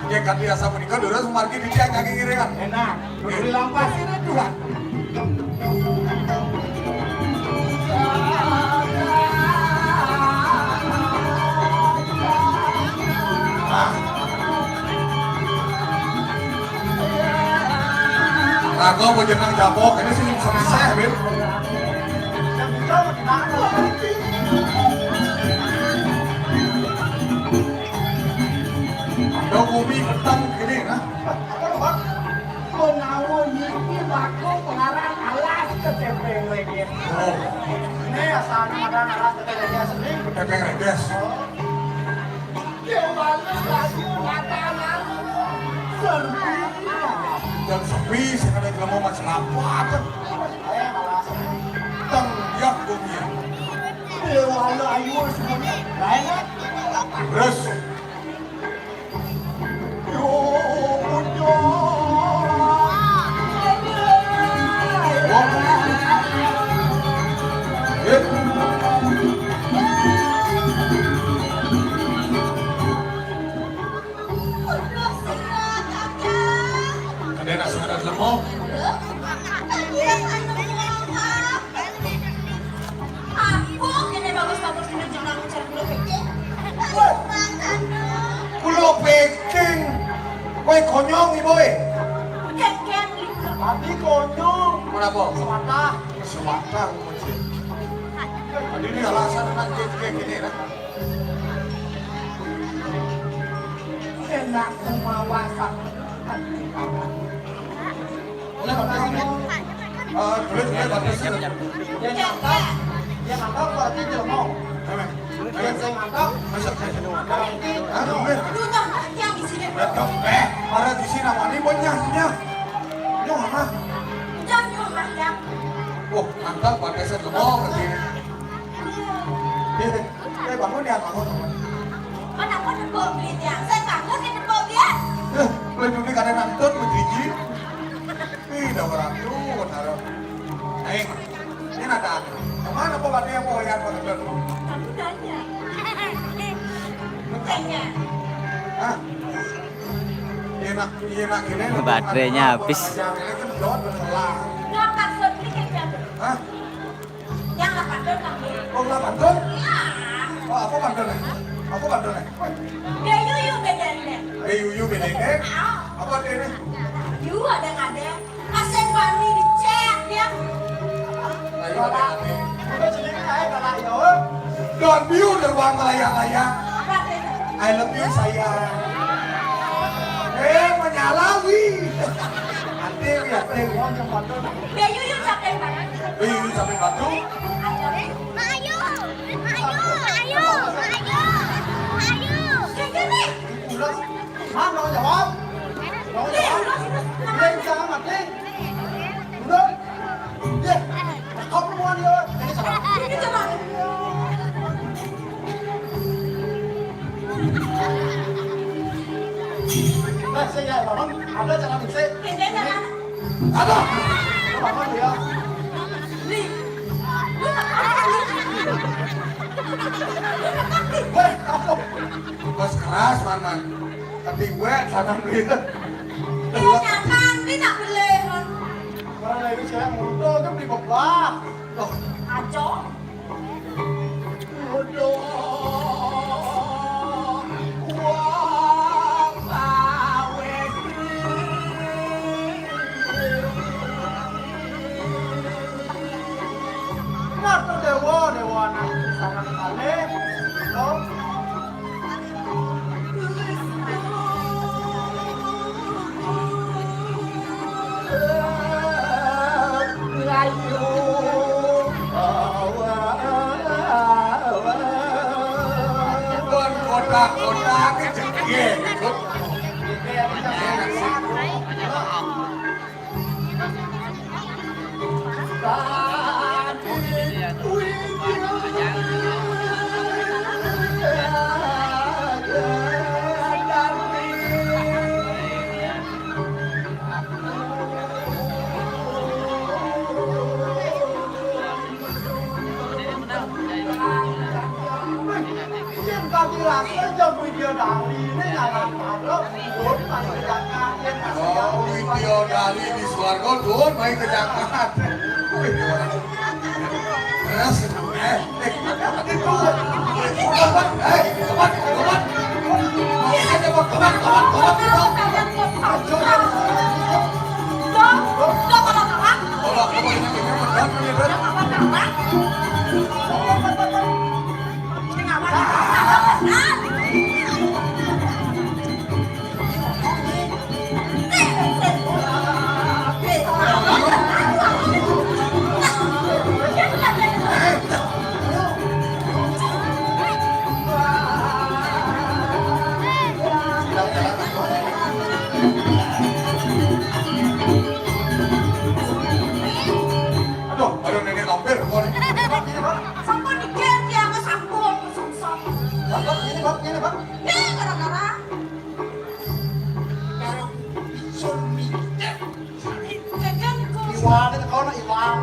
Ya kan biasa menikah dulu semargi di dia kaki kiri kan. Enak. Beri lampas ini Tuhan. Rago mau jenang jabok, ini sih bisa ya, Bin. Yang bisa menang. Ada bumi ketang gini, nah. Menawa yiki baku pengarang alas ke tepeng lagi. Oh, Ini asalnya ada naras tetelia sendiri. tepeng redes. Dia malu lagi makanan. Serbi. Dan sepi, sih ada yang mau macam apa? Saya malah Teng dia bumi ya. Dia malu ayu semuanya. Baik. Terus, Yo, punya. ada nasi ada lemong. Aku kene bagus-bagus kene jenang cari bulu kecil. Pulau Peking, kue konyong ibu. Ken gitu. Tadi konyol. Kenapa? Semata. Semata kunci. Tadi ini alasan nanti kayak gini kan? Enak kemawasan. Boleh batasnya. Dia nyangka. Dia ngangkap berarti dia mau. Dia saya ngangkap. Masa kayak gini? Berarti Aduh, men. Lu tau gak yang di sini? Betul, ada di sini namanya bonyaknya. Ini mana? Jam nyuruh yang Oh, mantap, pakai set lemong nanti. Bangun ya, bangun. mana aku nembok beli dia. Saya bangun ke nembok dia. Boleh dulu kada nantut menjiji. Ih, dah orang tu, benar. Aing, ini ada. Kemana kau ada yang mau yang benar? Kamu nanya. Tanya. Hah? Enak gini. Baterainya habis. Nggak maksud beli kayak Hah? yang 8 ton kamu. Oh, 8 ton? Ya. Oh, aku bandel nih. Dia yuyu bedanya. Yuyu bedanya. Apa dia ini? Yu ada nggak ada? Kasih wani dicek dia. Ayo ada ini. udah sendiri saya kalah ya. Don biu terbang layang-layang. Berarti I love you sayang. Menyalawi. Nanti lihat Mau cepat tuh. dia yuyu sampai mana? Yuyu sampai batu. Udah. Hah, mau jawab? Mau jawab? Dia jangan mati. Udah. Dia. Kau perempuan dia. Ini salah. Saya bangun. Ada cara bisa. Ada. Bangun dia. sana. Tapi gue sana gitu. Dia nyaman, dia nak beli. Karena dari saya muda kan beli belah. Loh, Aco. Mudo wong awet kenapa dewa anak sama kali? Loh, Kotak kecil. kaki langsung jam video dari ini nggak ada. Turun main ke Jakarta. Oh, video dari di Suargo turun main ke Jakarta. Terus, aduh nenek lampir kok. Sampun dikit ya ke sampun susah. Ini bang. Nih gara-gara. Iwan itu kau nak Iwan.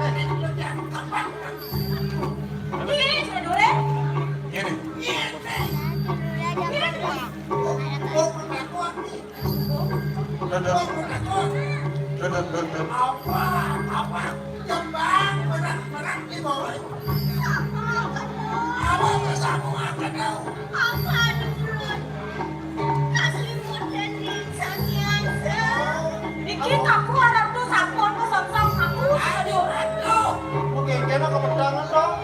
Nih saya dulu. Ini. Dikit aku harap tuh sampun ke sonsong aku. Aduh. Mungkin kena kepedangan dong.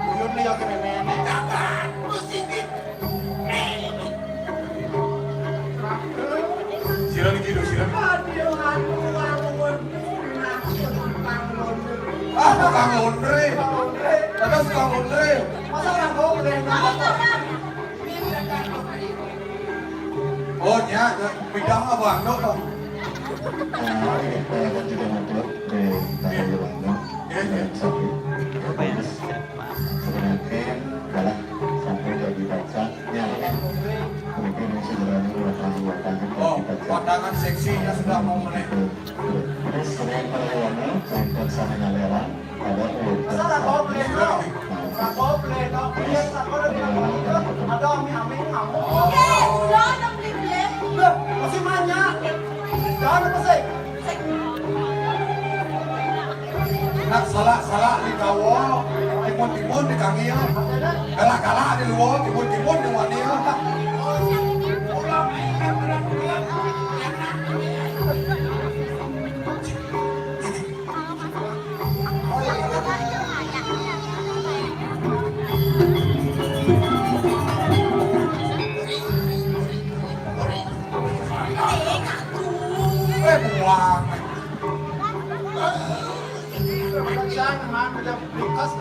Uyun nih yang kena nenek. Silakan gitu, silakan. Ah, tukang laundry. Ada tukang laundry. Masa orang kau kena nenek? Oh, nya, bidang apa? Dok, dok. Oh, pandangan seksinya sudah mau menek. Masa orang kau kena dong? Orang kau kena dong. Biar tak kau ada ami kamu. Jangan beli-beli. Loh, masih banyak. Jangan apa sih? Nak salah di kawo, timun di kangil, galak di luar, timun di wanil. Buang. Jangan man, udah berikas.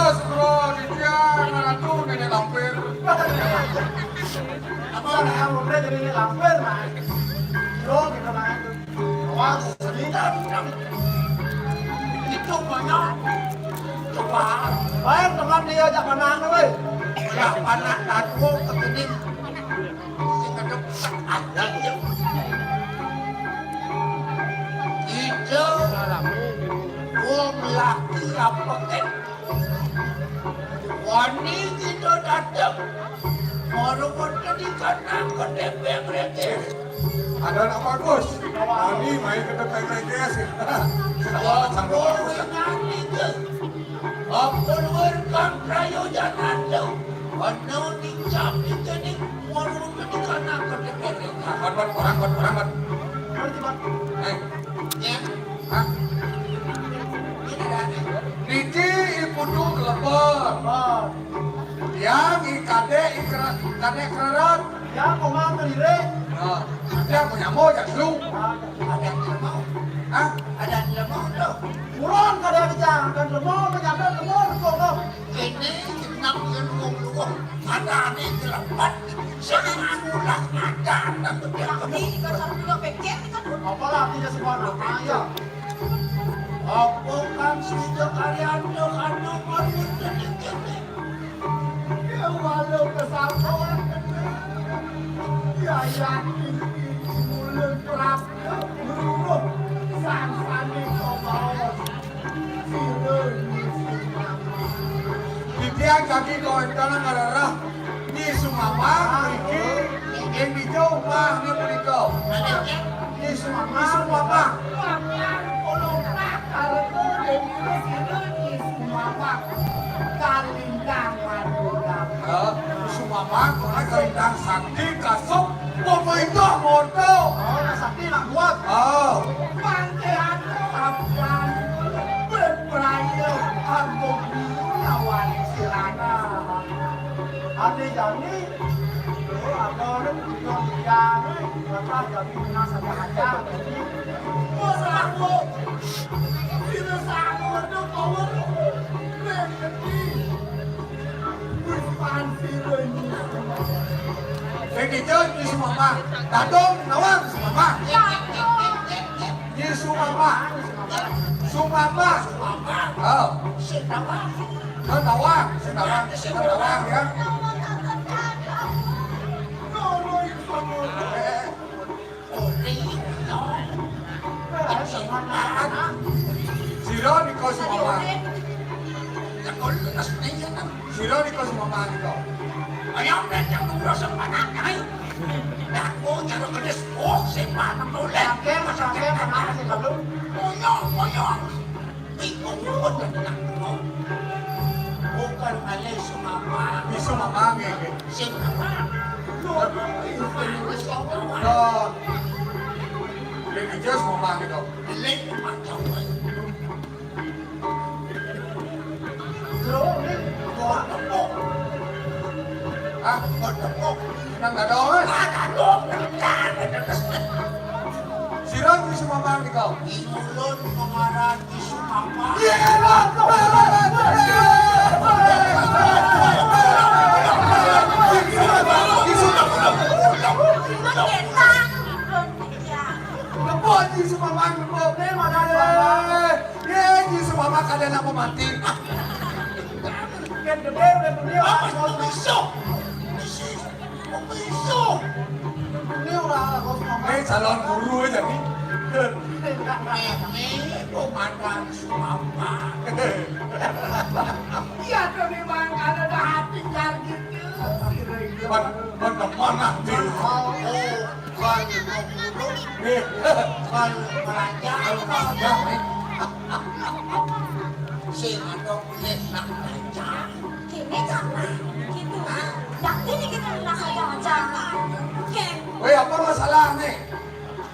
Sugro, dia ngaratu nenek lampir. Apa yang udah jadi lampir man? Lo kita man. Awas, kita. Itu banyak. coba. Baik teman dia ajak menang weh. Ya anak aku ketemu. Itu laki apa kan? Wani kita datang. Orang-orang tadi karena kedepeng retes. Ada anak bagus. Ini main ke depan reges. Selamat sang bagus. Apa luarkan prayojan anda? Ano ni capi kini warung kini karena kedepeng retes. Orang. Ngerti Pak? Ya, Hah? ini dah. Niki ipudu kelepon. Pak. Yang ikade kerat. Ya komang ngire. Nah, dia punya mau jak lu. Ada lemau, Hah? ada lemau tu. Kurang kada bicara kan lemah menyampai lemah kok. Ini enam luang. Ada ni terlepas. Semualah ada dan Ini kan sama juga peket kan. Apalah tidak semua nama ya. apa kan sudah kalian tu anu baru jadi. Ya walau kesalahan. Ya yakin mulut prabu berubah sang-sani kau Bitiang kaki kau entana ngararah. Ni sumama, Niki, yang dijauh mah ni berikau. Ni sumama. Sumama, kau kalindang sakti kasop. Pemerintah modal. Oh, sakti nak buat. Oh. Ada jadi, ada orang yang tiga, maka jadi nasa saja. Ini je ni sumama. Dadong nawang sumama. Ni sumama. Sumama. Oh. Nawang ya. Siro ni kau sumama. Siro ni kau sumama ni kau. Ayaw na dyan kung rasa pananay. Ako dyan ang kadespok sa imanang ulit. Sakit, kenapa sih kalau? Moyong. Di ko yun ang nakmo. Bukan alay sumama. Ni sumama ngeke. Sumama. Oh. Ini je sumama ni kau. Alay mo matawag. Ah, nang dadong. Siro ni sumama ni kau. Imulon pangaran ni sumama. Lepon ni sumama lepon. Ni sumama kada nak mati. Kan gede udah dunia. Piso. Ini udah kos mama. Eh calon guru aja ni. Ini pemandan sumama. Iya tuh memang ada hati kargit. Man teman nanti. Kalau Eh, kalau belajar sing ada kulit nak belajar. Kini jangan gitu. Yang ini kita nasa jangan. Ken, weh apa masalah ni?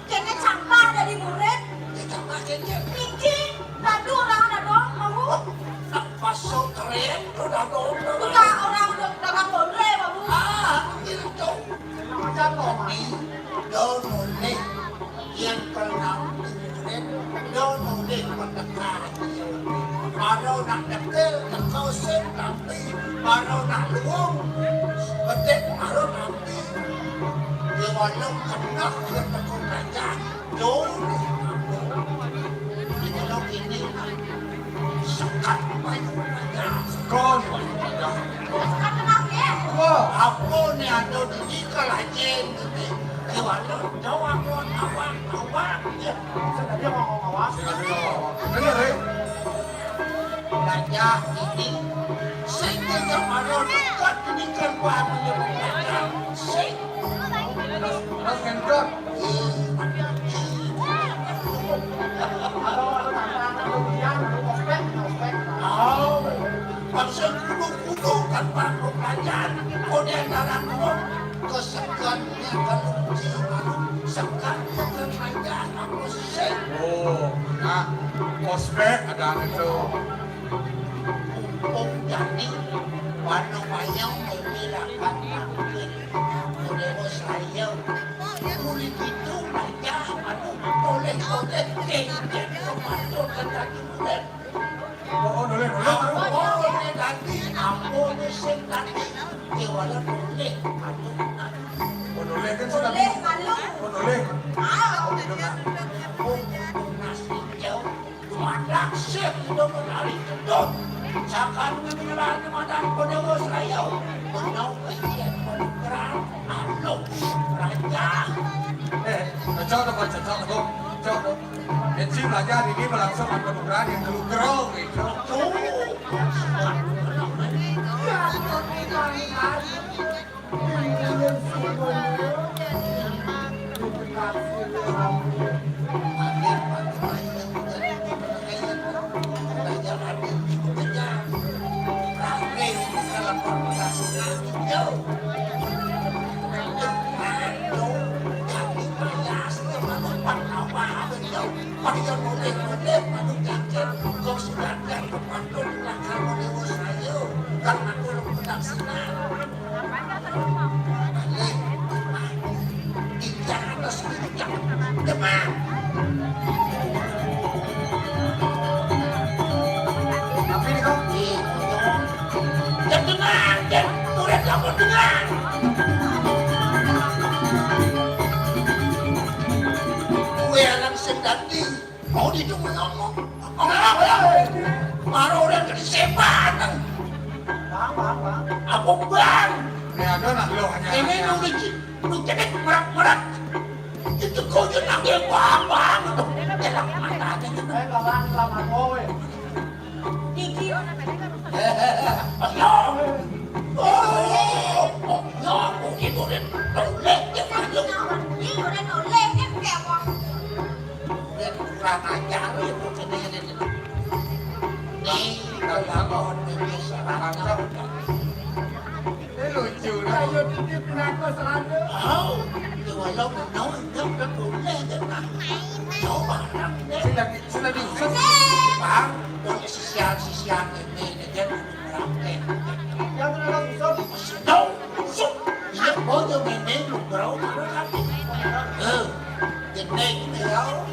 kena campur dari murid. Kita makin je. Tinggi, lalu orang ada dong mau. Nak pasok keren tu dah dong. Enggak orang dagang boleh babu. Itu. Macam tuh mas. Ni donoleh yang kenal murid. Donoleh mendekat. Baru nak dekel, kau sen nanti. Baru nak luang, betul baru nanti. Dia walau kena ketekun raja, jauh ni. Ini lo ini sekat baik. raja ini sehingga kemarin dekat ini kan bangunnya raja Terus ngentot. Maksud kudu-kudu kan bangun kerajaan kode dalam roh kesekannya kalau sekannya kerajaan aku sih. Oh, nah, ospek ada itu. Jadi warna wayang memilahkan mungkin kode saya boleh gitu aja boleh kemudian komando kata kemudian Oh, boleh. boleh lagi ampun sing tadi kewala boleh Boleh kan sudah. Boleh, malu. Boleh. nasi jauh madak sih itu menarik itu Sakan mengenal kemadang kodewa saya menau kejadian mengeran anu raja Cocok dong, cocok dong. Benci belajar ini berlangsung akan berani yang keluar gerong gitu. Tapi ini kok mau didengar ngomong baru udah jadi sepan apa bang ini ada nak lo hanya. ini lu jadi merak-merak itu kau jadi nangil apa jalan mata aja Diki. mungkin udah noleh ya maklum Ini udah noleh kan kayak wah. udah kurang ajar itu nih kalau ini serangga Ini lucu dah. Ayo titip kenapa selanda? oh walau menau itu kan boleh kan coba Sudah diusut. bang boleh sisian ini dia merangkai Yang benar usut. đâu iya bố cho mày mấy lục rau mà nó lắm dịch đây cũng hiểu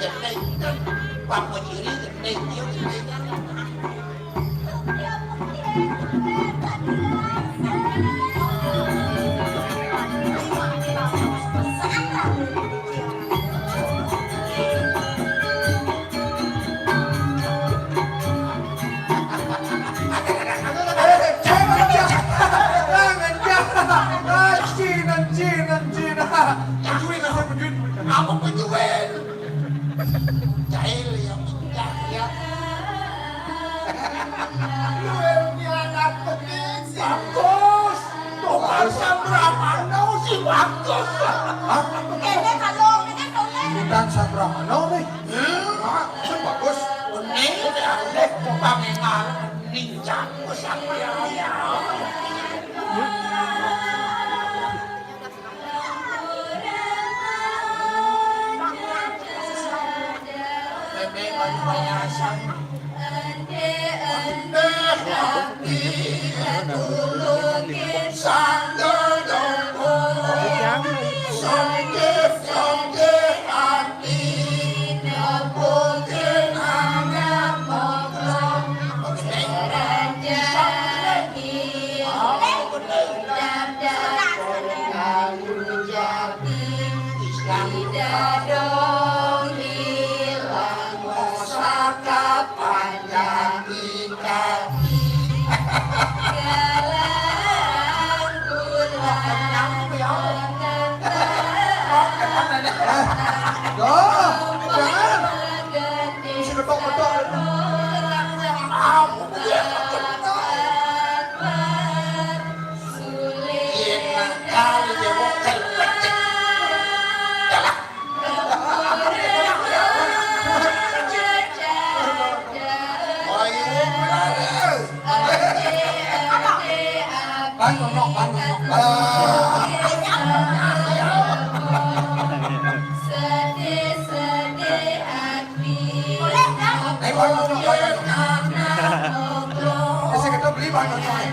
dịch đây cũng thích bằng một chữ đi dịch đây nhiều dịch đây Apa penjual? Jahil yang menjahil. Jualnya anak penisi. Bagus. Tukang Sabramano sih bagus. Kayaknya kalau ini kan noleh. Bukan Sabramano nih. Bagus. Ini adalah pengenal ninja Sabramano. Memang bayasan Jangan. Mesti betok-betok. Sedih hati. Boleh kan? Kasi kita beli bahan coy.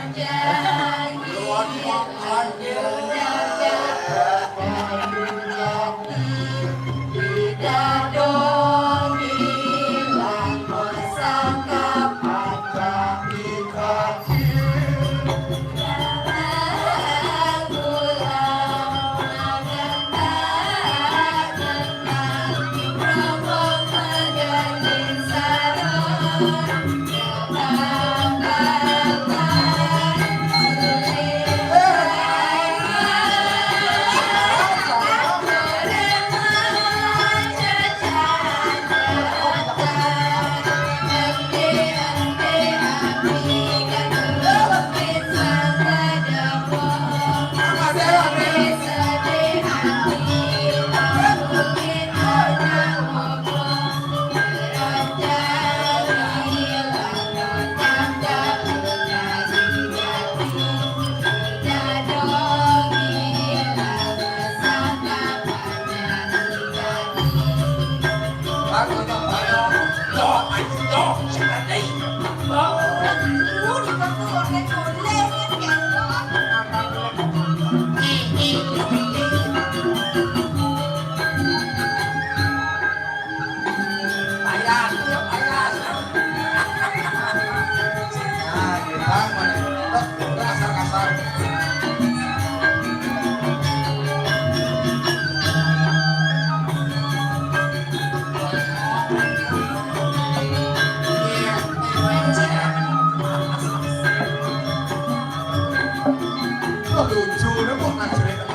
Lucu na po ang cerita.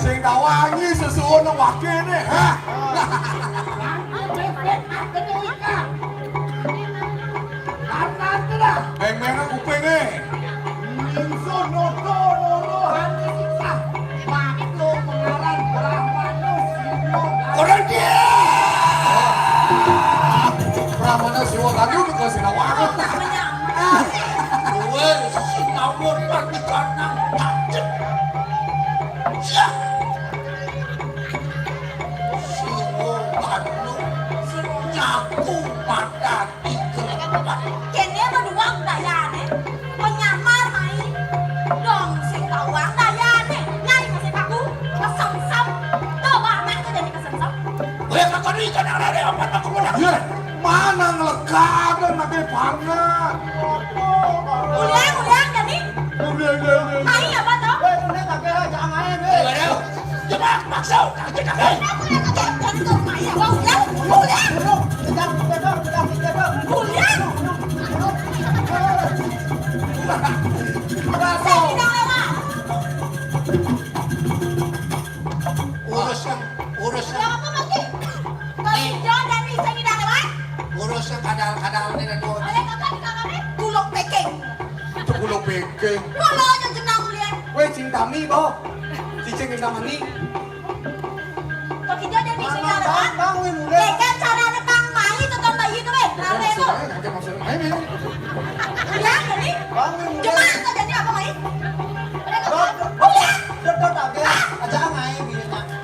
Sing dawangi sesuatu nang wakil ni, ha? Beng-beng aku kuping ni. Insun noto hanya siksa. Makhluk mengarang Brahmana Siwa. Orang dia. Brahmana Siwa lagi udah kau sinawang. Gue sinawon pernikahan macet. Siap. Siwa nyaku mata digerak. Kene berdua daya nih, penyamar mai, dong sing tawang daya nih, nyai masih kaku, kesengsem, tuh mana tuh jadi kesengsem. Gue makan ikan yang ada apa aku menang. Ya, mana ngelekap dan nabi pangan. Uliang jadi, mai apa tuh? Ini tak kira jangan main. Ayo, coba maksud tak cekak. Jadi tuh mai apa uliang? Uliang. Saya tidak lewat. Urusan Yang apa lagi? Kalau John dan saya tidak lewat. urusan kadal-kadal ini dan dua. Oleh kakak di kamarnya, kulok peking. Cukulo peking. Mula aja jenang uliang. Weh cinta mi boh. Cicing cinta mani. Kalau John dan saya tidak lewat. Bangun mulai. Kan cara nekang mai tonton bayi itu ben. Lare itu. Uliang jadi. Bangun Cuma mulai. itu jadi apa mai? Dot tak kira jangan main bilangnya.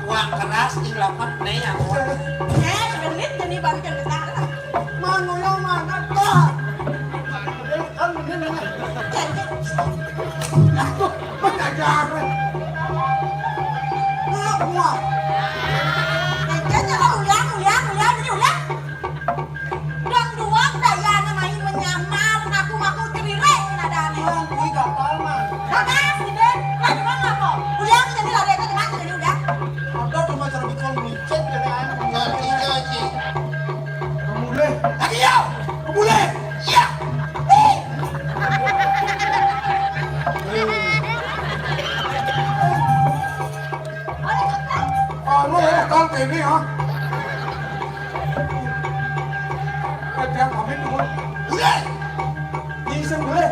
Uang keras dilapat nih yang Genit jadi balikin ke sana. Mana yang mana kok? Kan ini. Jadi. Mengajar. Muak. Jadi apa uliang jadi uliang. Dan dua dayanya main menyamar ngaku-ngaku cerire nadane. Ini kapal mah. Karena sih ben, lagi mana kok? Uliang jadi lari itu cuma jadi uliang. Ada cuma cara bikin licin jadi ayam. janji. Mulai. Lagi ya, Mulai. ya. Lo kan ini ha. Jangan pamit dulu. Mulai. Ni sen boleh.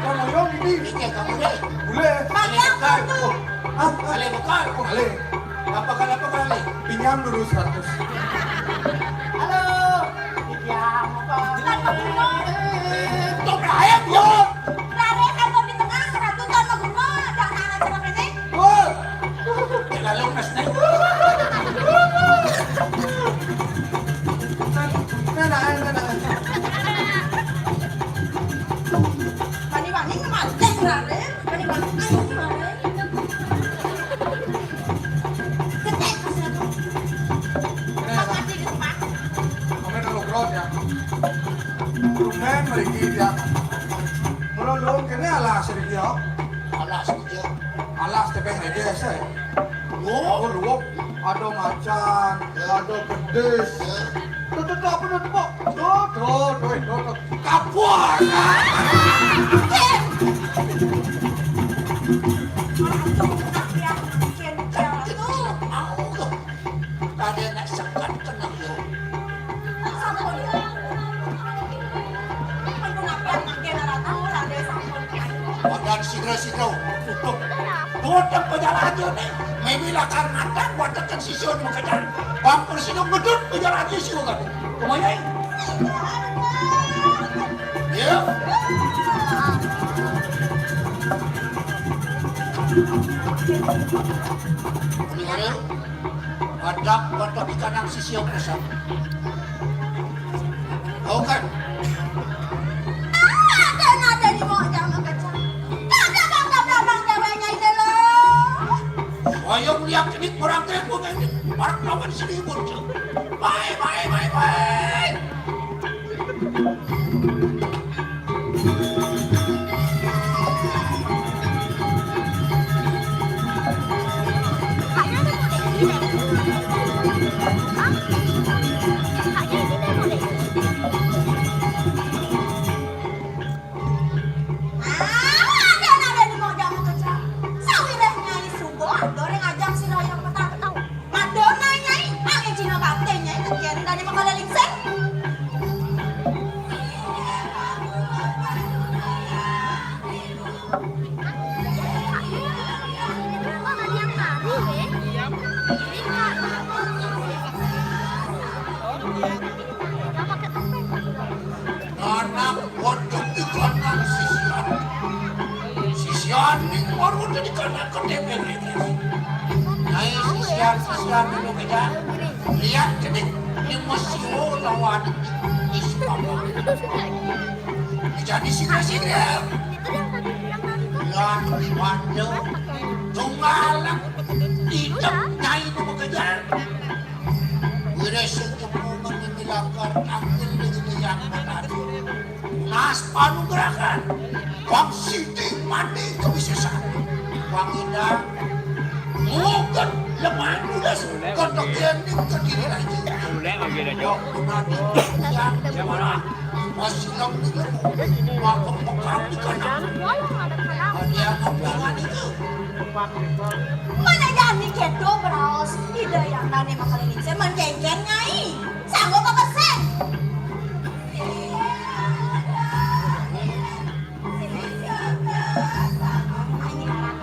Kalau yo ini Mikir kamu deh. boleh. Banyak kartu. Ah, Kali bukan. boleh. Apa kali? Pinjam dulu 100. Halo. Diam apa? Kan maguna. Tuh ayam yo. Lari kan mau di tengah, ratu kan maguna. Jangan anak cerah ini. Oh. Lalu mas nih. Bani-bani kemarin lari. Bani-bani kemarin. Ketek kasih aku. Apa sih di tempat? Kami dulu krot ya. Lumayan mereka ya. Merolong kene alas dia. Alas dia. Alas tepeng aja saya. Oh, Luwak, ada macan, ada pedes. Tuh apa tuh pak? Tuh, kapur. aku tuh. Tadi nak sekat tenang yo. Wadan sidro tutup. Tutup pejalan aja nih. Memila karena ada wadah sisyon makanya. Bangkur sino ngedut pejalan aja sih kan. Kemayai. Ya. Ini ada wadah di kanan sisyon besar. Tahu kan? Ayam lihat ini orang tembok ini, orang lawan sini muncul. Baik. jadi karena ketepeng ini. Nah, sisian dulu kita lihat jadi ini masih lawan Islam. Jadi singa-singa. Yang waduh, tunggalang tidak nyai mau kejar. Wiresuk kepungan menjelakar angin begitu yang menari. Nas panugrakan, wang siti mandi kebisesan, wang indah, mungkin lemah muda kotok yang terdiri lagi. Ulang lagi dah jauh. Yang mana? Masih lang dengan wang pekam di kanan. Dia ngomongan itu. Mana jadi kedo beros, ide yang tadi makan ini saya mencengken nyai, sanggup apa sen?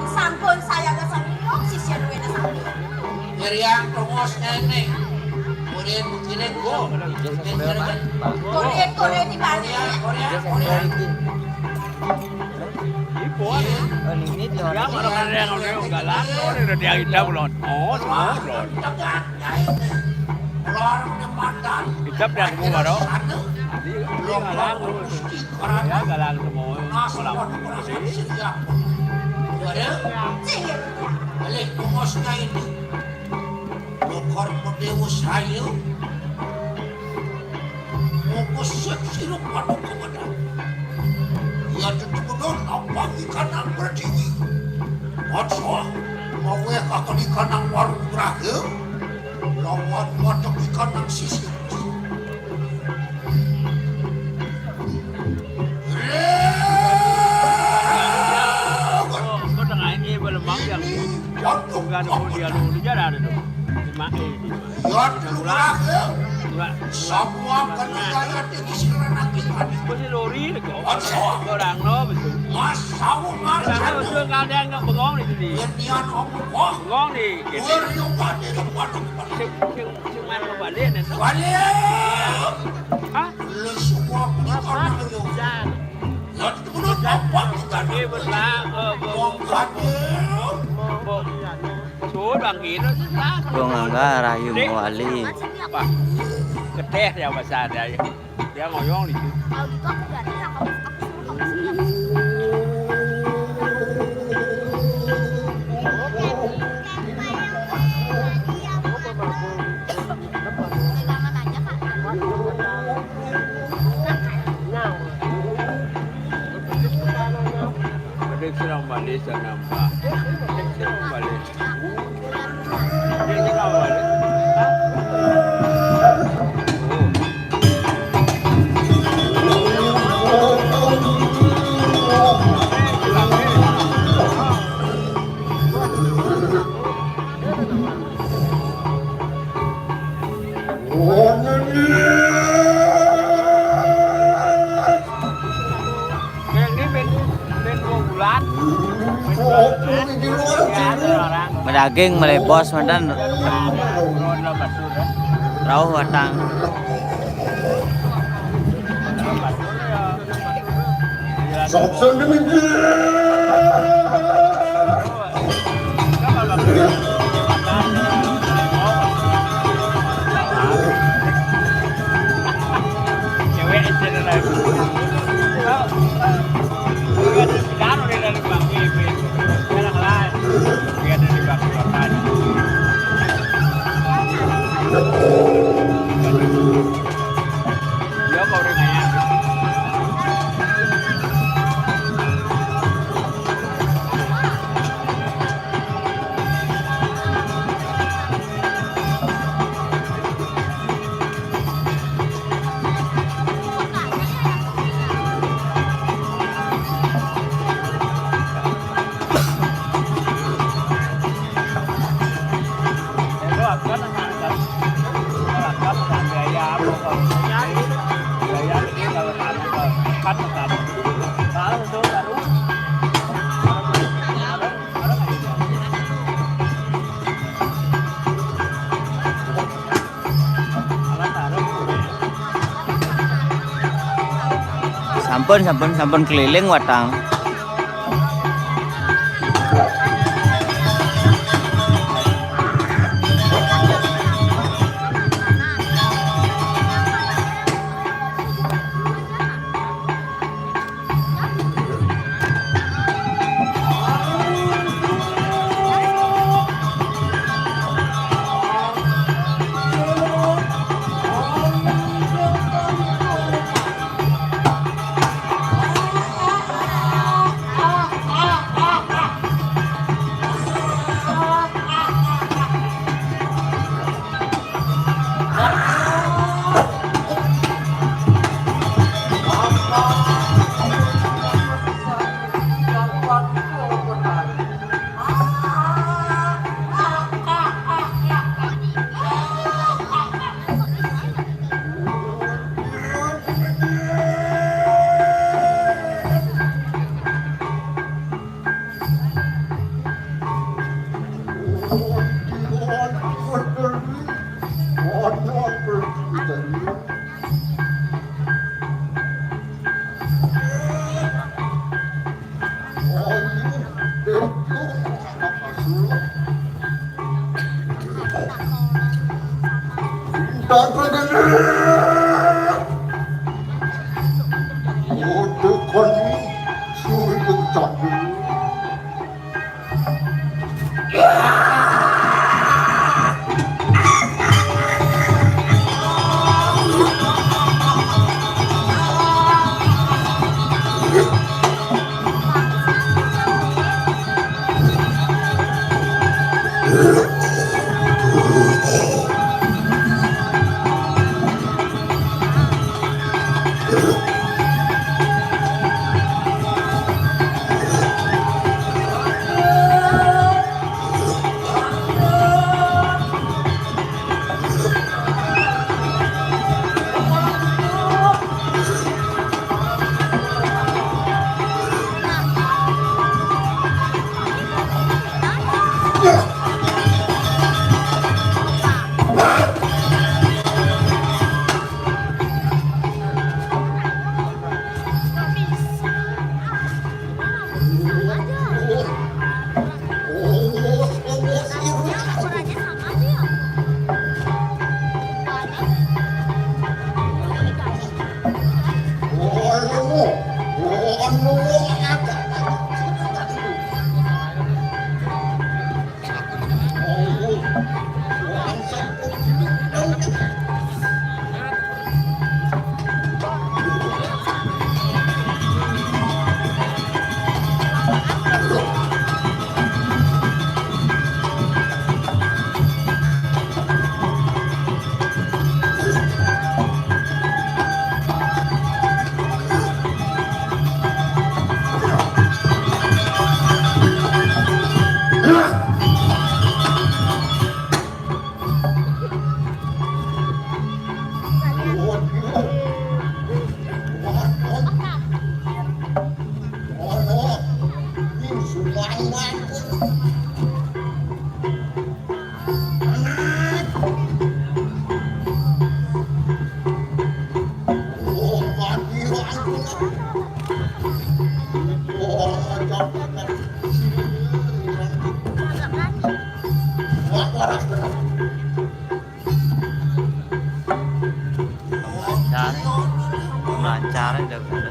Sampun saya gak sanggup sisi dua na sampun. Yang tongos nenek, kemudian buktinya go, Korea di Bali. Korea. Oh, ini dia orang yang orang galang, orang yang dia hitam lon. Oh, semua lon. Hitam dan bunga dong. Dia galang, dia galang semua. Malam. Balik pengosnya ini, dokor modewus hayu, mengkus siruk pada kepada. Ia tentu apa ikan yang berdiri. Maksud, mau akan ikan yang warung berakhir, lawan wadah ikan yang sisir. Kau tengah ini belum yang bukan dia dulu jalan itu. Yang berakhir, semua penilaian ini sekarang ikan. Kau si lori ni kau. Orang no betul. Masawu Orang marah. no tu kau dia enggak bengong ni sini. Nian omong. Bengong ni. Yang pada kepada. Cuma mau balik ni. Balik. Hah? Lu semua ikan itu. Yang menurut apa kita Ni berlang. Suruh bangkit tu susah. Kung angga rayu mawali. Apa? Keteh dia bahasa dia. Dia ngoyong di situ. Kalau gitu aku ganti lah, aku suruh kamu pegangan aja Kak. Balik serang balik sana mbak. Serang balik. Dia cakap balik. Yang ni ben 2 bulan. Medaging mulai bos mandan rauh watang. Cewek itu lagi. Kan udah dari bangki. Sekarang lah. Dia dari bangki tadi. Dia kau udah nanya. Sampun keliling watang. Lancar udah.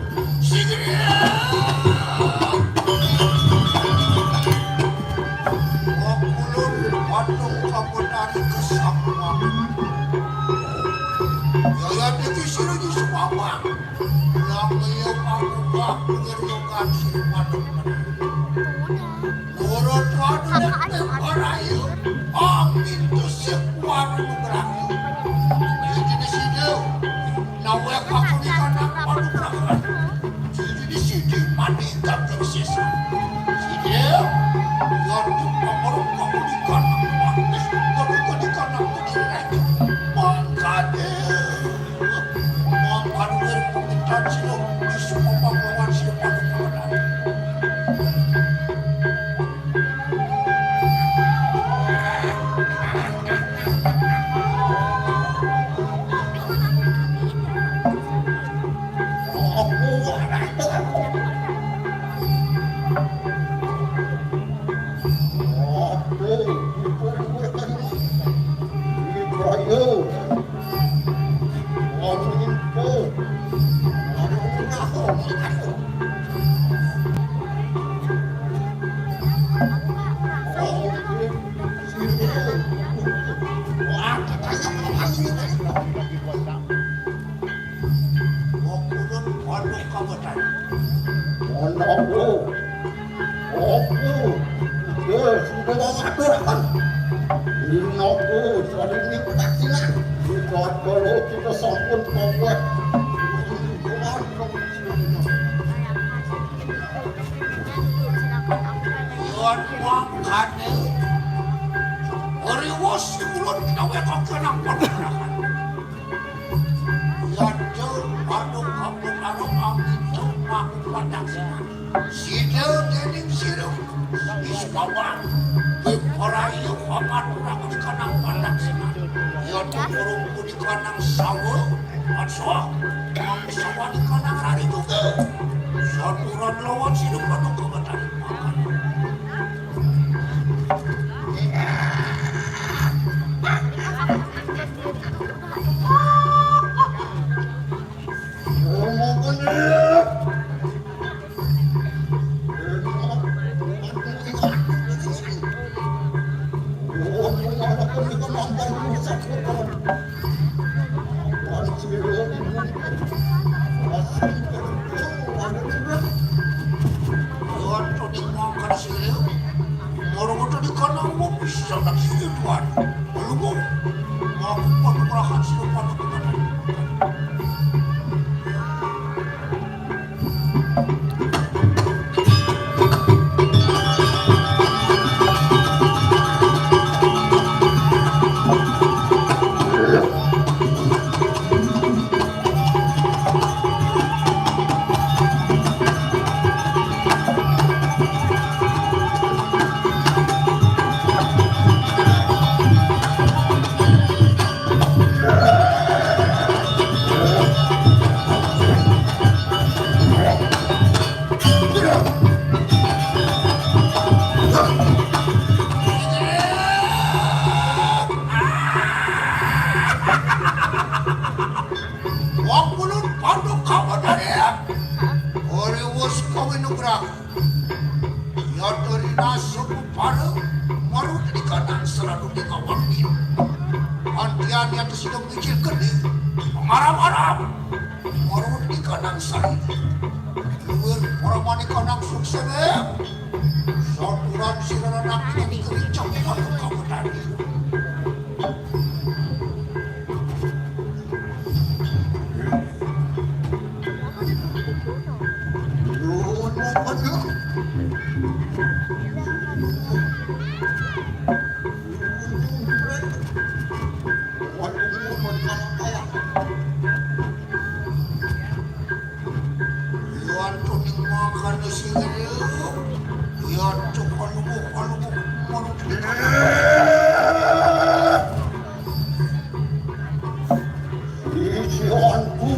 Isianku,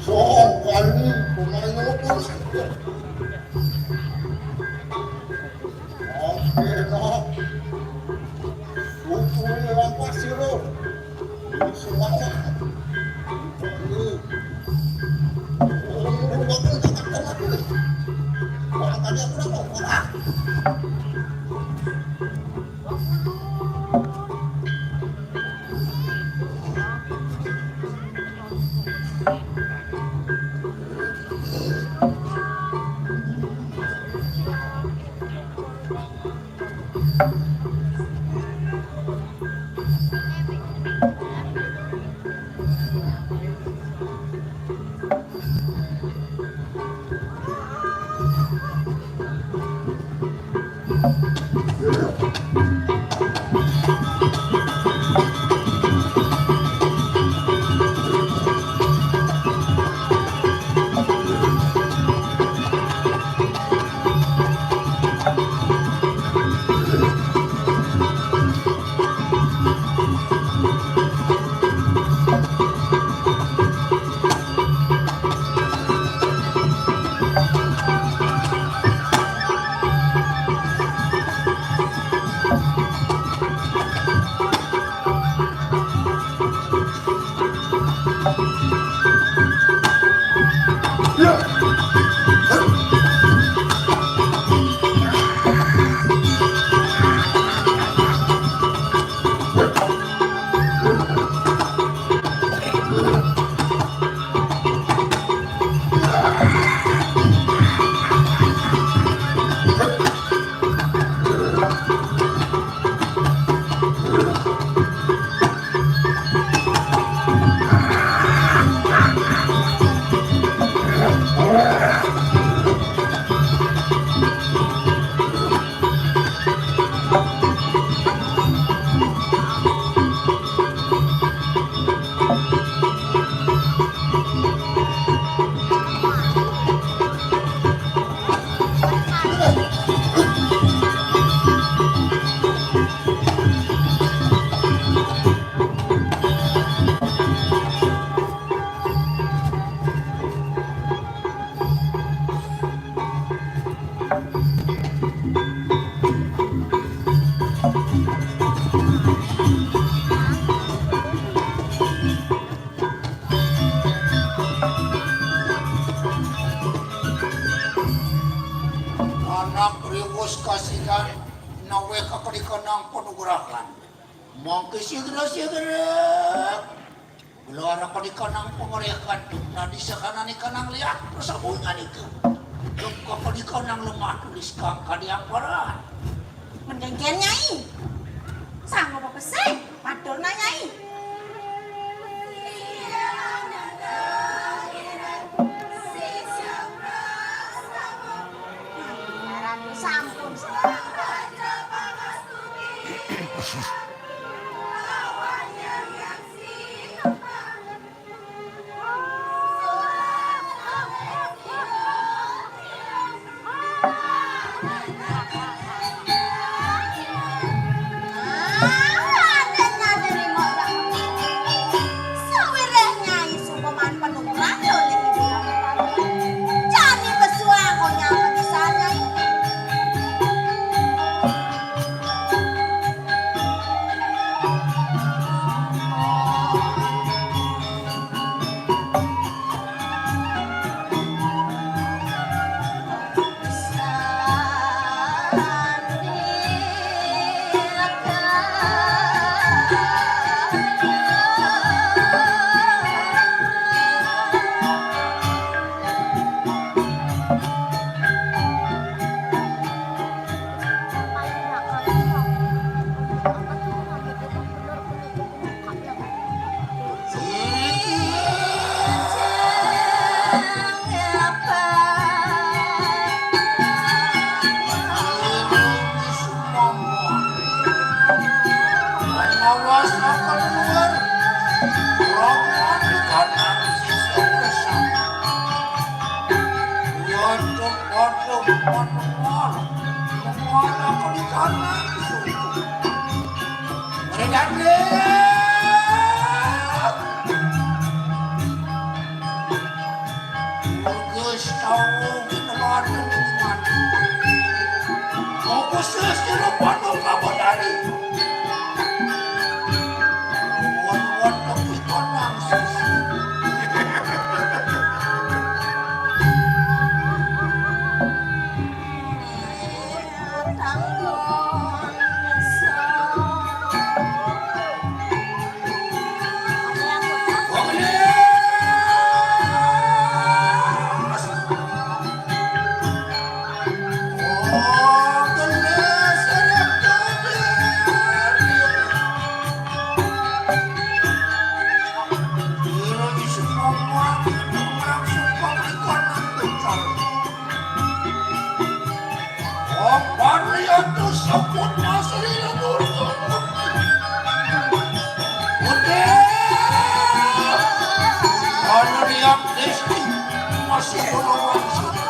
soal kali kasihan nawe kakadikanang panugurakan mangke sigera gelar kakadikanang pengeriakan na disakanan ikanang liat persabungan itu yung kakadikanang lemah tulis kang kadiang paran mendengkian nyai sanggup apa sih padol na nyai sampun Desti masih berlawan sini.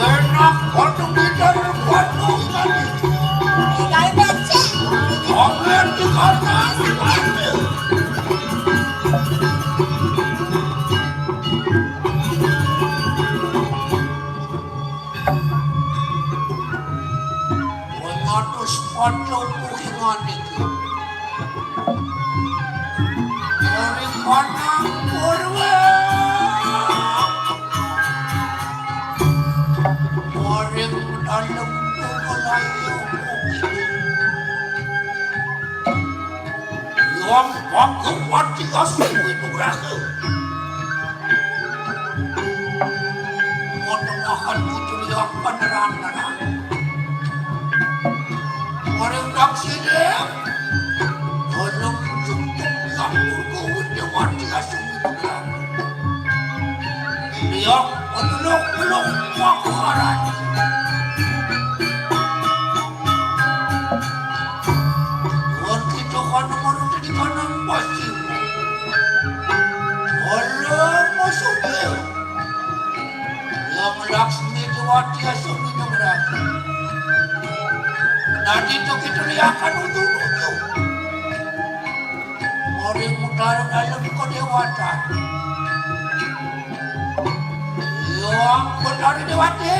Enak kodong kita kodong tadi. Omen di kanan. Mengatus kodong bukingan itu. Dari kanan kurwe. Orang dalam Melayu yang pakai wati asli itu rakyat menemukan muncul yang penerang-nerang orang taksirnya belum cukup yang berkawin di wati asli itu rakyat dia meneluk-neluk makaran kanan pasti Allah masuknya yang Laksmi Jawati Asumi Nugrati nanti itu kita lihatkan ujung-ujung orang mutara dalam kedewatan yang benar dewati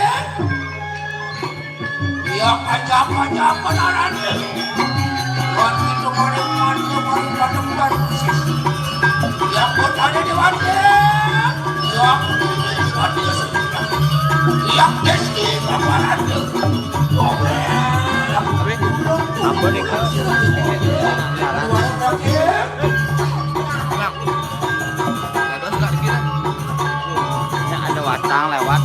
yang ajak-ajak penarannya Tuhan itu menikmati pada bulan khusus yang berada di wajah yang di wajah sebentar yang desti baparannya Apa nih kau? Yang ada watang lewat.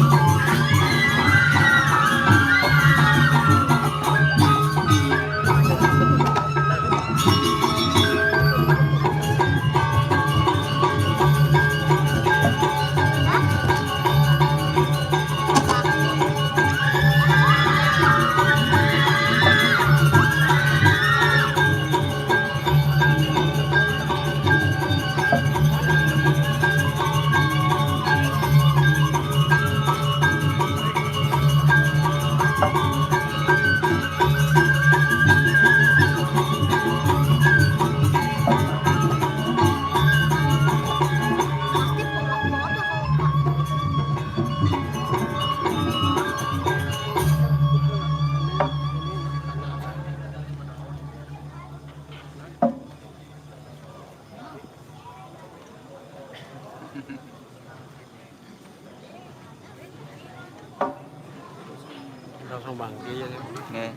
Nó không bằng kia chứ. Nghe.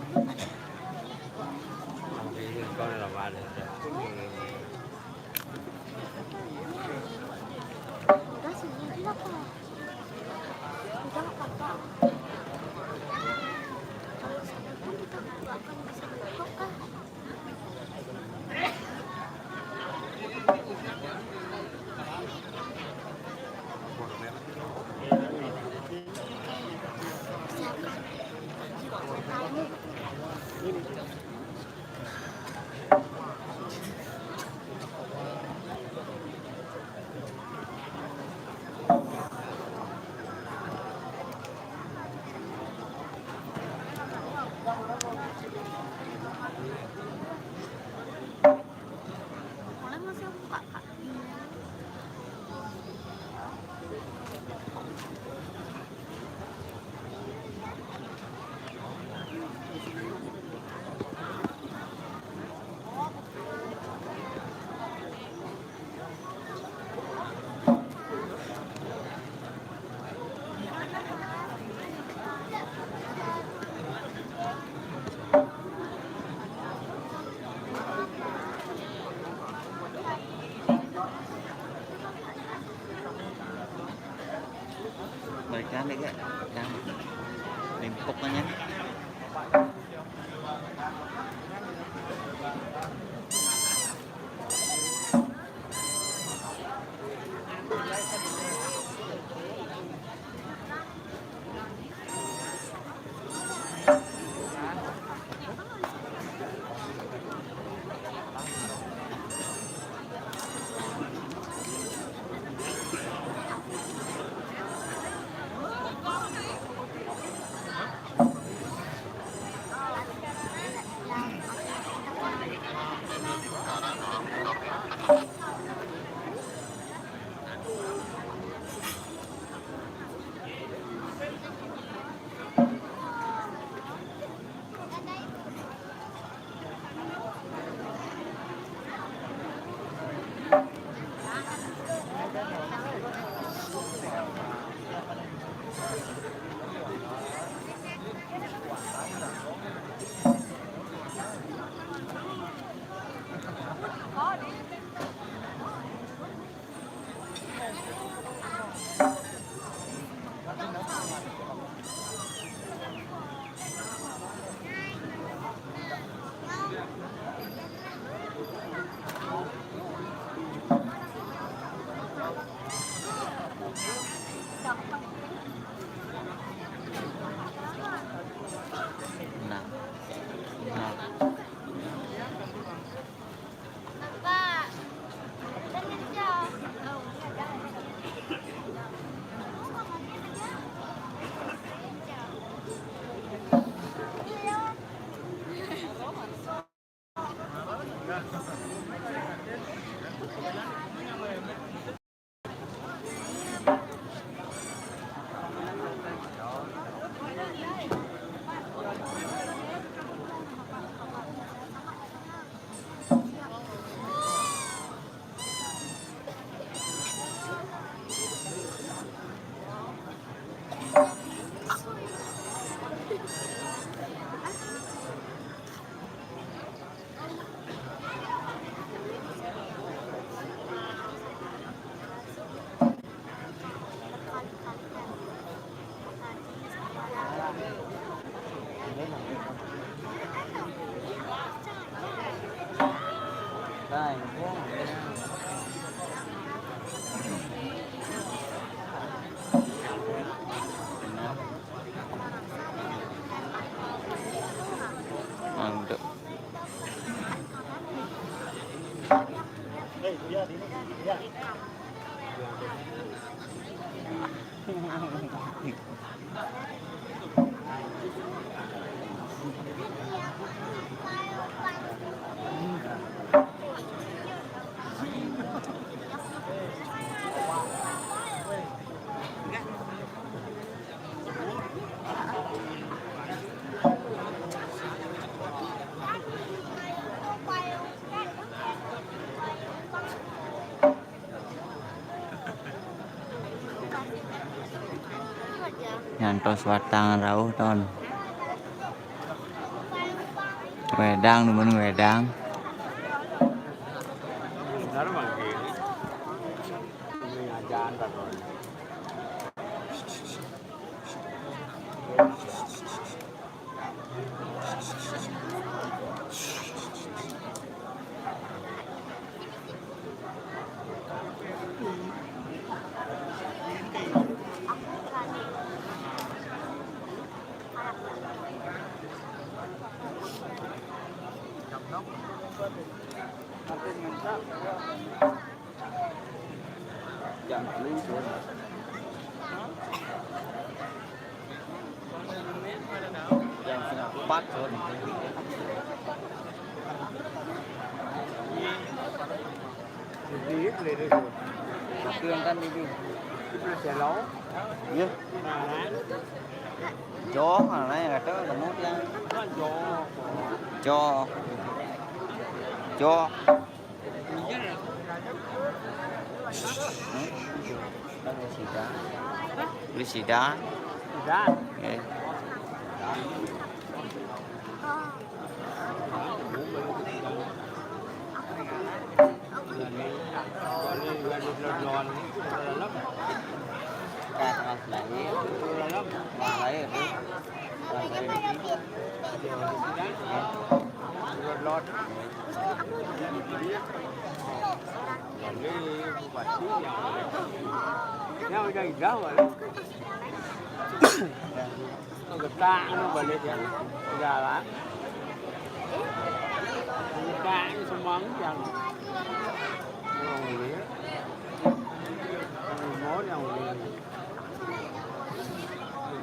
Bằng kia chứ con này là ba này. Mereka ni kan yang limpuk kan Đây, mantap. Nyantos watang rauh ton. Wedang nemen wedang. Benar mangke. Ini ajan ta kon. Jam lu tuh. Jam setengah 4 ton. Đi lên đây rồi. Kương kan ini. Itu sẽ lấu. Iya. Nah, Chó mà này là cái mút ya. nó gió. Chó. Chó. Beli sida. Ra. Oke. Tengah lahir. Lahir tu. Lót. Nếu mà đây gáo rồi. Nó gặp ta nó bật lên chẳng già lắm. Ta nó xong mắng chẳng. Nó lý. Mốt nhau lý.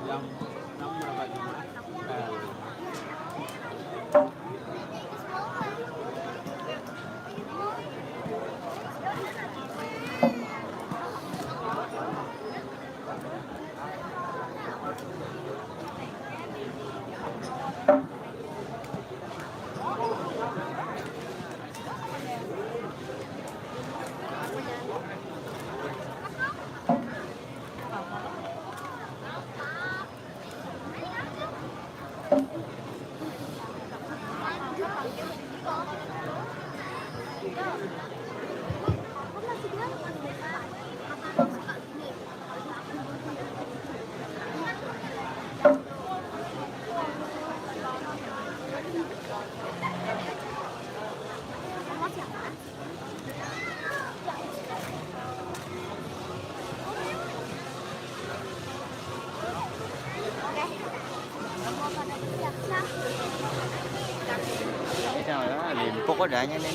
Dâm. Nắm ra bật. Sao đó limpok adanya nih.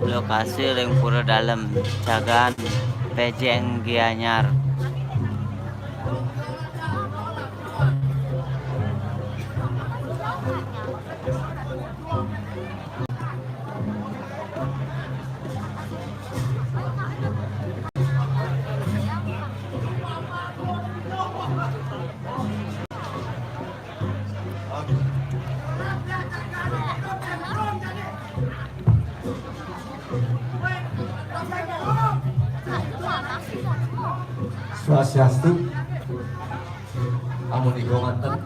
Lokasi Lingpura Dalam, Cagan, Pejeng Gianyar. Swastiastu, amun igonganten.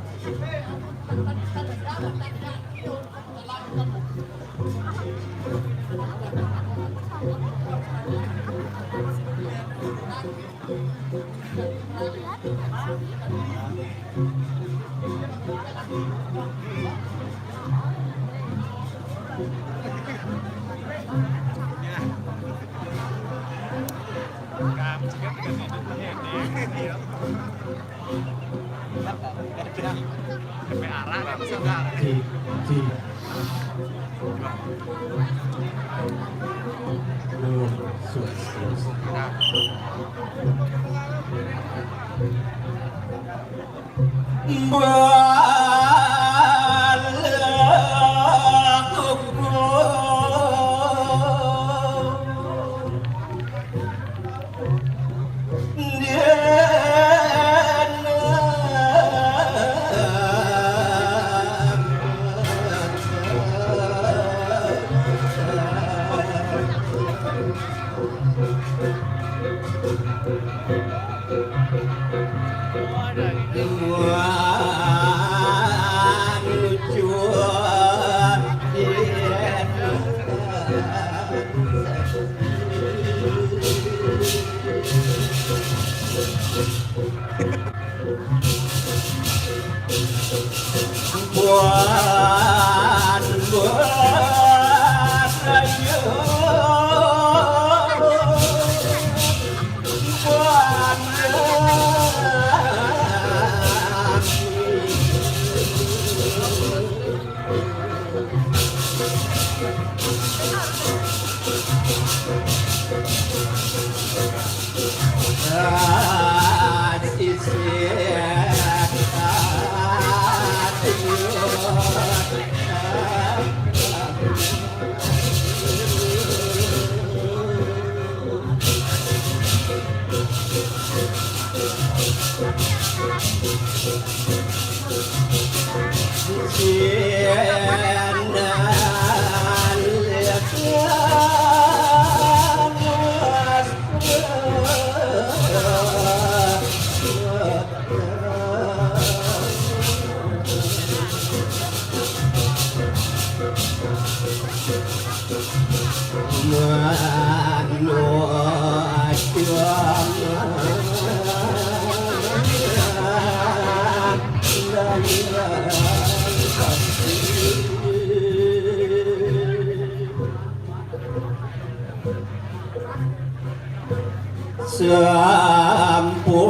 Sampun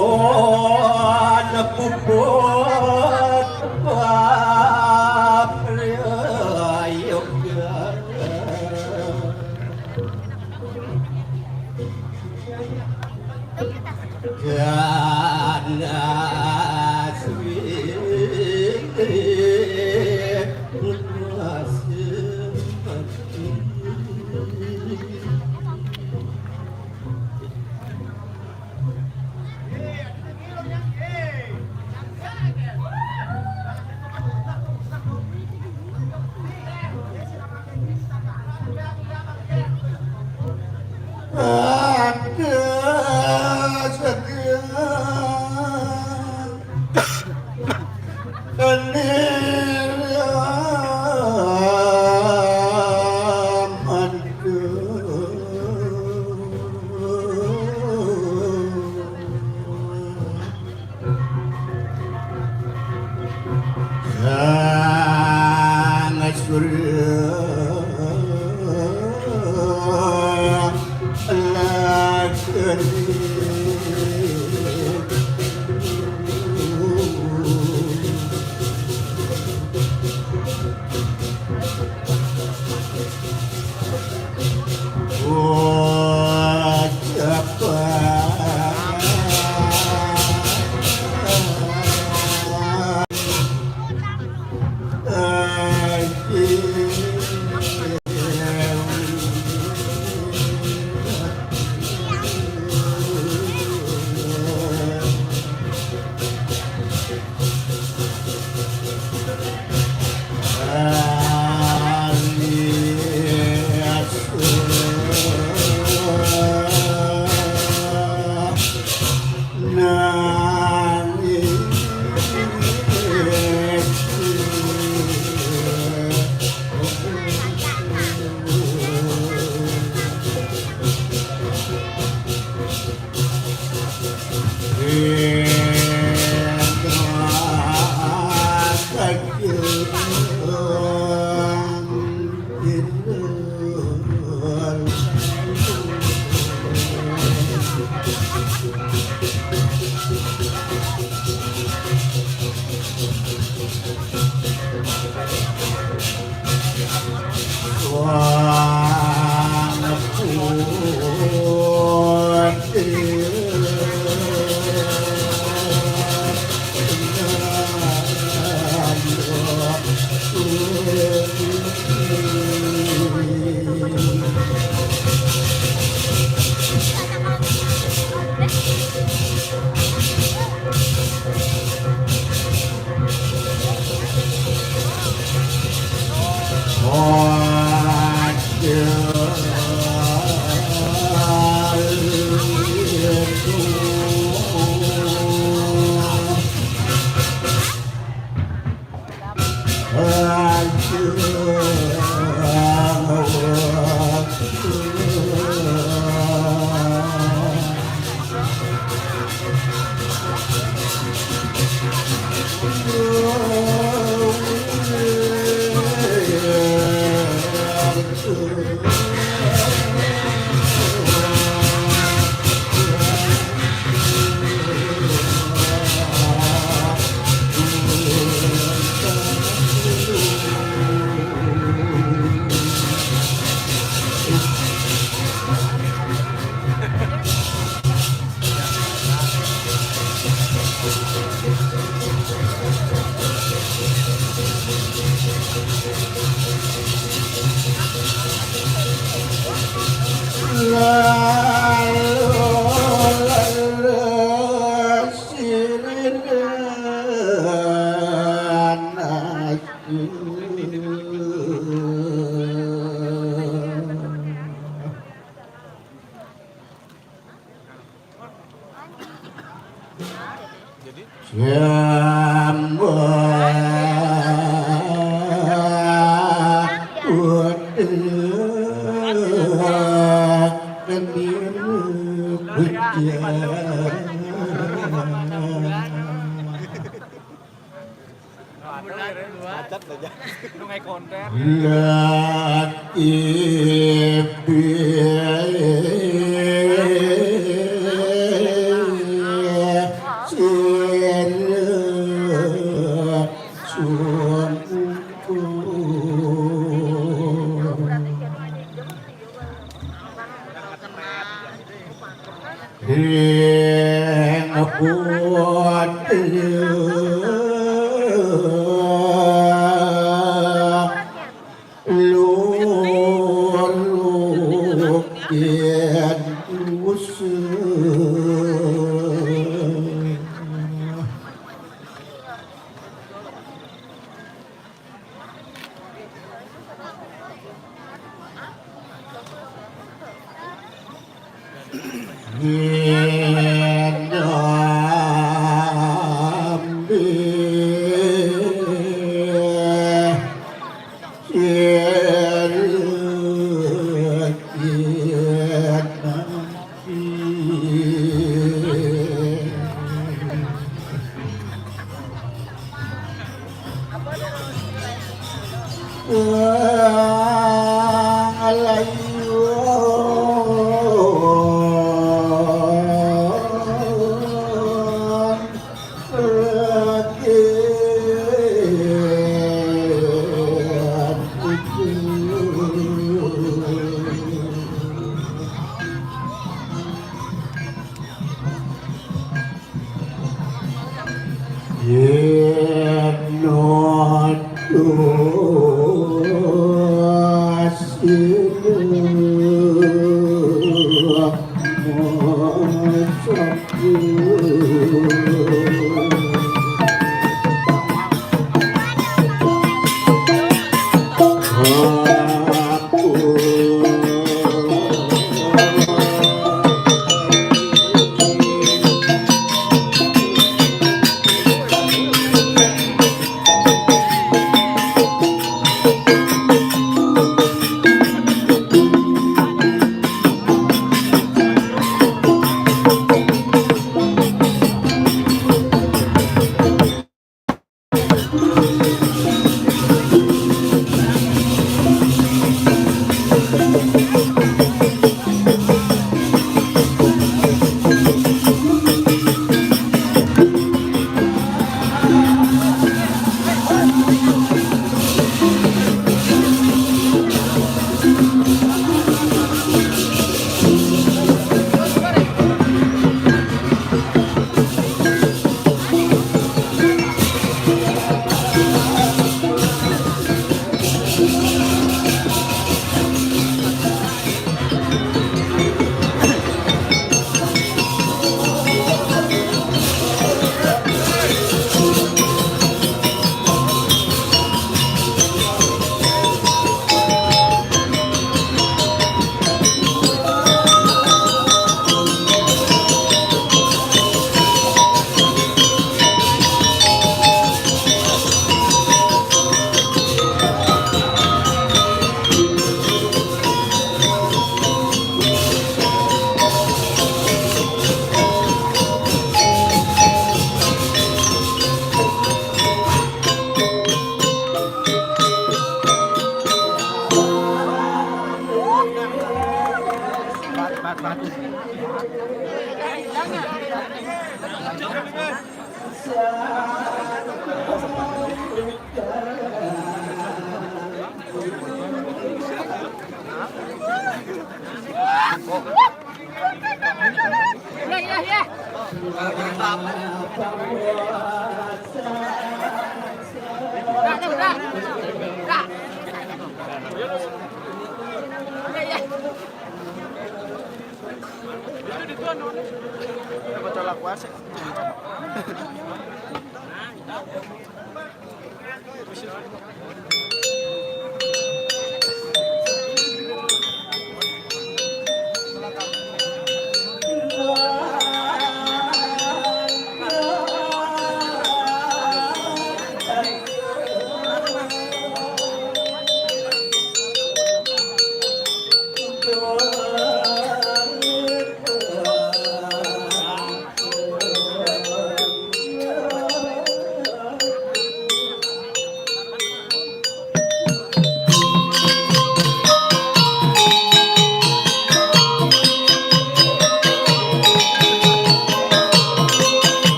puput paprayog buat luluk kian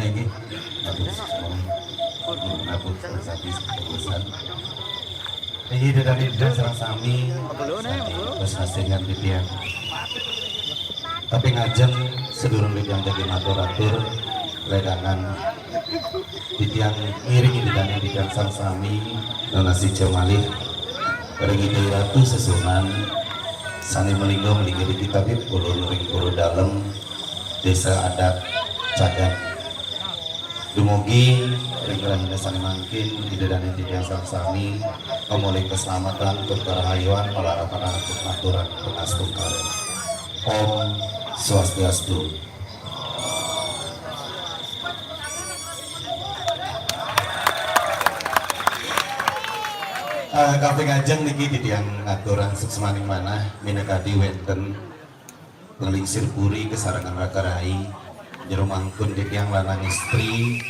ini nabut sapi keputusan ini dari serang sami terus hasilnya titian tapi ngajeng sedurung titian jadi atur-atur ledangan titian ngiringi titian sang sami donasi cemalih ringi ratu sesunan sani melinggo melinggi tapi puluh dalam desa adat cagat dumugi ringkaran desa mangkin didedani titian sang sami memulai keselamatan keberhayuan melarapan aturan pengastukan Om Swastiastu. Kafe ngajeng niki titian aturan suksemaning manah minekadi wenten penglingsir puri kesarangan rakarai jero mangkun titiang lanang istri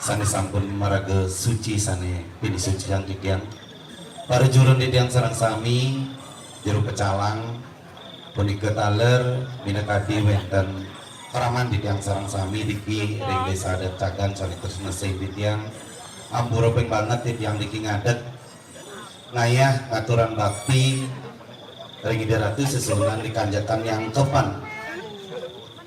sane sampun maraga suci sane pini suci yang titiang para jurun titiang sarang sami jero pecalang punika taler minekadi wenten keraman titiang sarang sami diki ring desa adat cagan sane terus nesih titiang ampura ping banget titiang diki ngadet ngayah aturan bakti ring ratu sesunan dikanjakan yang kepan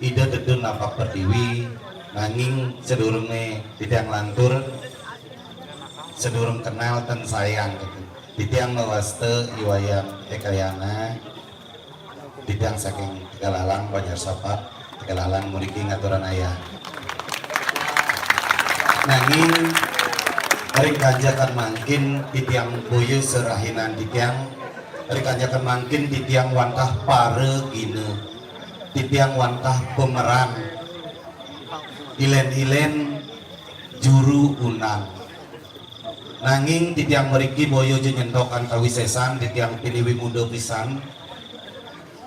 ide dedun napak pertiwi nanging sedurungnya tidak lantur sedurung kenal dan sayang titiang mewaste iwayan ekayana titiang saking tegalalang banyak sapat tegalalang muriki ngaturan ayah nanging ring kanjakan mangkin titiang boyo serahinan titiang ring kanjakan mangkin titiang wantah pare gine titiang wantah pemeran ilen-ilen juru unang nanging titiang meriki boyo jenyentokan kawisesan titiang piliwi muda pisan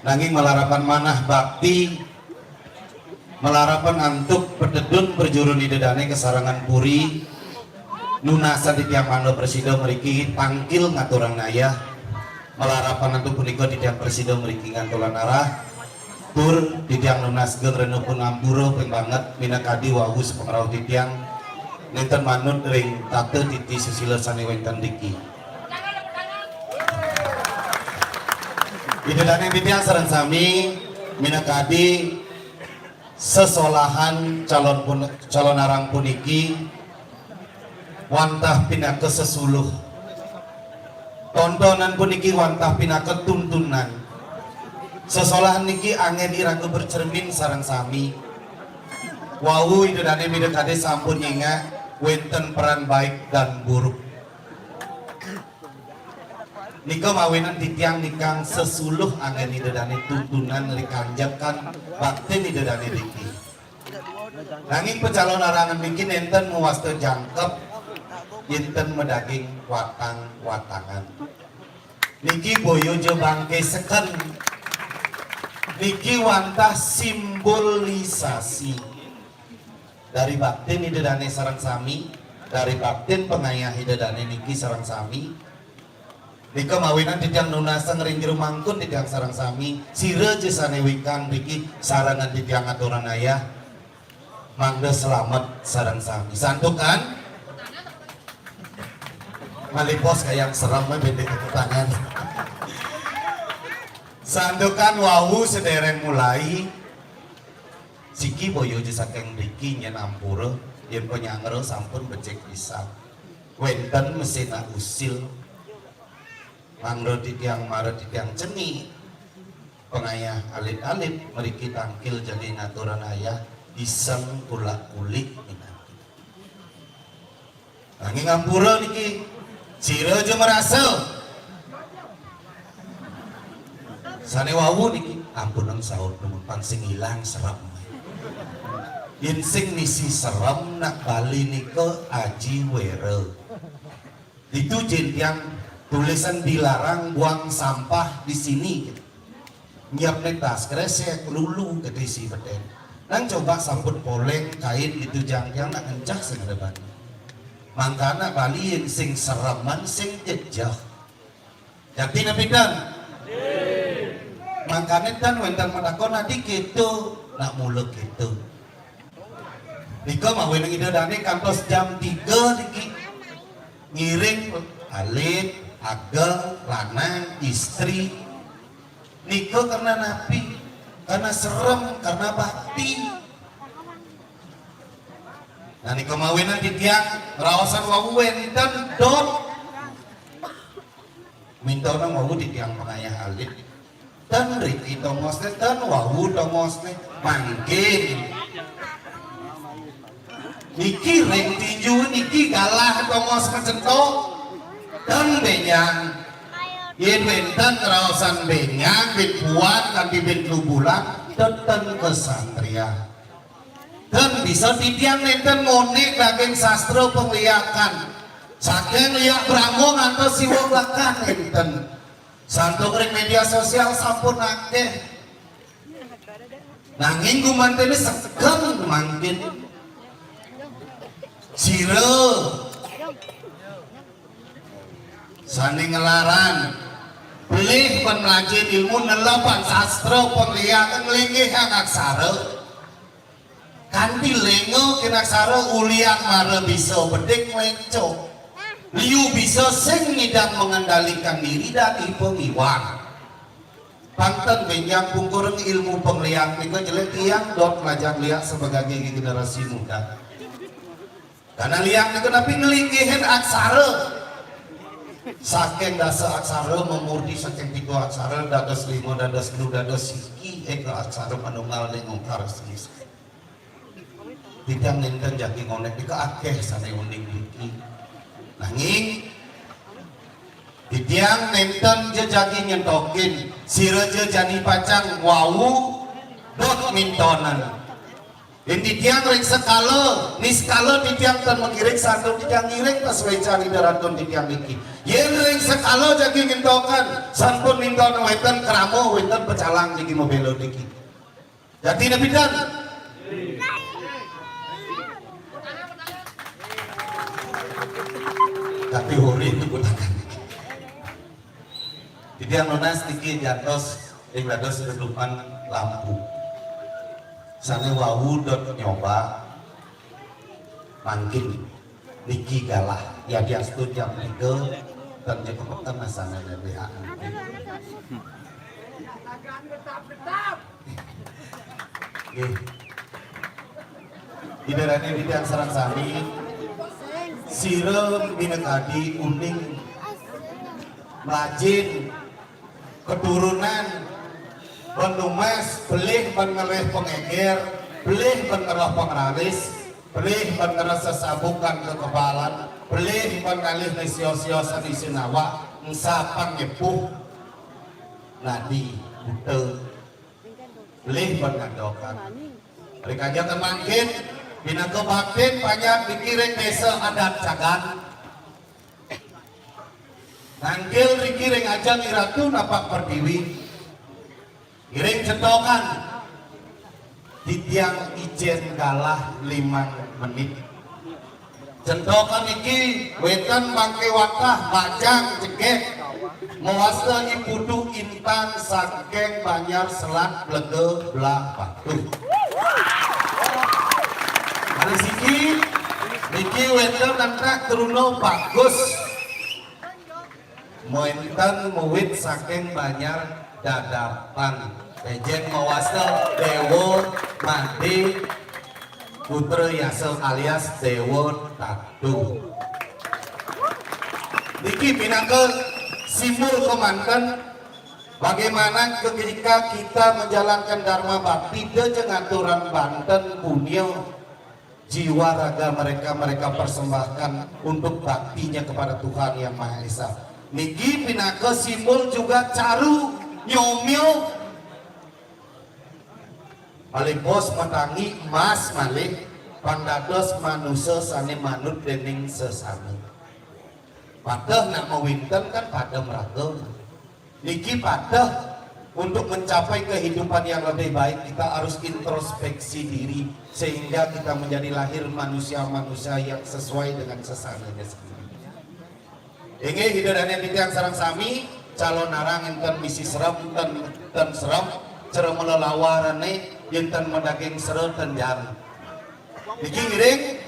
nanging melarapan manah bakti melarapan antuk pededun berjurun di dedane kesarangan puri nunasan titiang mano presiden meriki tangkil ngaturan nayah melarapan antuk punika titiang presiden meriki ngantulan arah tur titiang nunas geng renupun ampuro ping banget minakadi wawu sepengrau titiang nenten manut ring tate titi susila sani wenten diki idedane titiang sareng sami minakadi sesolahan calon arang puniki wantah pinake sesuluh tontonan puniki wantah pinake tuntunan sesolahan niki angin iraga bercermin sarang sami wawu idedane midekade sampun nyinga wenten peran baik dan buruk nika mawinan titiang nikang sesuluh angin idedane tuntunan likanjakan bakti idedane niki nanging pecalon arangan niki nenten muwaste jangkep yenten medaging watang-watangan niki boyo je bangke seken niki wantah simbolisasi dari baktin idedane sarang sami dari baktin pengayah idedane niki sarang sami nika mawinan titiang nunaseng ring jero mangkun titiang sarang sami sire je sanewikan niki sarangan titiang aturan ayah mangga selamat sarang sami santukan malipos kayak serem bende tangan sandukan wawu sedereng mulai siki boyo saking diki nyen ampura yen penyangero sampun becek pisan wenten mesin usil mangro titiang mare titiang ceni pengayah alit-alit meriki tangkil jadi ngaturan ayah iseng kulak-kulik nanging ampura niki sira aja merasa sane wawu niki ampunan sahur numpang sing ilang serem yen sing nisi serem nak bali nika aji were itu yang tulisan dilarang buang sampah di sini gitu. Nyiapne tas kresek lulu ketisi beten nang coba sampun poleng kain itu jang-jang nak kencah sing depan mangkana baliin sing sereman sing jejah jati nabidan mangkane dan wenten madakon nadi gitu nak muluk gitu Nika mau yang ide dane kantos jam 3 niki ngiring alit, agel, lanang, istri. Nika karena napi, karena serem, karena bakti. Nah nika mawinan di tiang rawasan wawu wenten dot. Mintona wawu di tiang pengayah alit. Dan riki tomosne dan wawu tomosne manggil. Niki ring tinju niki galah tomos kecentok dan benyang yen wenten raosan benyang bin kuat kanthi bin klubulan teten kesatria dan bisa ditiang nenten ngonek daging sastra pengliakan saking liak bramo ngantos siwok lekan nenten santuk ring media sosial sampun akeh nanging gumantene sekeng mangkin siro sani ngelaran beli penelajin ilmu nelapan sastra penglihakan linggih yang aksara kanti lengo kena aksara ulian mara bisa bedek mencok liu bisa sing ngidang mengendalikan diri dan iwang panten benyang pungkureng ilmu penglihakan itu jelek tiang dot pelajar liak sebagai generasi muda karena liang itu tapi ngelinggihin aksara saking dasa aksara memurdi saking tiga aksara dados lima dados lu dados siki ke aksara manunggal ning ngongkar senis tidak nenten jaki ngonek dika akeh sane uning iki nanging ditiang nenten jejaki nyentokin sireje jadi pacang wawu dot mintonan di tiang ring sekalo, niskalo di tiang tan mengiring satu di tiang ngiring pas cari daratun di tiang iki. Yen ring sekalo jadi mintokan, sampun minton wenten keramo wenten pecalang niki mobelo niki. Jadi nabi dan. Tapi hori itu kutakan. Di tiang lunas niki jantos ing dados kedudukan lampu. Sana wawu dot nyoba mangkin niki galah ya dia setuju jam 3 dan cepetan masana lebih Idarane di tiang sarang sami sirem binekadi uning rajin keturunan penumas belih pengereh pengeger belih pengerah pengraris belih pengerah sesabukan kekebalan belih pengalih nesio-siosan di sinawa ngsapang ngepuh nadi bute belih pengadokan mereka aja temangkin bina kebaktin banyak dikiring desa adat cagan nangkil dikiring aja ngiratu napak perdiwi giring centokan di tiang ijen galah 5 menit centokan iki wetan bangke watah bajang cekek mewasta ipudu intan saking Banyar Selat blege belah batu hari siki niki wetan nantak teruno bagus moentan mewit saking Banyar Dadapan Ejen mewasta Dewo Mandi Putra Yasel alias Dewo Tatu niki pinangke simbol kemanten bagaimana ketika kita menjalankan dharma bakti jeung aturan Banten punya jiwa raga mereka persembahkan untuk baktinya kepada Tuhan Yang Maha Esa niki pinangke simbol juga caru nyomyo paling bos matangi emas malih pandados manusia sane manut dening sesami padahal nama winten kan pada meragam niki pada untuk mencapai kehidupan yang lebih baik kita harus introspeksi diri sehingga kita menjadi lahir manusia-manusia yang sesuai dengan sesaminya sendiri ini hidupannya di tiang sarang sami calon narang enten misi serem ten serem cerem melelawarane enten medaging seret ten jam Niki ngiring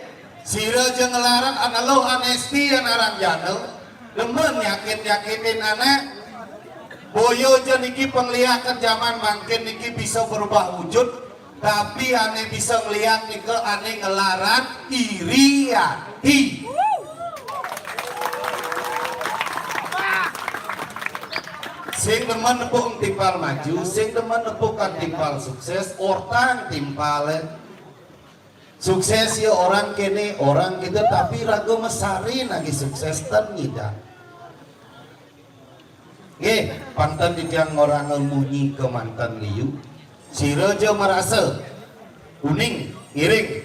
sira jeung ngelaran analog anesti anaran jano demen yakin-yakinin anak boyo jeung niki penglihatan zaman mangkin niki bisa berubah wujud tapi ane bisa ngelihat nike ane ngelaran iri hati. Sing demen nepuk timpal maju, sing demen nepuk kan timpal sukses, orang timpal sukses ya orang kene orang gitu tapi ragu mesari lagi sukses dan tidak. Pantan di tiang orang ngemunyi ke mantan liu, si Rojo merasa kuning iring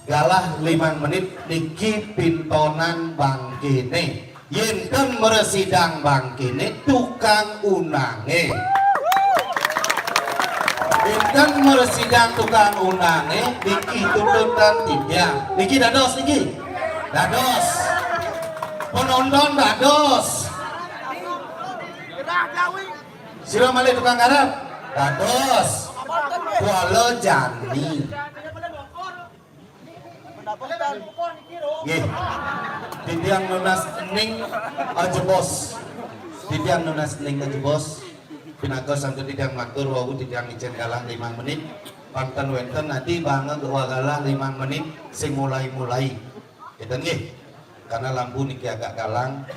galah 5 menit niki pintonan bang kene. Yenten meresidang bang kini tukang unange. Yenten meresidang tukang unange niki tuntutan tidak. Niki dados niki. Dados. Penonton dados. Sira malih tukang garap. Dados. Kuala jani. Nggih. Titiang nunas ning aja bos. Titiang nunas ning aja bos. Pinago sampai titiang matur wau titiang icen kalah 5 menit. Panten wenten nanti banget wagalah 5 menit sing mulai-mulai. Kita nggih. Karena lampu niki agak galang.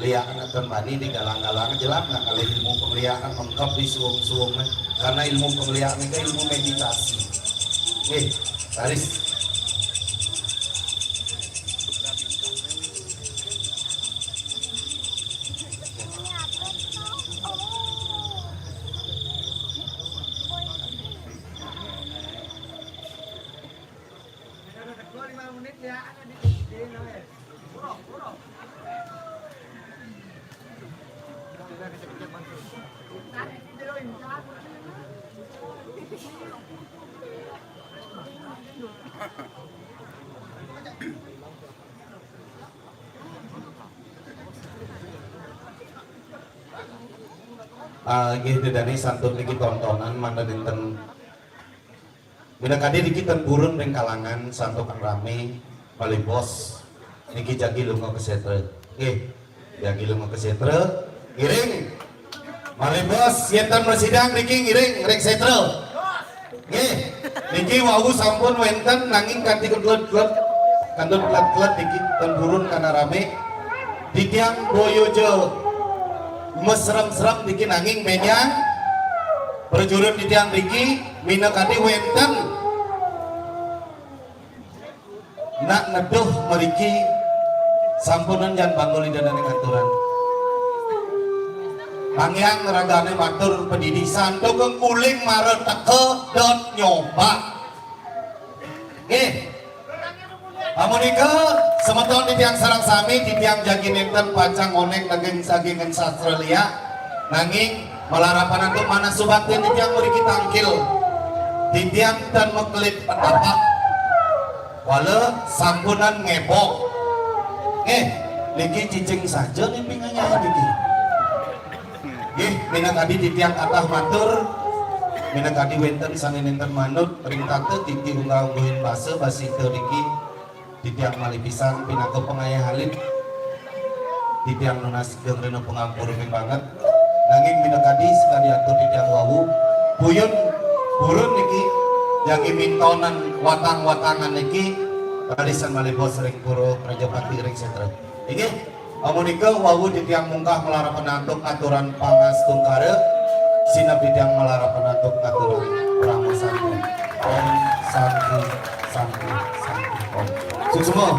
Liaan akan bani di galang-galang jelak nggak kali ilmu penglihatan mengkap di suung-suung karena ilmu penglihatan itu ilmu meditasi. Nggih, taris. Gitu dari santun niki tontonan mana dinten bina kadi niki temburun ring kalangan santukan rame paling bos niki jagi lunga kesetre jagi lunga kesetre giring paling bos yentan bersidang niki giring ring setre niki wau sampun wenten nanging kanti kudlet-kudlet kandun klet-klet niki temburun karena rame di tiang boyojo mesrem-serem bikin angin menyang berjurut di tiang riki minakati wenten nak neduh meriki sampunan jan bangun di dalam aturan pangyang ragane matur pendidikan tukang uling marut teke dot nyoba Amonika semeton di tiang sarang sami di tiang jagi nenten pacang oneng daging sagingan sastra lia nanging melarapan untuk mana subatin di tiang muriki tangkil di tiang dan mengkelit petapak wala sampunan ngebok lagi cicing saja nih pingannya lagi minat tadi di tiang atah matur minat tadi wenten sangin nenten manut ring tante titi unggah-ungguhin basa basi keriki di tiang malipisan pinago pengayah halid di tiang nunas gengreno pengampur banget nanging minakadi sekali atur di tiang wawu buyun burun niki jagi mintonan watang-watangan niki tradisan malibo sering puro Rajapati ring setra iki amunika wawu di tiang mungkah melara penantuk aturan pangas tungkare sinap di tiang melara penantuk aturan pramusanku om santi santi santi om semua.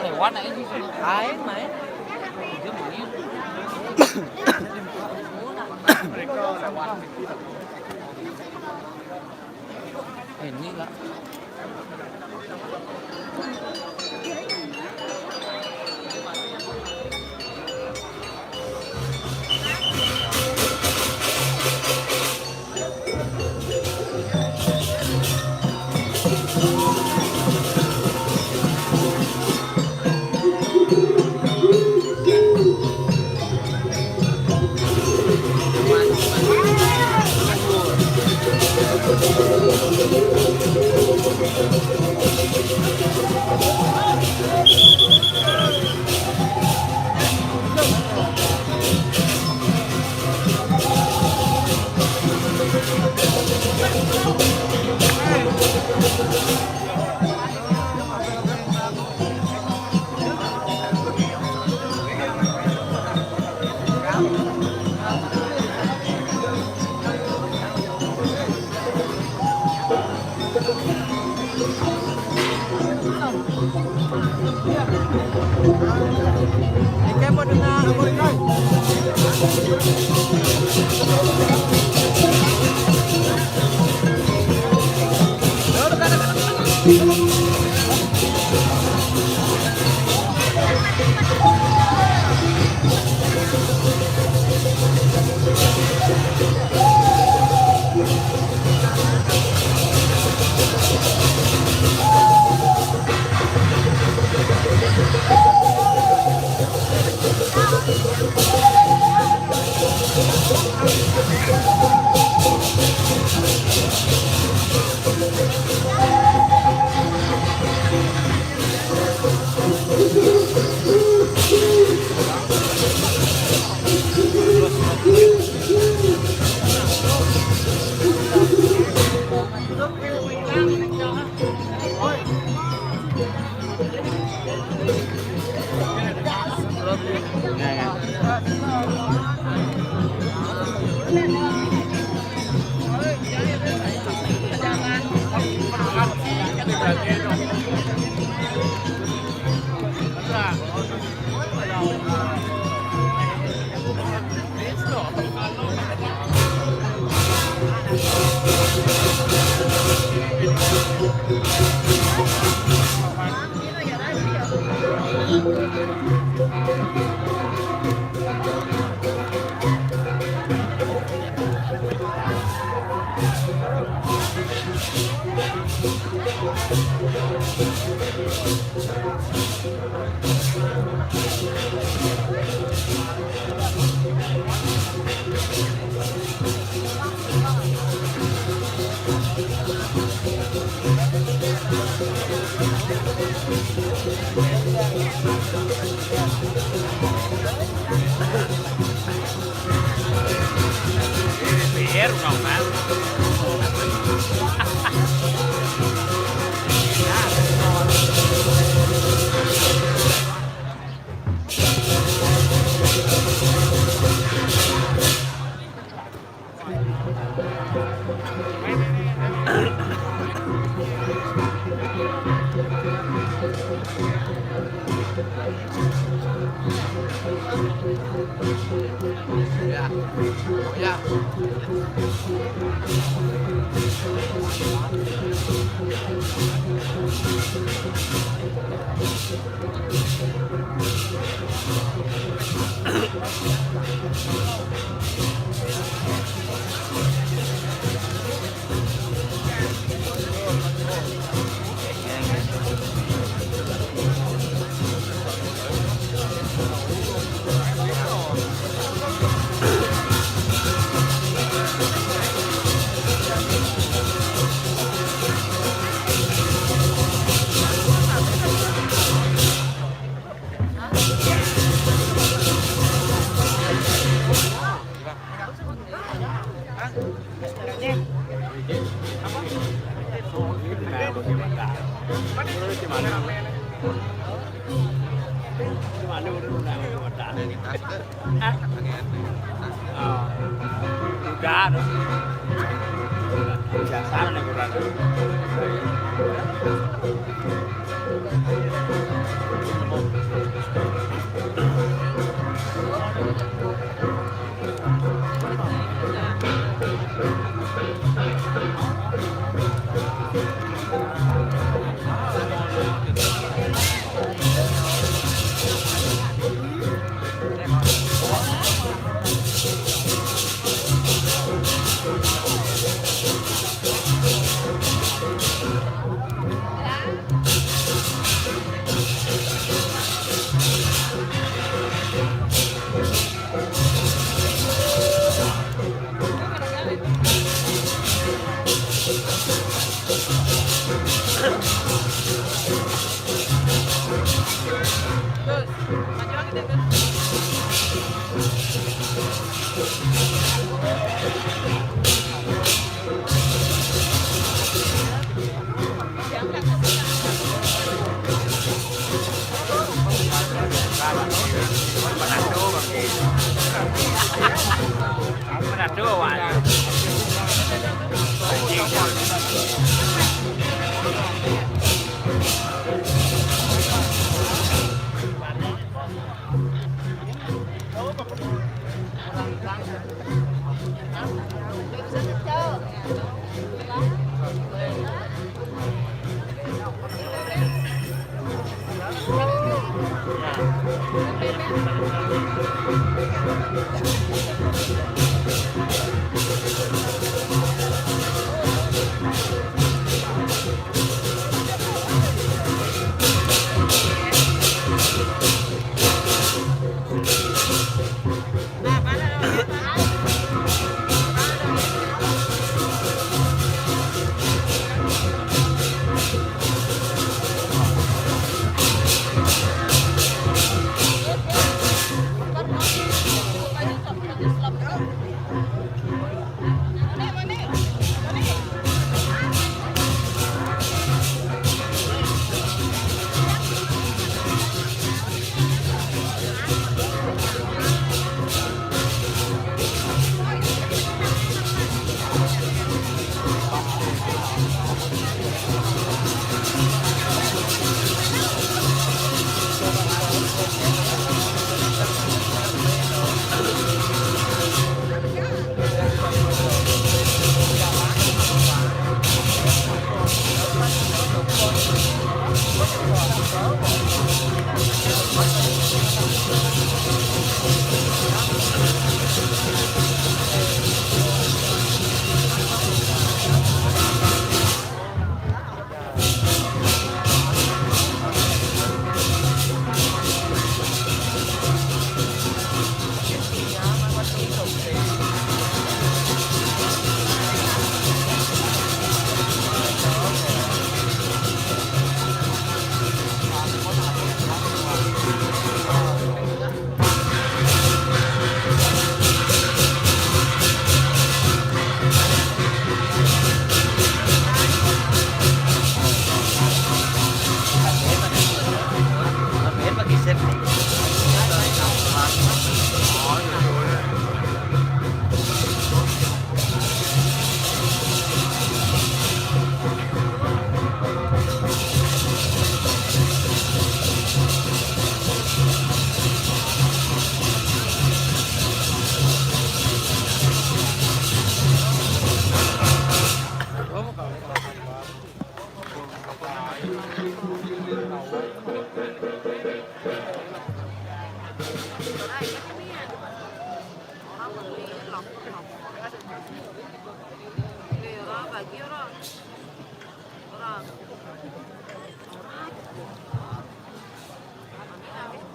Lewat aja sih, air main. Ini lah.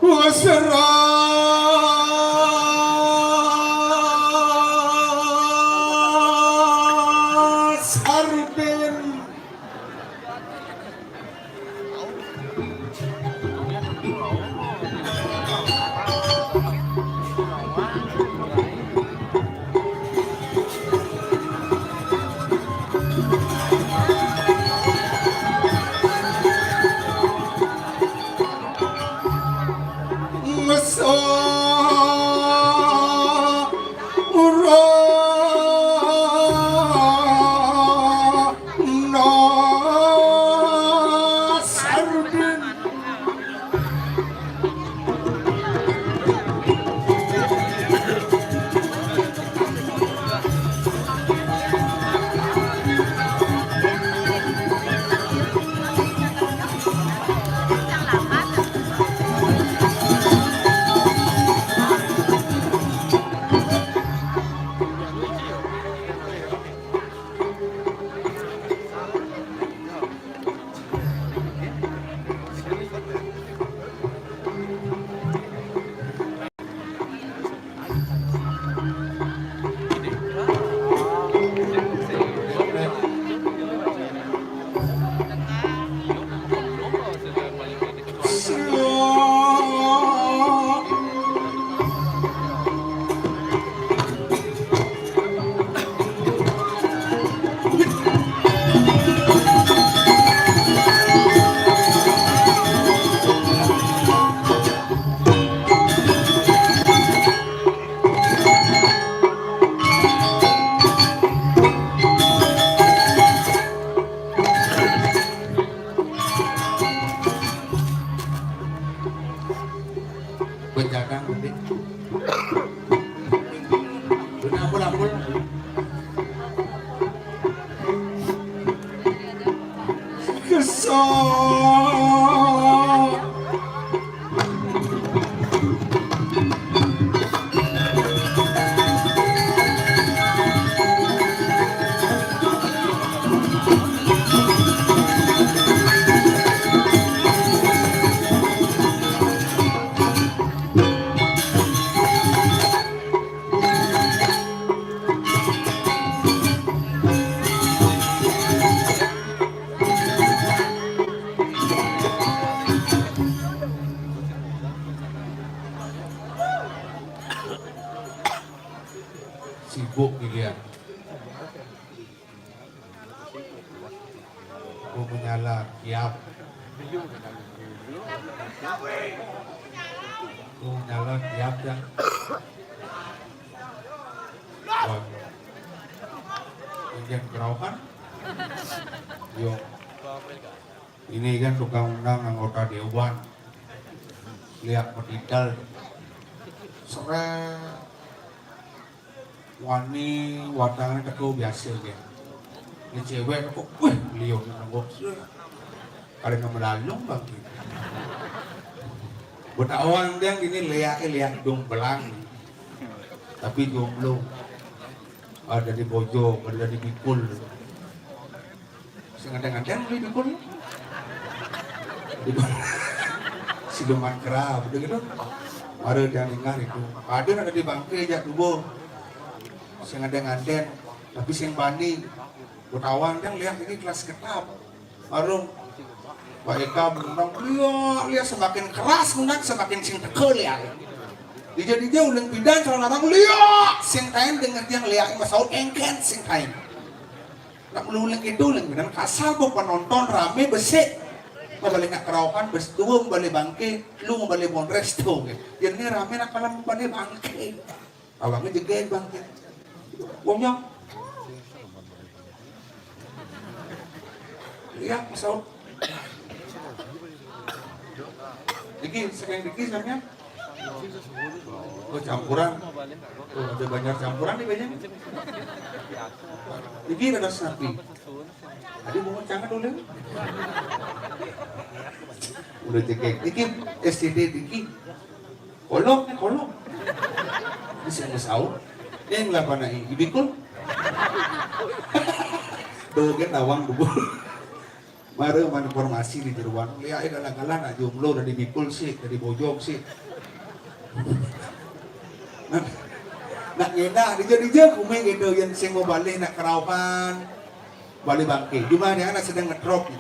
Wasras Arben Sibuk dia. Aku menyala kiap. Aku menyala kiap dan yang keraukan. Yo. Ini kan tukang undang anggota dewan. Lihat pedidal. Sore wani wadangan teko biasa ya. Ini cewek kok, wih beliau nanggung kadang melalung bang. Buat orang dia gini lihat dong belang, tapi jomblo. Ada di Bojong, ada di Bikul. Sengadang-gadang beli Bikul. Siluman kera, begitu. Ada yang ingat itu. Ada di bangkai aja tubuh. Sengadang-gadang, tapi sing bani. Butawan kan lihat ini kelas ketap. Baru Pak Eka menang, lihat semakin keras menang semakin sing tekel ya. Dijadinya ulang pindah kalau orang lihat sing kain dengan dia lihat masaud engken sing kain. Nak ulang itu ulang pindah kasar bu penonton rame besek. Membalik nak keraukan bes dua membalik bangke, lu membalik monres tuh. Yang ini rame nak kalah membalik bangke. Awangnya jagain bangke. Wongnya. Lihat masaud. Diki, sekali diki sebenarnya. Oh campuran. Oh, ada banyak campuran nih banyak. Diki ada sapi. Tadi mau cangan dulu. Udah cekek. Diki STD diki. Kolok. Bisa masaud. Yang ngelapan na ibikul. Tuh kan awang bubur. Mari informasi di jeruan. Lihat galang-galang nak jomblo dari Bikul sih, dari Bojong sih. Nak ngena dijadi kumeng gitu yang sing mau balik nak keraupan balik bangke. Cuma dia anak sedang ngedrop.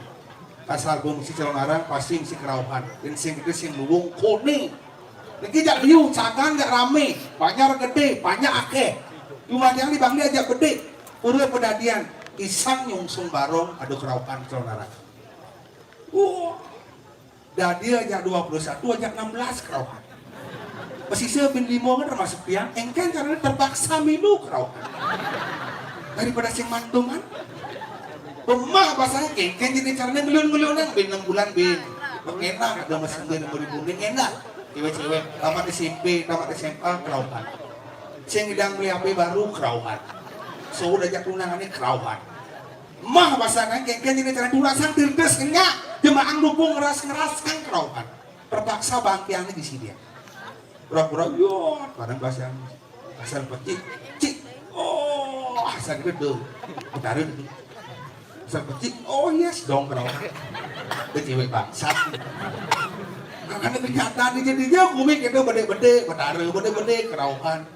Kasar bung si calon arang pasti si keraupan. Dan sing itu sing luwung kuning. Lagi jak liu, cakan jak rame, banyak gede, banyak akeh. Cuma yang di bangke aja gede. Pura pedadian, isang nyungsung barong ada keraupan calon arang. Dadi ajak 21, ajak 16 keraupan. Pesisir bin limo kan termasuk piang, engken karena terpaksa minum keraupan. Daripada sing mantungan. Pemah pasang engken jadi caranya ngelun-ngelun yang bin 6 bulan bin. Enak ada mesin bin 2000 bin enak. Cewek-cewek tamat SMP, tamat SMA keraupan. Sing hidang beli HP baru keraupan. So udah ajak tunangannya keraupan. Mah pasangan engken jadi caranya tulasan tirdes enggak. Jemaah dukung ngeras kan keraupan. Terpaksa bangkiannya di sini dia. Pura-pura yo, kadang bahasa asal pecik, cik. Oh, asal gede. Putarin itu. Asal pecik. Oh yes dong keraupan. Itu cewek bangsat. Karena kenyataan jadinya kumik itu bede-bede, bede-bede keraupan.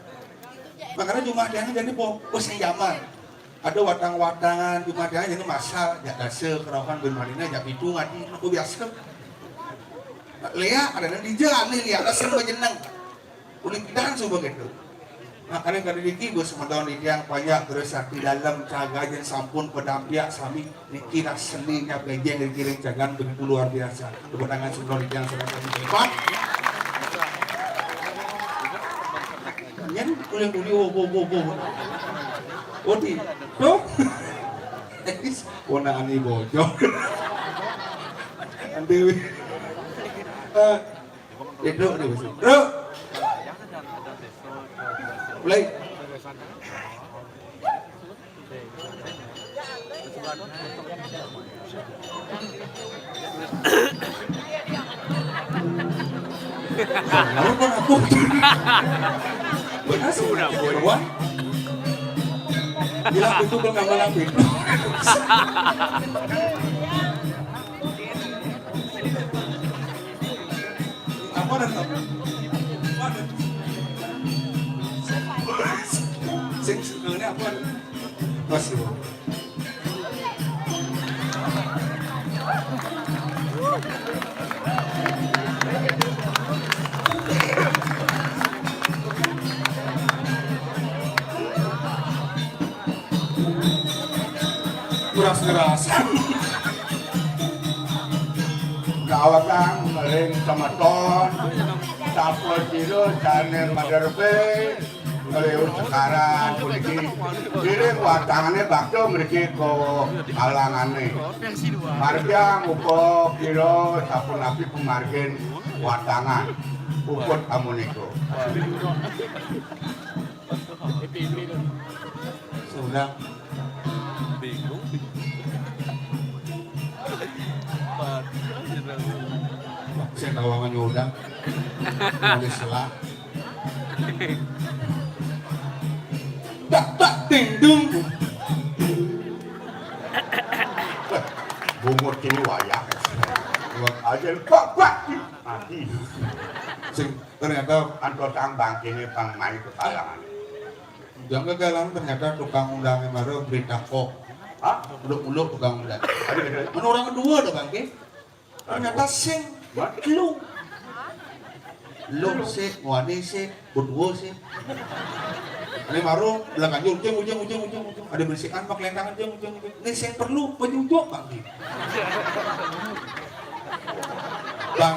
Makanya cuma dia jadi bos yang zaman. Ada watang-watangan, cuma dia jadi masal, jak dase, keraupan bermalina, jak itu ngadi, aku biasa. Lihat, ada yang dijalan, lihat, asal berjenang. Unik dan semua gitu. Makanya kalau Niki gue semua tahun ini yang banyak terus di dalam caga yang sampun pedampiak sami Niki nak seninya bejeng dikirim cagan begitu luar biasa. Kebetangan semua Niki yang sudah kami depan. Yang kuliah-kuliah bobo. Odi, tuh, ponaan ni Bojong. Andewi, itu ni besi. Bro, mulai. Lalu kan aku benar sih Udah, boy. Wah. Bilang itu belum lapin. Apa dan apa? Sing sebenarnya apa? Masih. Keras-keras. Gawat kang mering samaton Sapo Ciro Janer Madarbe Ngeliut sekarang Kuliki Kiring watangannya bakso mereka ke halangannya Marga ngupo kiro Sapo nabi pemargin watangan Uput amuniko Sudah. Bingung. Saya tawangan nyudah. Nulis lah. Tak ding dung. Bungut kini wayak Buat aja pak mati Sing ternyata Antotang bangkini pang main ke halangan jangan galang ternyata tukang undangnya baru berita kok. Hah? Uluk-uluk tukang undang. Ada Mana orang kedua dah bang ke? Ternyata sing lu. Lu sih, wani sih, berdua sih. Ini baru belakang ujung. Ada berisikan pak lentangan ujung. Ini saya perlu penyujuk bang. Bang,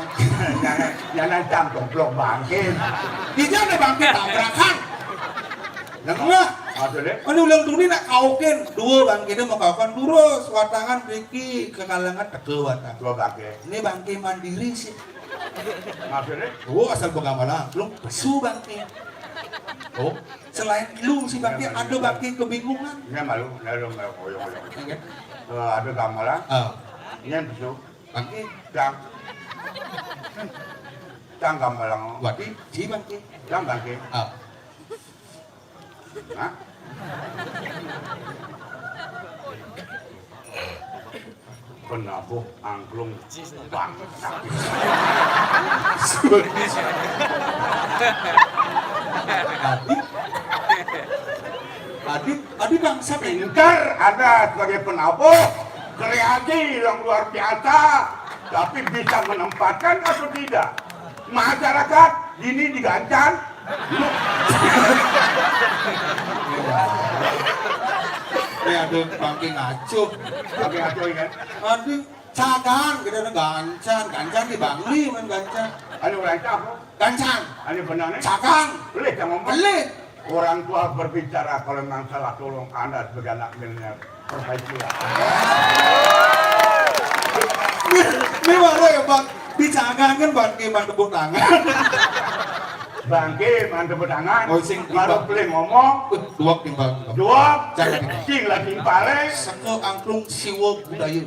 Jangan campur blok bangkin dia ada bang tabrakan. Nengah. Maksudnya? Ini ulang tuni nak kaukin dua bang kita mau kaukan terus watangan Riki ke kalangan teke watang. Dua bangkin Ini bangke mandiri sih. Maksudnya? Oh asal bagaimana? Lu pesu bangke. Oh selain lu si bangke ada bangke kebingungan. Ini malu, oyong. Ingat? Ada gambaran, Ah ini besok, bangke cang gambaran, wati si bangke. cang bangkin, Ah Hah? Penabuh angklung bangsa. Adi bangsa Pintar ada sebagai penabuh, kreasi yang luar biasa, tapi bisa menempatkan atau tidak. Masyarakat ini digancan, ini ada bangke ngacup. tapi aku ingat, Adi cagang kita ada gancan di bangli main gancan. ada orang tahu, Gancan, ada benarnya, cagang, boleh jangan ngomong. pelit. Orang tua berbicara kalau memang salah tolong Anda sebagai anak milenial perbaikilah. Ini mana ya bang? Dicagang kan bangke man tepuk tangan. Bangke mantep tangan, Oh, sing baru boleh ngomong, Dua timbang. dua, Jangan. sing lagi pale, Seko angklung siwo budaya.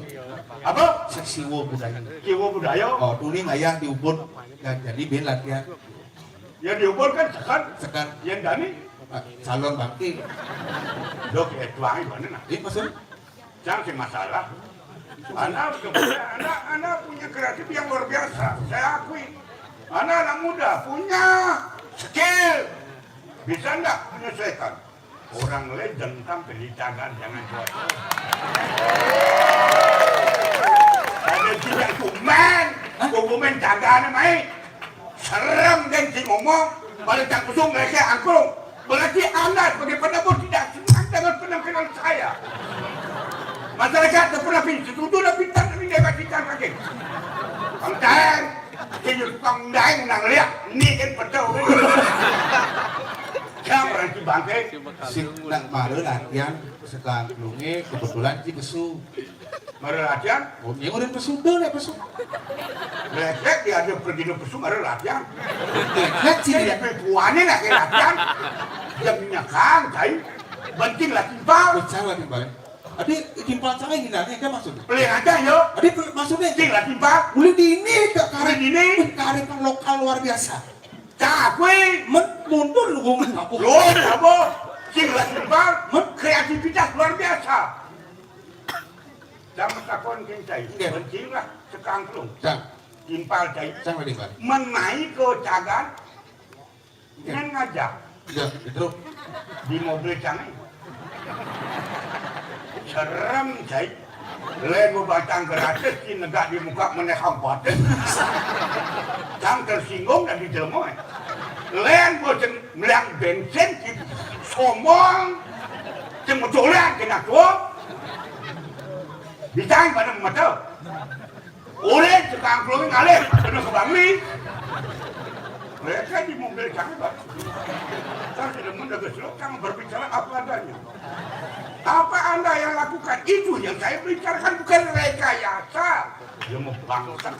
apa? Siwo budaya. Kiwo budaya, Oh, tuning ayah diubur. Jadi ben latihan. ya diukur kan Sekan yang dani, calon bangke. dok ya tuangi mana nah, Ini maksud jangan sih masalah. Anda punya kreatif yang luar biasa, saya akui. Anak muda punya skill, bisa enggak menyesuaikan? Orang legend tampil di cagar jangan buat. Ada yang kumen cagarnya main. Serem dan si ngomong, pada tak kusung mereka angklung. Berarti Anda sebagai penabuh tidak senang dengan penampilan saya. Masyarakat tak pernah setuju dan pintar tapi dia kasihkan lagi. Pangkain, kayaknya tukang daeng nang lihat, ini kan pedau. Siapa orang si bangke? si nak malu latihan sekarang klunge kebetulan si pesu. Mari latihan, Oh, yang udah pesu tuh nih pesu. lecek dia ada pergi ke pesum, mari latihan. Lihat sih Jadi dia. puannya nak latihan, dia minyakan, cai, penting lah timpal. Bicara timbal. Adi timpal saya hindarnya kan maksudnya. Beli aja yo, Adi maksudnya penting lah timpal. boleh di ini ke Karin ini, kearifan lokal luar biasa. Cakwe mundur lu ngomong apa? Loh, apa? Sing lagi kreativitas luar biasa. Jangan takon kencai, penting lah sekangklung. Timpal cai. Menaik ke cagar, dengan ngajak. Itu Di mobil canggih. Serem cai. Lego batang gratis di negak di muka meneham batin. Jangan tersinggung dan dijelmoy. Len bosen melihat bensin di somong. Cemutulnya kena tua. Ditang pada mata. Oleh sekarang keluar ngalih kena kebangi. Mereka di mobil canggih pak. Saya tidak mendapat selok, kamu berbicara apa adanya. Apa Anda yang lakukan itu yang saya bicarakan bukan rekayasa. Dia mau bangsa.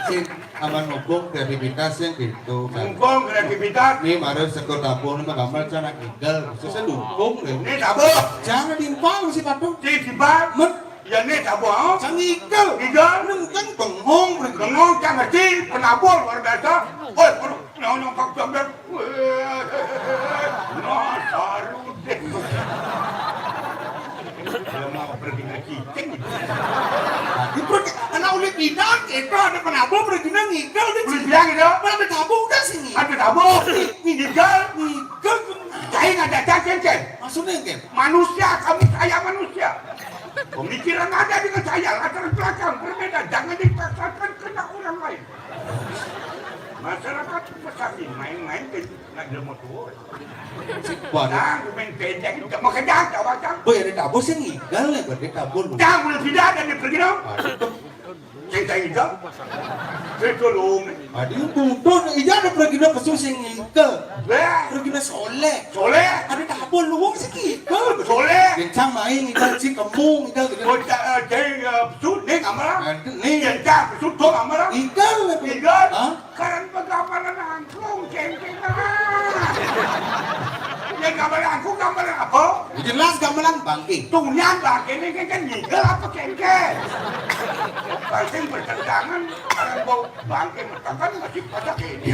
sih aman ngomong kreativitasnya gitu. Ngomong kreativitas. Nih marah sekor dapur nih gambar cana igal, susah dukung deh. Ini dapur. Jangan timpal si patu. Tiba. Ya ini dapur. Jangan igal. Igal. Kan bengong. Bengong jangan ngerti. Penabur luar biasa. Woi, nyong kak jamber. Nah, saru deh. Kalau mau pergi ngaji, Di pergi, anak ulit bidang, itu ada penabur pergi ngigal deh. boleh bilang itu? Ada tabung udah sini. Ada tabur. Ngigal. Ngigal. Saya nggak ada cengceng. Maksudnya kan? Manusia, kamu saya manusia. Pemikiran ada dengan saya, latar belakang berbeda. Jangan dipaksakan kena orang lain. Masyarakat pesakin main-main nggak ada mau tua. Jangan main pendek, nggak mau kerja, tak macam. Boy ada tabur sih ngigal nih, berarti tabur. Jangan boleh tidak dan dia pergi dong. Cengceng itu, saya tolong. Ada yang butuh, iya ada pergi na pesu sih ngigal. Beh, Pergi na soleh. soleh, Ada tabur luang sih ngigal. soleh. Kencang main ngigal sih kembung ngigal gitu. Kau ceng pesut ni kamera. Nih, Yang cak pesut tu kamera. ngigal lah. Tiga, Hah? karan pengamalan angklung cengceng. Yang gambaran aku gambaran apa? Jelas gamelan bangkit. Tunyan lah, ini kan nyigal apa cengceng. Pasti bertentangan, orang bau bangke mertakan masih pada ini.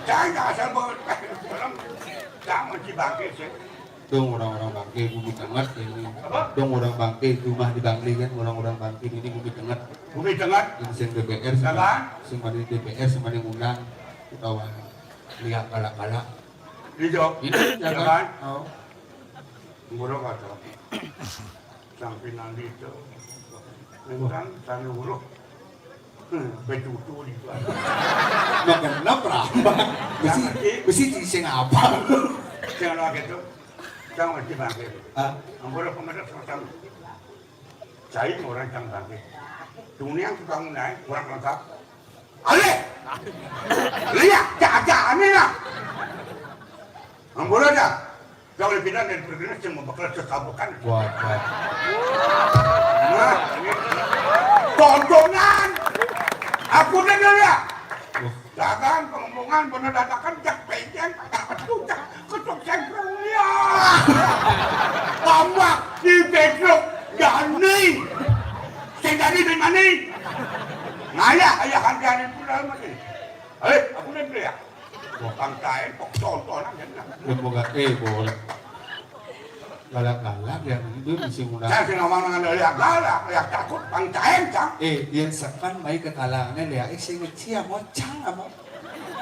Jangan asal bau jangan masih bangke sih. Dong orang-orang bangkit bumi tengah ini. Apa? Dong orang bangkit rumah di Bangli kan orang-orang bangkit ini bumi tengah. Bumi tengah, Ini sing DPR sama di DPR sama di undang utawa lihat kalak-kalak. hijau, Ini jangan. Oh. Nguruk kata, sampai nanti itu, memang sana nguruk, betutu di luar. Makan perambah. Besi sing apa? Jangan lagi itu, jangan mesti bangkit. Ah, Nguruk pemerintah semacam, saya orang jangan bangkit. Dunia tukang naik, kurang lengkap. Ale, lihat jaga ini lah. Nguruk dah. Kau boleh pindah dari pergerakan yang membakar sekabukan. buat. Nah, tontonan. Aku dengar ya. Jangan pengomongan benar dadakan jak penjeng. Aduh, jak ketuk sengkrong ya. Tambah di bedrock Dani. Saya Dani dari mana? Ngayah ayah harganya pula mati. Aku dengar ya. Pangkai, tontonan kan. Semoga boleh. Galak-galak yang itu mesti mulai. Saya kena ngomong dengan dia galak, dia takut pangkai cang. Yang sekan baik ke kalangan ya, sing cia mau cang apa?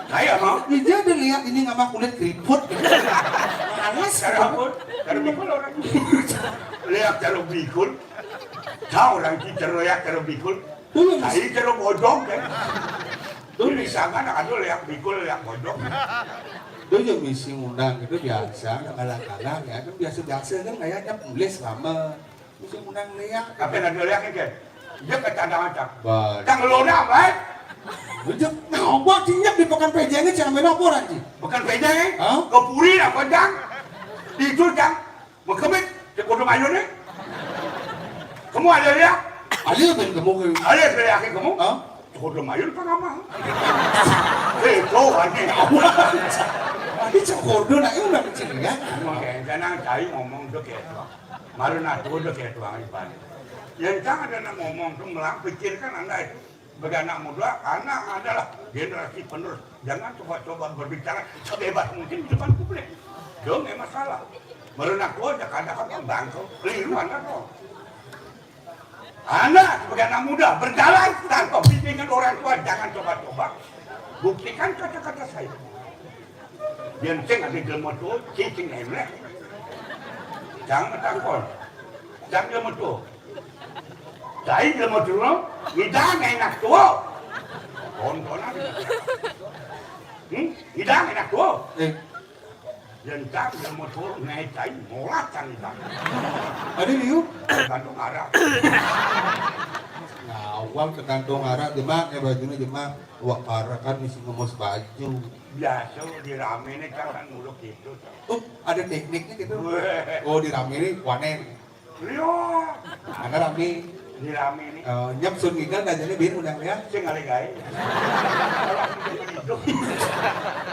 Saya mau. Dia ada lihat ini nggak kulit keriput. Malas Carabut, carabikul orang. Lihat carabikul. Tahu orang itu carabikul. Saya carabodong kan. Ini sangat ada lihat bikul lihat bodong. Itu yang misi undang itu biasa, galak-galak ya kan biasa-biasa kan kayaknya pulis lama. Misi undang lihat. Tapi ada lihat kan? Dia kata macam. Baik. Kang lona baik. Dia ngawak tinjak di pekan pejangnya jangan main apa lagi. Bukan pedang eh? Hah? Kepuri lah pedang. Itu jang. Berkemit. Dia kodok ayo ni. Kamu ada lihat? Ada ben kamu ke? Ada lihat kamu? Hah? Kodok ayo ni pengama. Kau ani. Ini cekodo nak itu nak kecil ya. Jangan cari ngomong tu kayak tu. Malu nak tu kayak tu angin pan. Yang jangan ada nak ngomong tu melang pikirkan anda itu. Bagi anak muda, anak adalah generasi penerus. Jangan coba-coba berbicara sebebas mungkin di depan publik. Dong, masalah. Merenak tua, kadang-kadang pembangkau. Keliru anak dong. Anak sebagai anak muda berjalan tanpa bimbingan orang tua, jangan coba-coba. Buktikan kata-kata saya. Yang cing ada jelma tua, cing emlek. Jangan takut. Jangan jelma tua. Saya jelma tua, hidang enak tua. Tontonan. Hidang enak tua. Yang cang jelma tua, naik cair, molat kan hidang. Ada liu? Gantung arah. Ngawal ke kantong arah, jemak ya bajunya jemak. Wah parah kan mesti ngemos baju. Biasa dirame ini kan muluk gitu. Oh ada tekniknya gitu. Oh dirame ini wanen. Rio, Ada rame. dirame ini. Nyap sun gigal gajahnya biar undang ya. Saya nggak legai.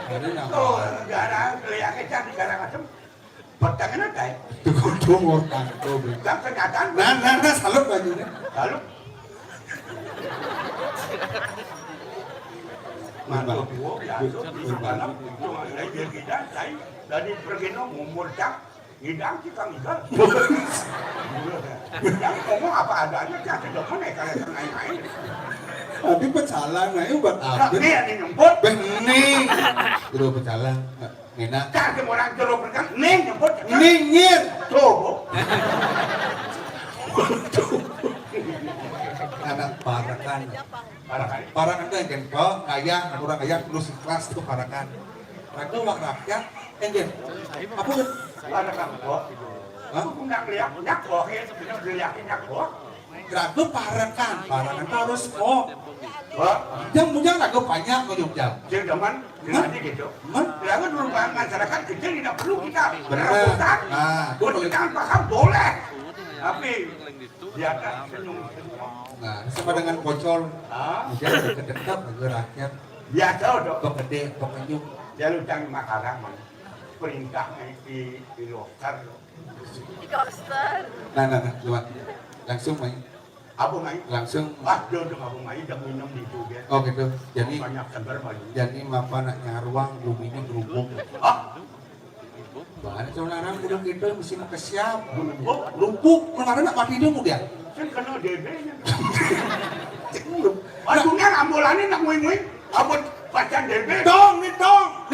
Ada nama. Tuh, gara kelihatannya cantik gara macam. Pertanyaannya ada. Tukung orang tuh. Kan kenyataan. Nah, salut bajunya. Lalu. Mantu tua biasa di dalam cuma dia kita saya dari pergeno ngumur cak hidang kita nggak. Yang ngomong apa adanya cak sudah mana kalian main-main. Tapi pecalang, nah itu buat apa? Ini yang nyemput. Bening. Terus pecalang, enak. Cak semua orang jeruk berkan, neng nyemput. Ningir. Tuh. Anak parakan. Parakan. Parakan tuh yang kok kaya, orang kaya terus ikhlas tuh parakan. Ragu wak rakyat, enggak. Apa kan? Parakan kok. Aku nak lihat kok, lihat kok. Ragu parakan tuh harus kok. Wah, Yang punya ragu banyak kok jam. jadi zaman aja gitu. Lalu dulu masyarakat kecil tidak perlu kita berebutan. Nah, Berbicara paham boleh. Tapi di atas senyum. Nah, sama dengan pocol. Dia dekat-dekat bagi rakyat. Biasa udah. Kok gede, kok kenyuk. Dia lucang Makassar, perintahnya di Loksar. Nah, coba. Langsung main. Apa main? Langsung. Dia udah ngabung main, udah minum di itu. Oh gitu. Jadi Banyak segar baju. jadi apa nak nyaruang buminya gerubuk. Bahkan sebenarnya udah gitu mesti mau kesiap. Lumpuk, kemarin nak mati dong udah. Saya kena DB-nya. Bajunya ambulannya nak muing-muing. Abot pacar DB. Nih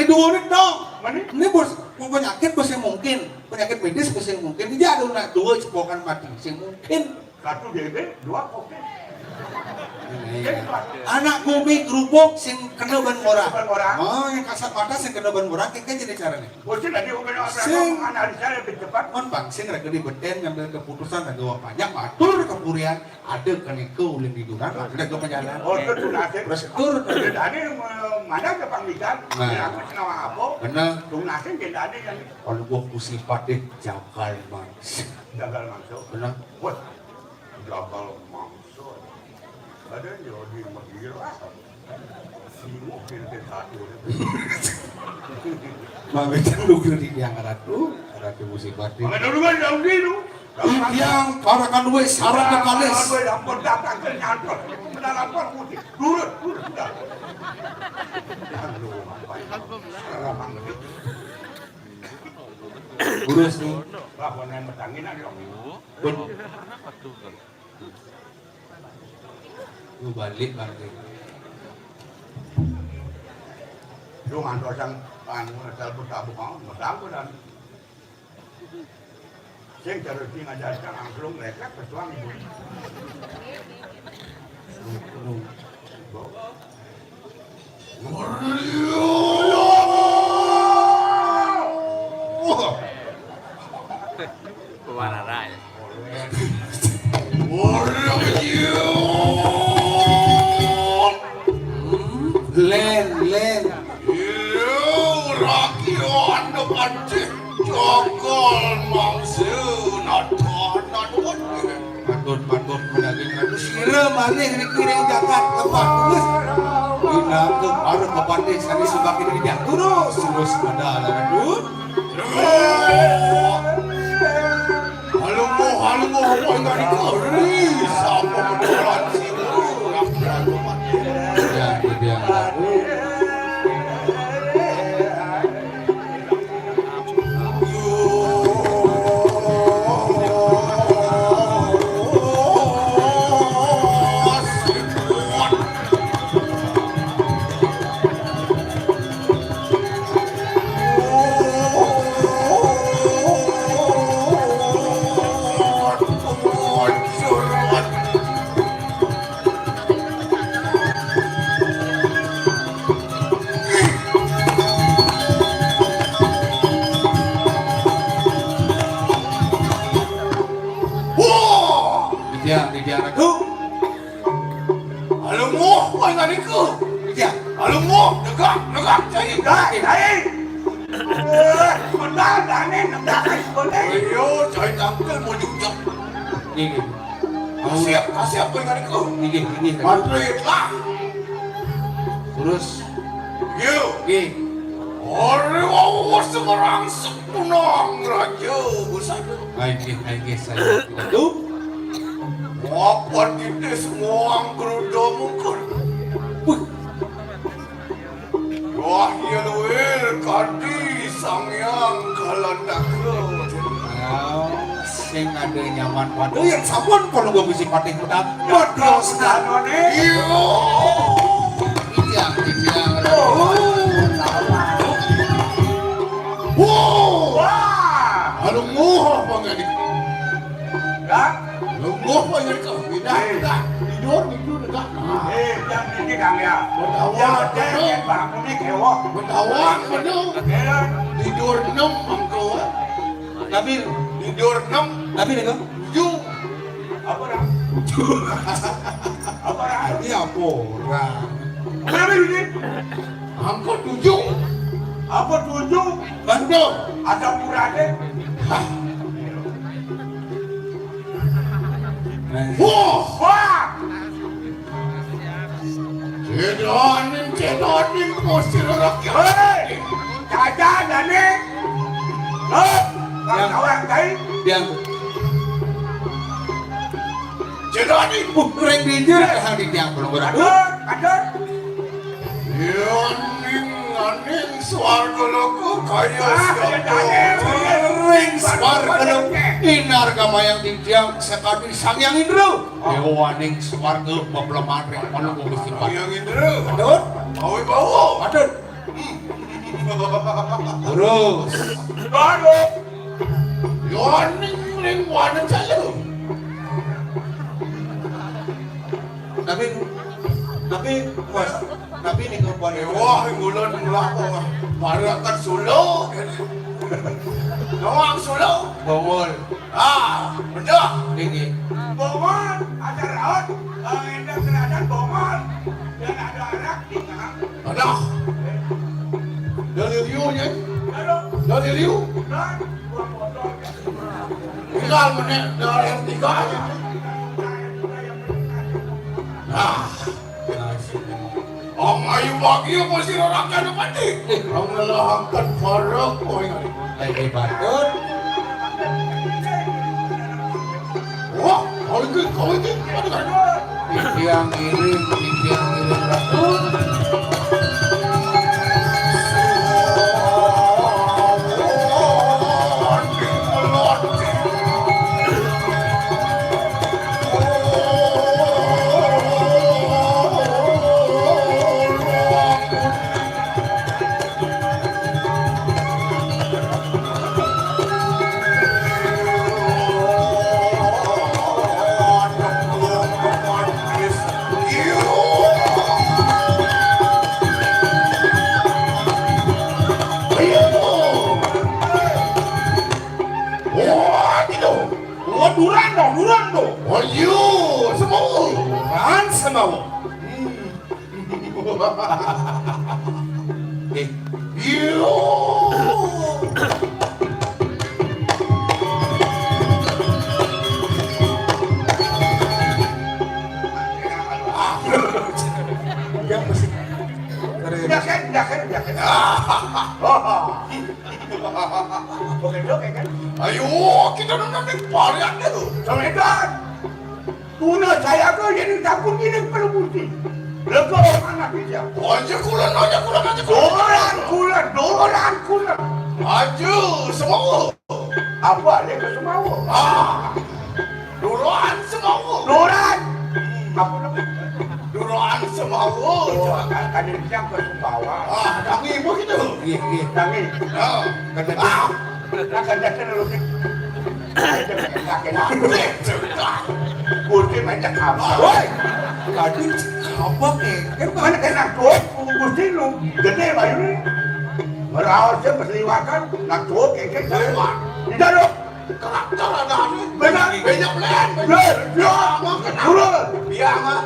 dua nih dong. Mana? Ini bos, penyakit bos yang mungkin, penyakit medis bos yang mungkin. Ini ada nak dua cepokan mati, yang mungkin. Satu DB, dua kopi. Anak bumi kerupuk sing kena ban orang. Ban orang. Oh, yang kasat mata sing kena ban orang, kayak jadi caranya. Bosnya tadi udah Sing. analisa lebih cepat. Mon bangsin rek di beden ngambil keputusan ada banyak matur kepurian ada kaneke ulin diduran ada ke penjalan. Oh, itu nasi. Terus tur Ada mana ke panggilan? Nah. Aku senang apa? bener. Tung nasi tidak ada yang Kalau gua kusifat deh jagal mangsa. gagal masuk. Bener. Wah, gagal masuk. Ada yang di Madura. Simo pilih satu. Mami kan lu di yang ratu musibah deh. Mana dulu kan jauh dulu. Yang parakan we syarat ke kalis. Ampun datang ke nyantol. Lapor putih. Durut, sudah. Urus nih. Bahwa yang bertangin ada. Pun. Lu balik. Lu ngantor sang asal buka-buka, masang dan sing terus ngajarkan langsung mereka pesuang ibu. Kemana raya? Len. Rakyat depan jokol mangsu natonan Patut menagih ratu sira malih kiring jagat tempat terus. Ina ke arah kepada sani sebagai dia terus ada aladun. Halo, apa enggak dikori? Siapa mendolan sih? Rakyat depan Alungmu, negak cai. Cai. Benar dane negak boleh. Ayo, cai tangkel mau jujur. Gini. Kasih apa yang ada kau? Gini. Madrid lah. Terus. Yo. Gini. Orang sekarang sepunang raja besar. Lagi saya. Itu. Apa kita semua anggeruda mungkin? Wah, ya luar kadi sangyang kalandaka. Sing ada nyaman waduh yang sabun kalau gua bisa pating pedang. Waduh, sekarang ini. Ijang. Wah, alungmu apa nggak di? Dah, alungmu apa yang kau? Tidak. Tidur dekat. Jam ini kang ya. Jangan bangun ni kewok. Berdawang betul. Tidur 6 angkau. Tapi Tidur 6 itu 7. Apa dah? Apa dah? ini apa? Kenapa ini? Angkau 7. Apa 7? Betul. Ada murade? Wah. Cedonin mesti rakyat. Hei! Caca dane. Kawan kai. Yang Cedonin. reng binjir hang di tiang belum beradu. Ada. Aning swarga loko kaya siapa? Reng swarga inar gamayang di tiang sekali sangyang indro. Dewaning swarga bablaman reng manunggu Gusti Patih. Yang Indra. Adun, Awi bau. adun. Terus. Baru. Yoning ring wana calo. Tapi ini keluar Wah, bulan melako. Parakan Solo. Nawang Solo. bawol Betul. ini. Bomol. Ada raut. Indah kerajaan bomol. Dan ada arak di tengah. Ada. Dari Rio nya. Lalu. Dari Rio. Dan. Buang botol. Tinggal menit dari R3 aja. Ang ayu bagi apa sih rakyat dapat ni? Ang nalahangkan parang ko ini. Lagi batut. Wah, kau ini, ada kan? Tiang iring batut. Durando. Ayo, semua. Kan semau. Yo. Ayo, kita nonton varian itu. Soledad. Tuna saya ke jadi takut ini perlu bukti. Lego anak dia. Aja kulan. Doran kulan. Aja semua. Apa dia ke semua? Duruan semua. Doran. Apa nama? Duruan semua. Jangan ada yang ke bawah. Kami begitu. Iya. Tangi. Kata Akan datang dulu. Bukti macam apa? Woi. tadi apa kan Mana kena kok? Bukti lu. Gede bayu ni. Merawat saya berseliwakan. Nak kok kek lewat. Tidak dong. Karakter ada ni. Benar. Banyak plan. Ya. Turun. Biar mah.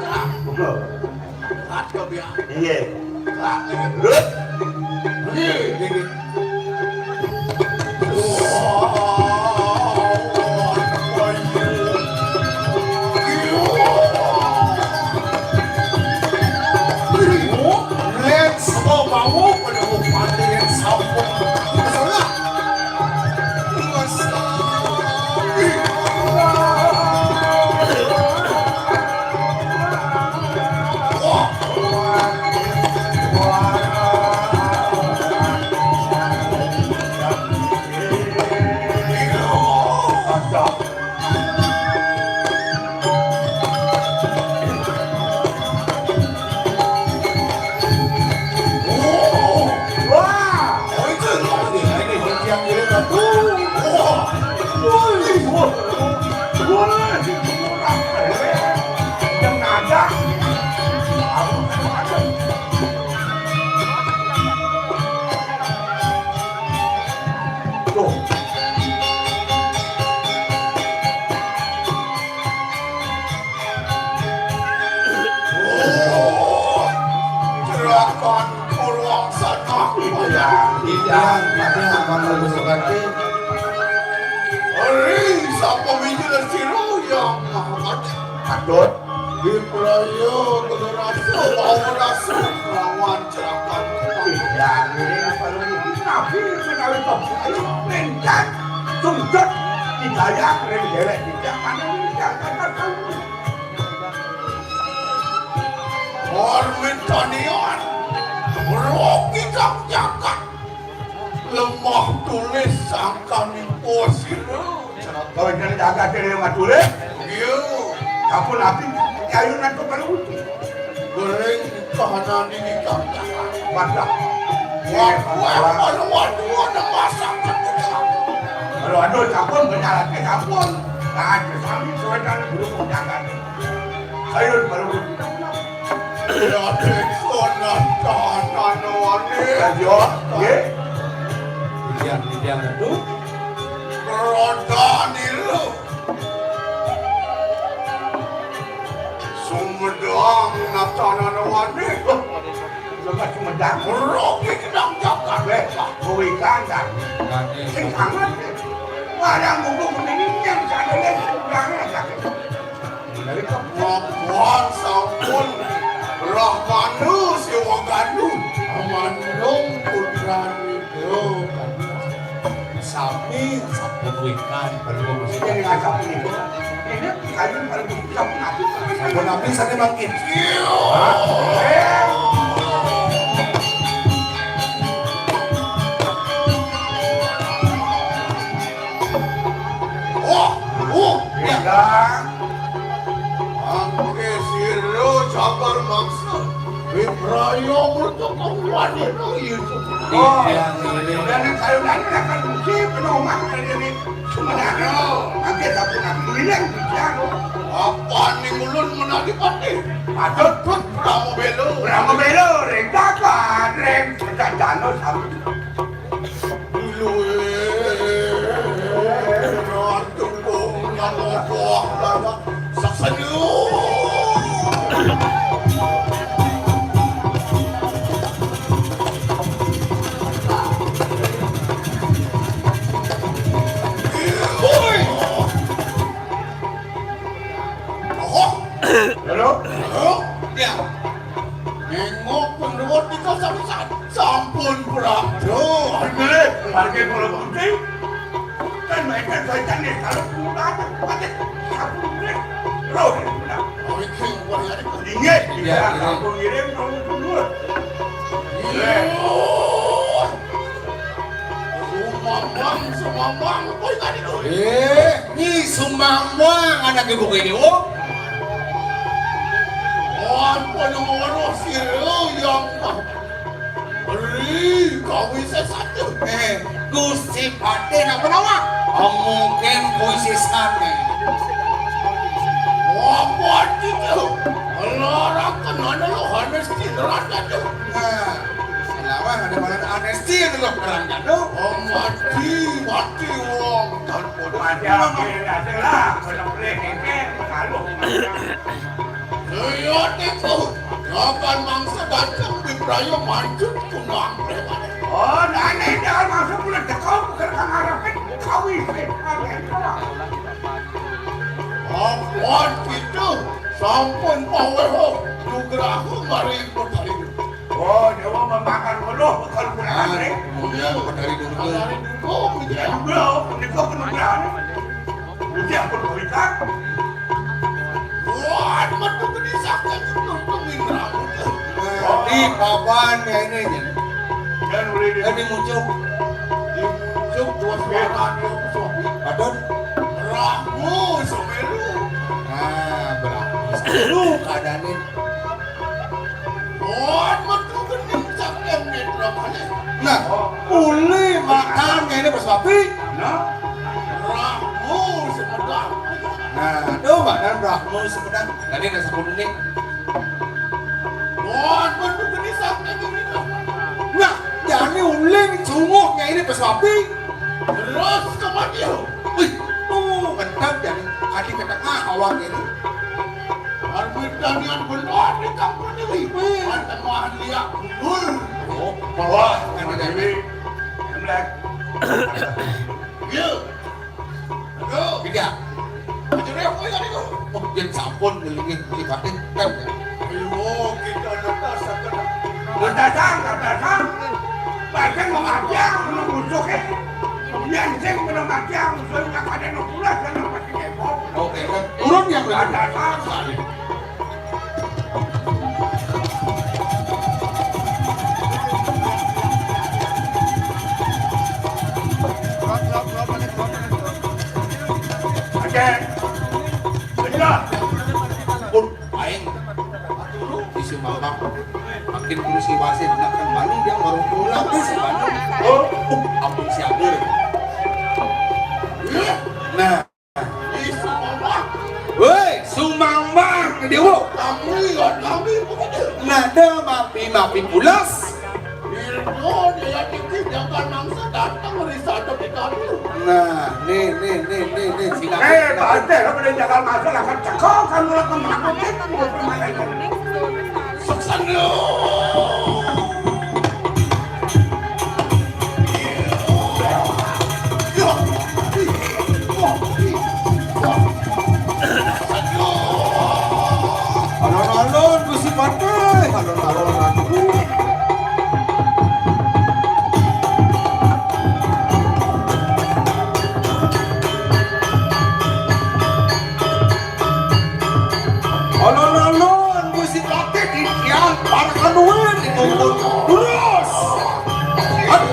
Kat ke biar. Iya. Let's go mau pada panen sampung. Masalah. Gerakan peluang sana Tidak, ada mana bersukarti. hari siapa bijilan siro yang Adot. di Prayo generasi mau rasa lawan gerakan Tidak, ini perlu nabi sekali top. Ayo menjan, sungguh tidak ya keren jelek tidak mana tidak katakan. Permintanian Rocky kang jagat lemah tulis sangkani posiro Kau jangan jaga diri matule. iya Kamu nabi kayu nanti perlu. goreng kahanan ini kang jagat Mantap. waduh ada masakan Kalau ada campur berjalan ke campur. Nah, kami sudah belum jaga. Ayo baru. Radek konan kahanan wani Yo, ye. Diam itu Rodan itu Sumedang natanan wani Lepas cuma dah. Rocky kedang jagat Kowe kandang. Sing hangat. Ada ngomong begini yang sana lagi kurangnya aja. Dari Ngapuan sampun Rahmanu siwaganu Amanung putrani itu Sami sampun wikan perlu Jadi ngajak ini. Ini kalian paling bisa nabi. Sampun nabi sana makin Ya. Angke siro jabar mangsa Vibrayo bertukang wanita itu Oh, dan kalau lagi akan mesti penomang dari sebenarnya. Nanti satu nabi bilang bilang. Apa nih mulun menadi pati Patut pun Kamu belo berapa belo reng dapat reng jano sama. Dulu Rantuku Nanokoh Lama Saksanyu Halo? Ya Nengok penduot di kawasan Sampun Prado Bener, parkir kalau putih. Kan mereka soalnya nih kalau pulang pakai sapu nih. Roh, benar. Oke, wajah Dingin, ya, sapu ngirim kamu dulu. Sumambang, boy tadi tuh. Ni sumambang anak ibu ini oh. Apa yang mau siro yang beri kau bisa satu. Gusti Pate nak penawa. Mungkin puisi sana. Apa itu? Orang kenal lo harus dirada tuh. Selama ada mana anesti yang lo kerangnya tuh. Mati wong tanpa Macam ada lah, kalau boleh kengkeng, kalau Lihat itu, kapan mangsa datang di Ibrahim mancut kunang preman. Oh, nane dah masuk bulan dekau bukan kang arapin kawin kalian kalah. Apaan gitu? Sampun paweho nugrahu mari bertari. Oh, dewa memakan penuh bekal bulan ni. Kemudian dari dulu Dari dulu Ya belum, nikah penuh bulan. Ujian penuh ikan. wah matu gede sakit nutungin rambut. di papan ya ini Dan boleh dia. jadi muncul Dimuncul dua suara dia suami. adon Rahmu semeru. nah berarti lu keadaannya Wah matu gede sakit netra mana. nah boleh makan ya ini bersapi Nah, Rahmu semedang. nah aduh badan Rahmu sepedang tadi nasi kuning Wah matu gede sakit ini. nah jadi uling cunguknya ini bersapi Terus kematian. wih mantap jadi kali kata awak ini Arbit danian benar di kampung ini. Mantan mahan liak betul. oh bawa kan sama ada Dewi. Emlek. Ya. Aduh. tidak Jadi apa yang itu? oh yang sampun gelingin si pakai kan Ayo kita letak sakit. Datang. Bahkan mengajar menusuk Yang sing mengajar musuh yang ada nukulah dan pasti kebok. oke kan turun yang berada Datang sekali. Oke. Benar. pun aing di si mamang makin dulu si wasit nak kan Bandung dia baru pulang tuh si Bandung oh ampun si Agur nah Isu mama. woi sumambang ke dewa Kamu ingat kami begitu. nada mapi pulas Irno dia dikit jangan mangsa datang merisada di kami. nah nih singa Bante, lo boleh jaga masalah kan cekok kan lo kemana kan mau permainan. Saksana. alon-alon ku si pantai alon-alon aku alon-alon ku si pakai di tiang para kanuan di kumpul terus hat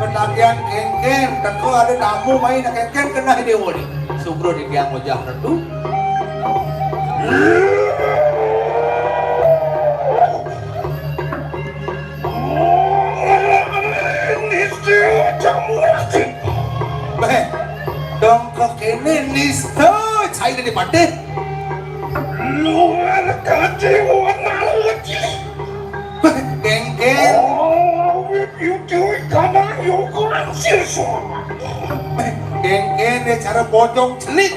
Penagihan kengken, teko ada tamu main kengken kena dewa nih. Subro di tiang wajah redup. Beh, dong kok ini nisto, saya dari pade. Luar kacau warna lagi. Kengken, Oh, you do it, come on, you go and see some. Kene cara bojong celik.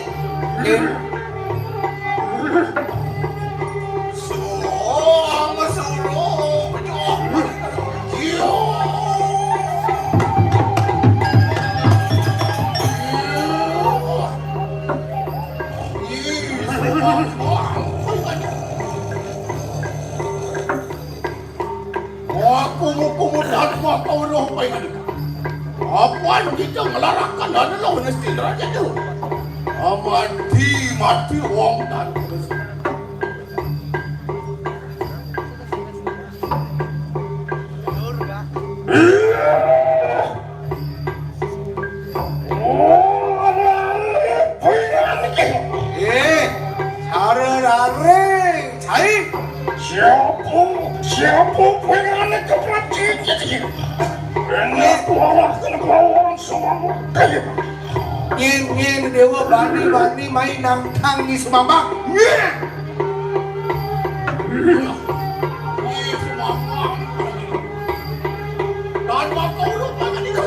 Apaan kita ngelarangkan ada lo nestin raja tu? Mati wong dan Areng, cai. siapa pengen kepaci jadi? Enak orang orang semua kaya. Ngin dewa bani main nangkang di Sumambang. Dan waktu lupa kan itu.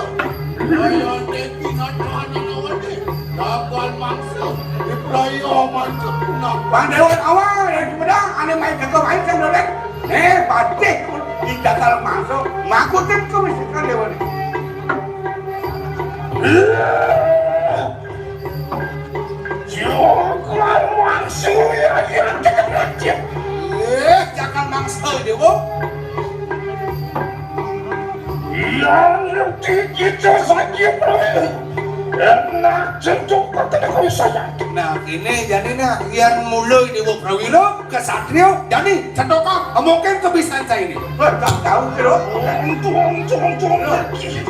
Saya tepi nadahan awan deh. Dapat mangsa. Diperaya mangsa punah. Bandewan awal yang Sumedang, ane main jaga main kan dolek. Pasti di datal masuk, ngakutin kemiskinan dewa nih. Jangan mangsa ya cek. Jangan mangsa dewa. Yang kita saja enak jenduk kata kau saya. Nah ini jadi nah yang mulai dewa Prawilo ke Satrio jadi cetoka mungkin kebiasaan saya ini. Tak tahu kiro. Tuang lagi.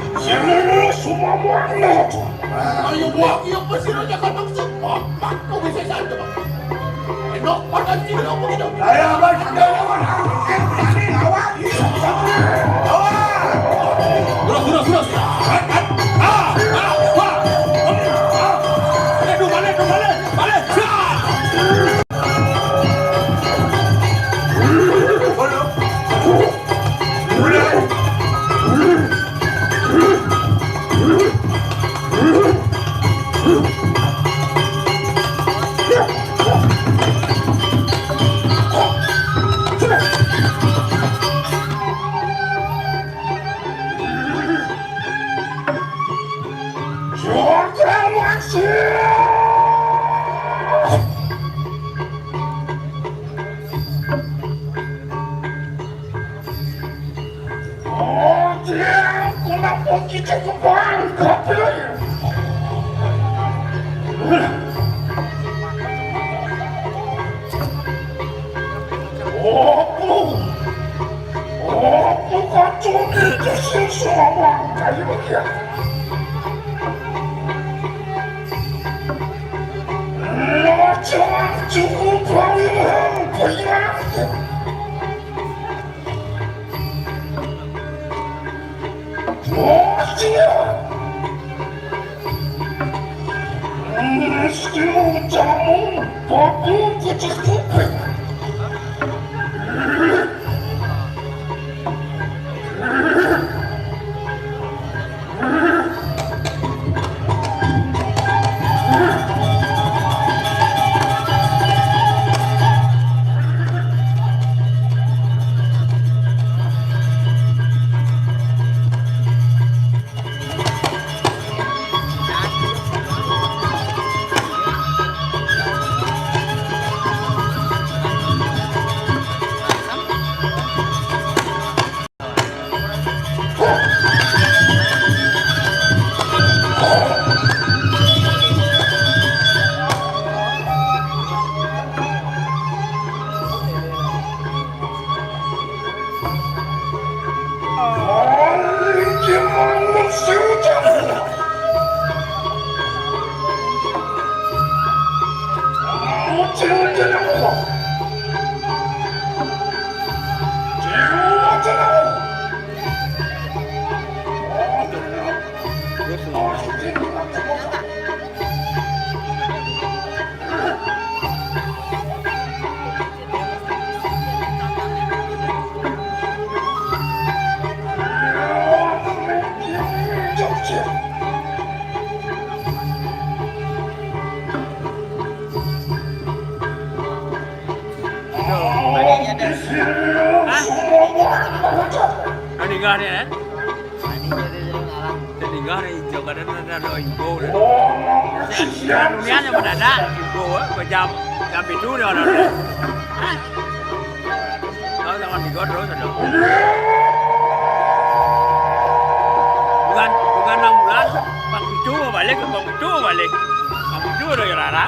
Semua mana tu? Ayo buat dia pasti raja kata semua. Mak kau bisa saja. Enak pada sini aku tidak. Saya abang sadar awak. Berani awak. Terus. Kita kembali ke pilihan. Aku kacau itu semua kayu bagian. Jangan cukup banyak banyak. Meski jamu babu kecil kuping. Nó đi ngon nè. Đi ngon này giờ mà nó rồi cô rồi. Nó nhát cho mình đã cô á, mà jam itu dia orang. Kalau zaman di Godro sudah. Bukan 6 bulan, Bang Picu balik ke Bang Picu balik. Bang Picu udah Rara.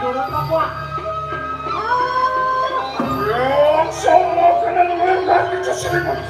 dorang apa? Yang semua kena mengerti keselimut.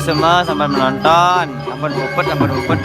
Semua sampai menonton, ampun upet.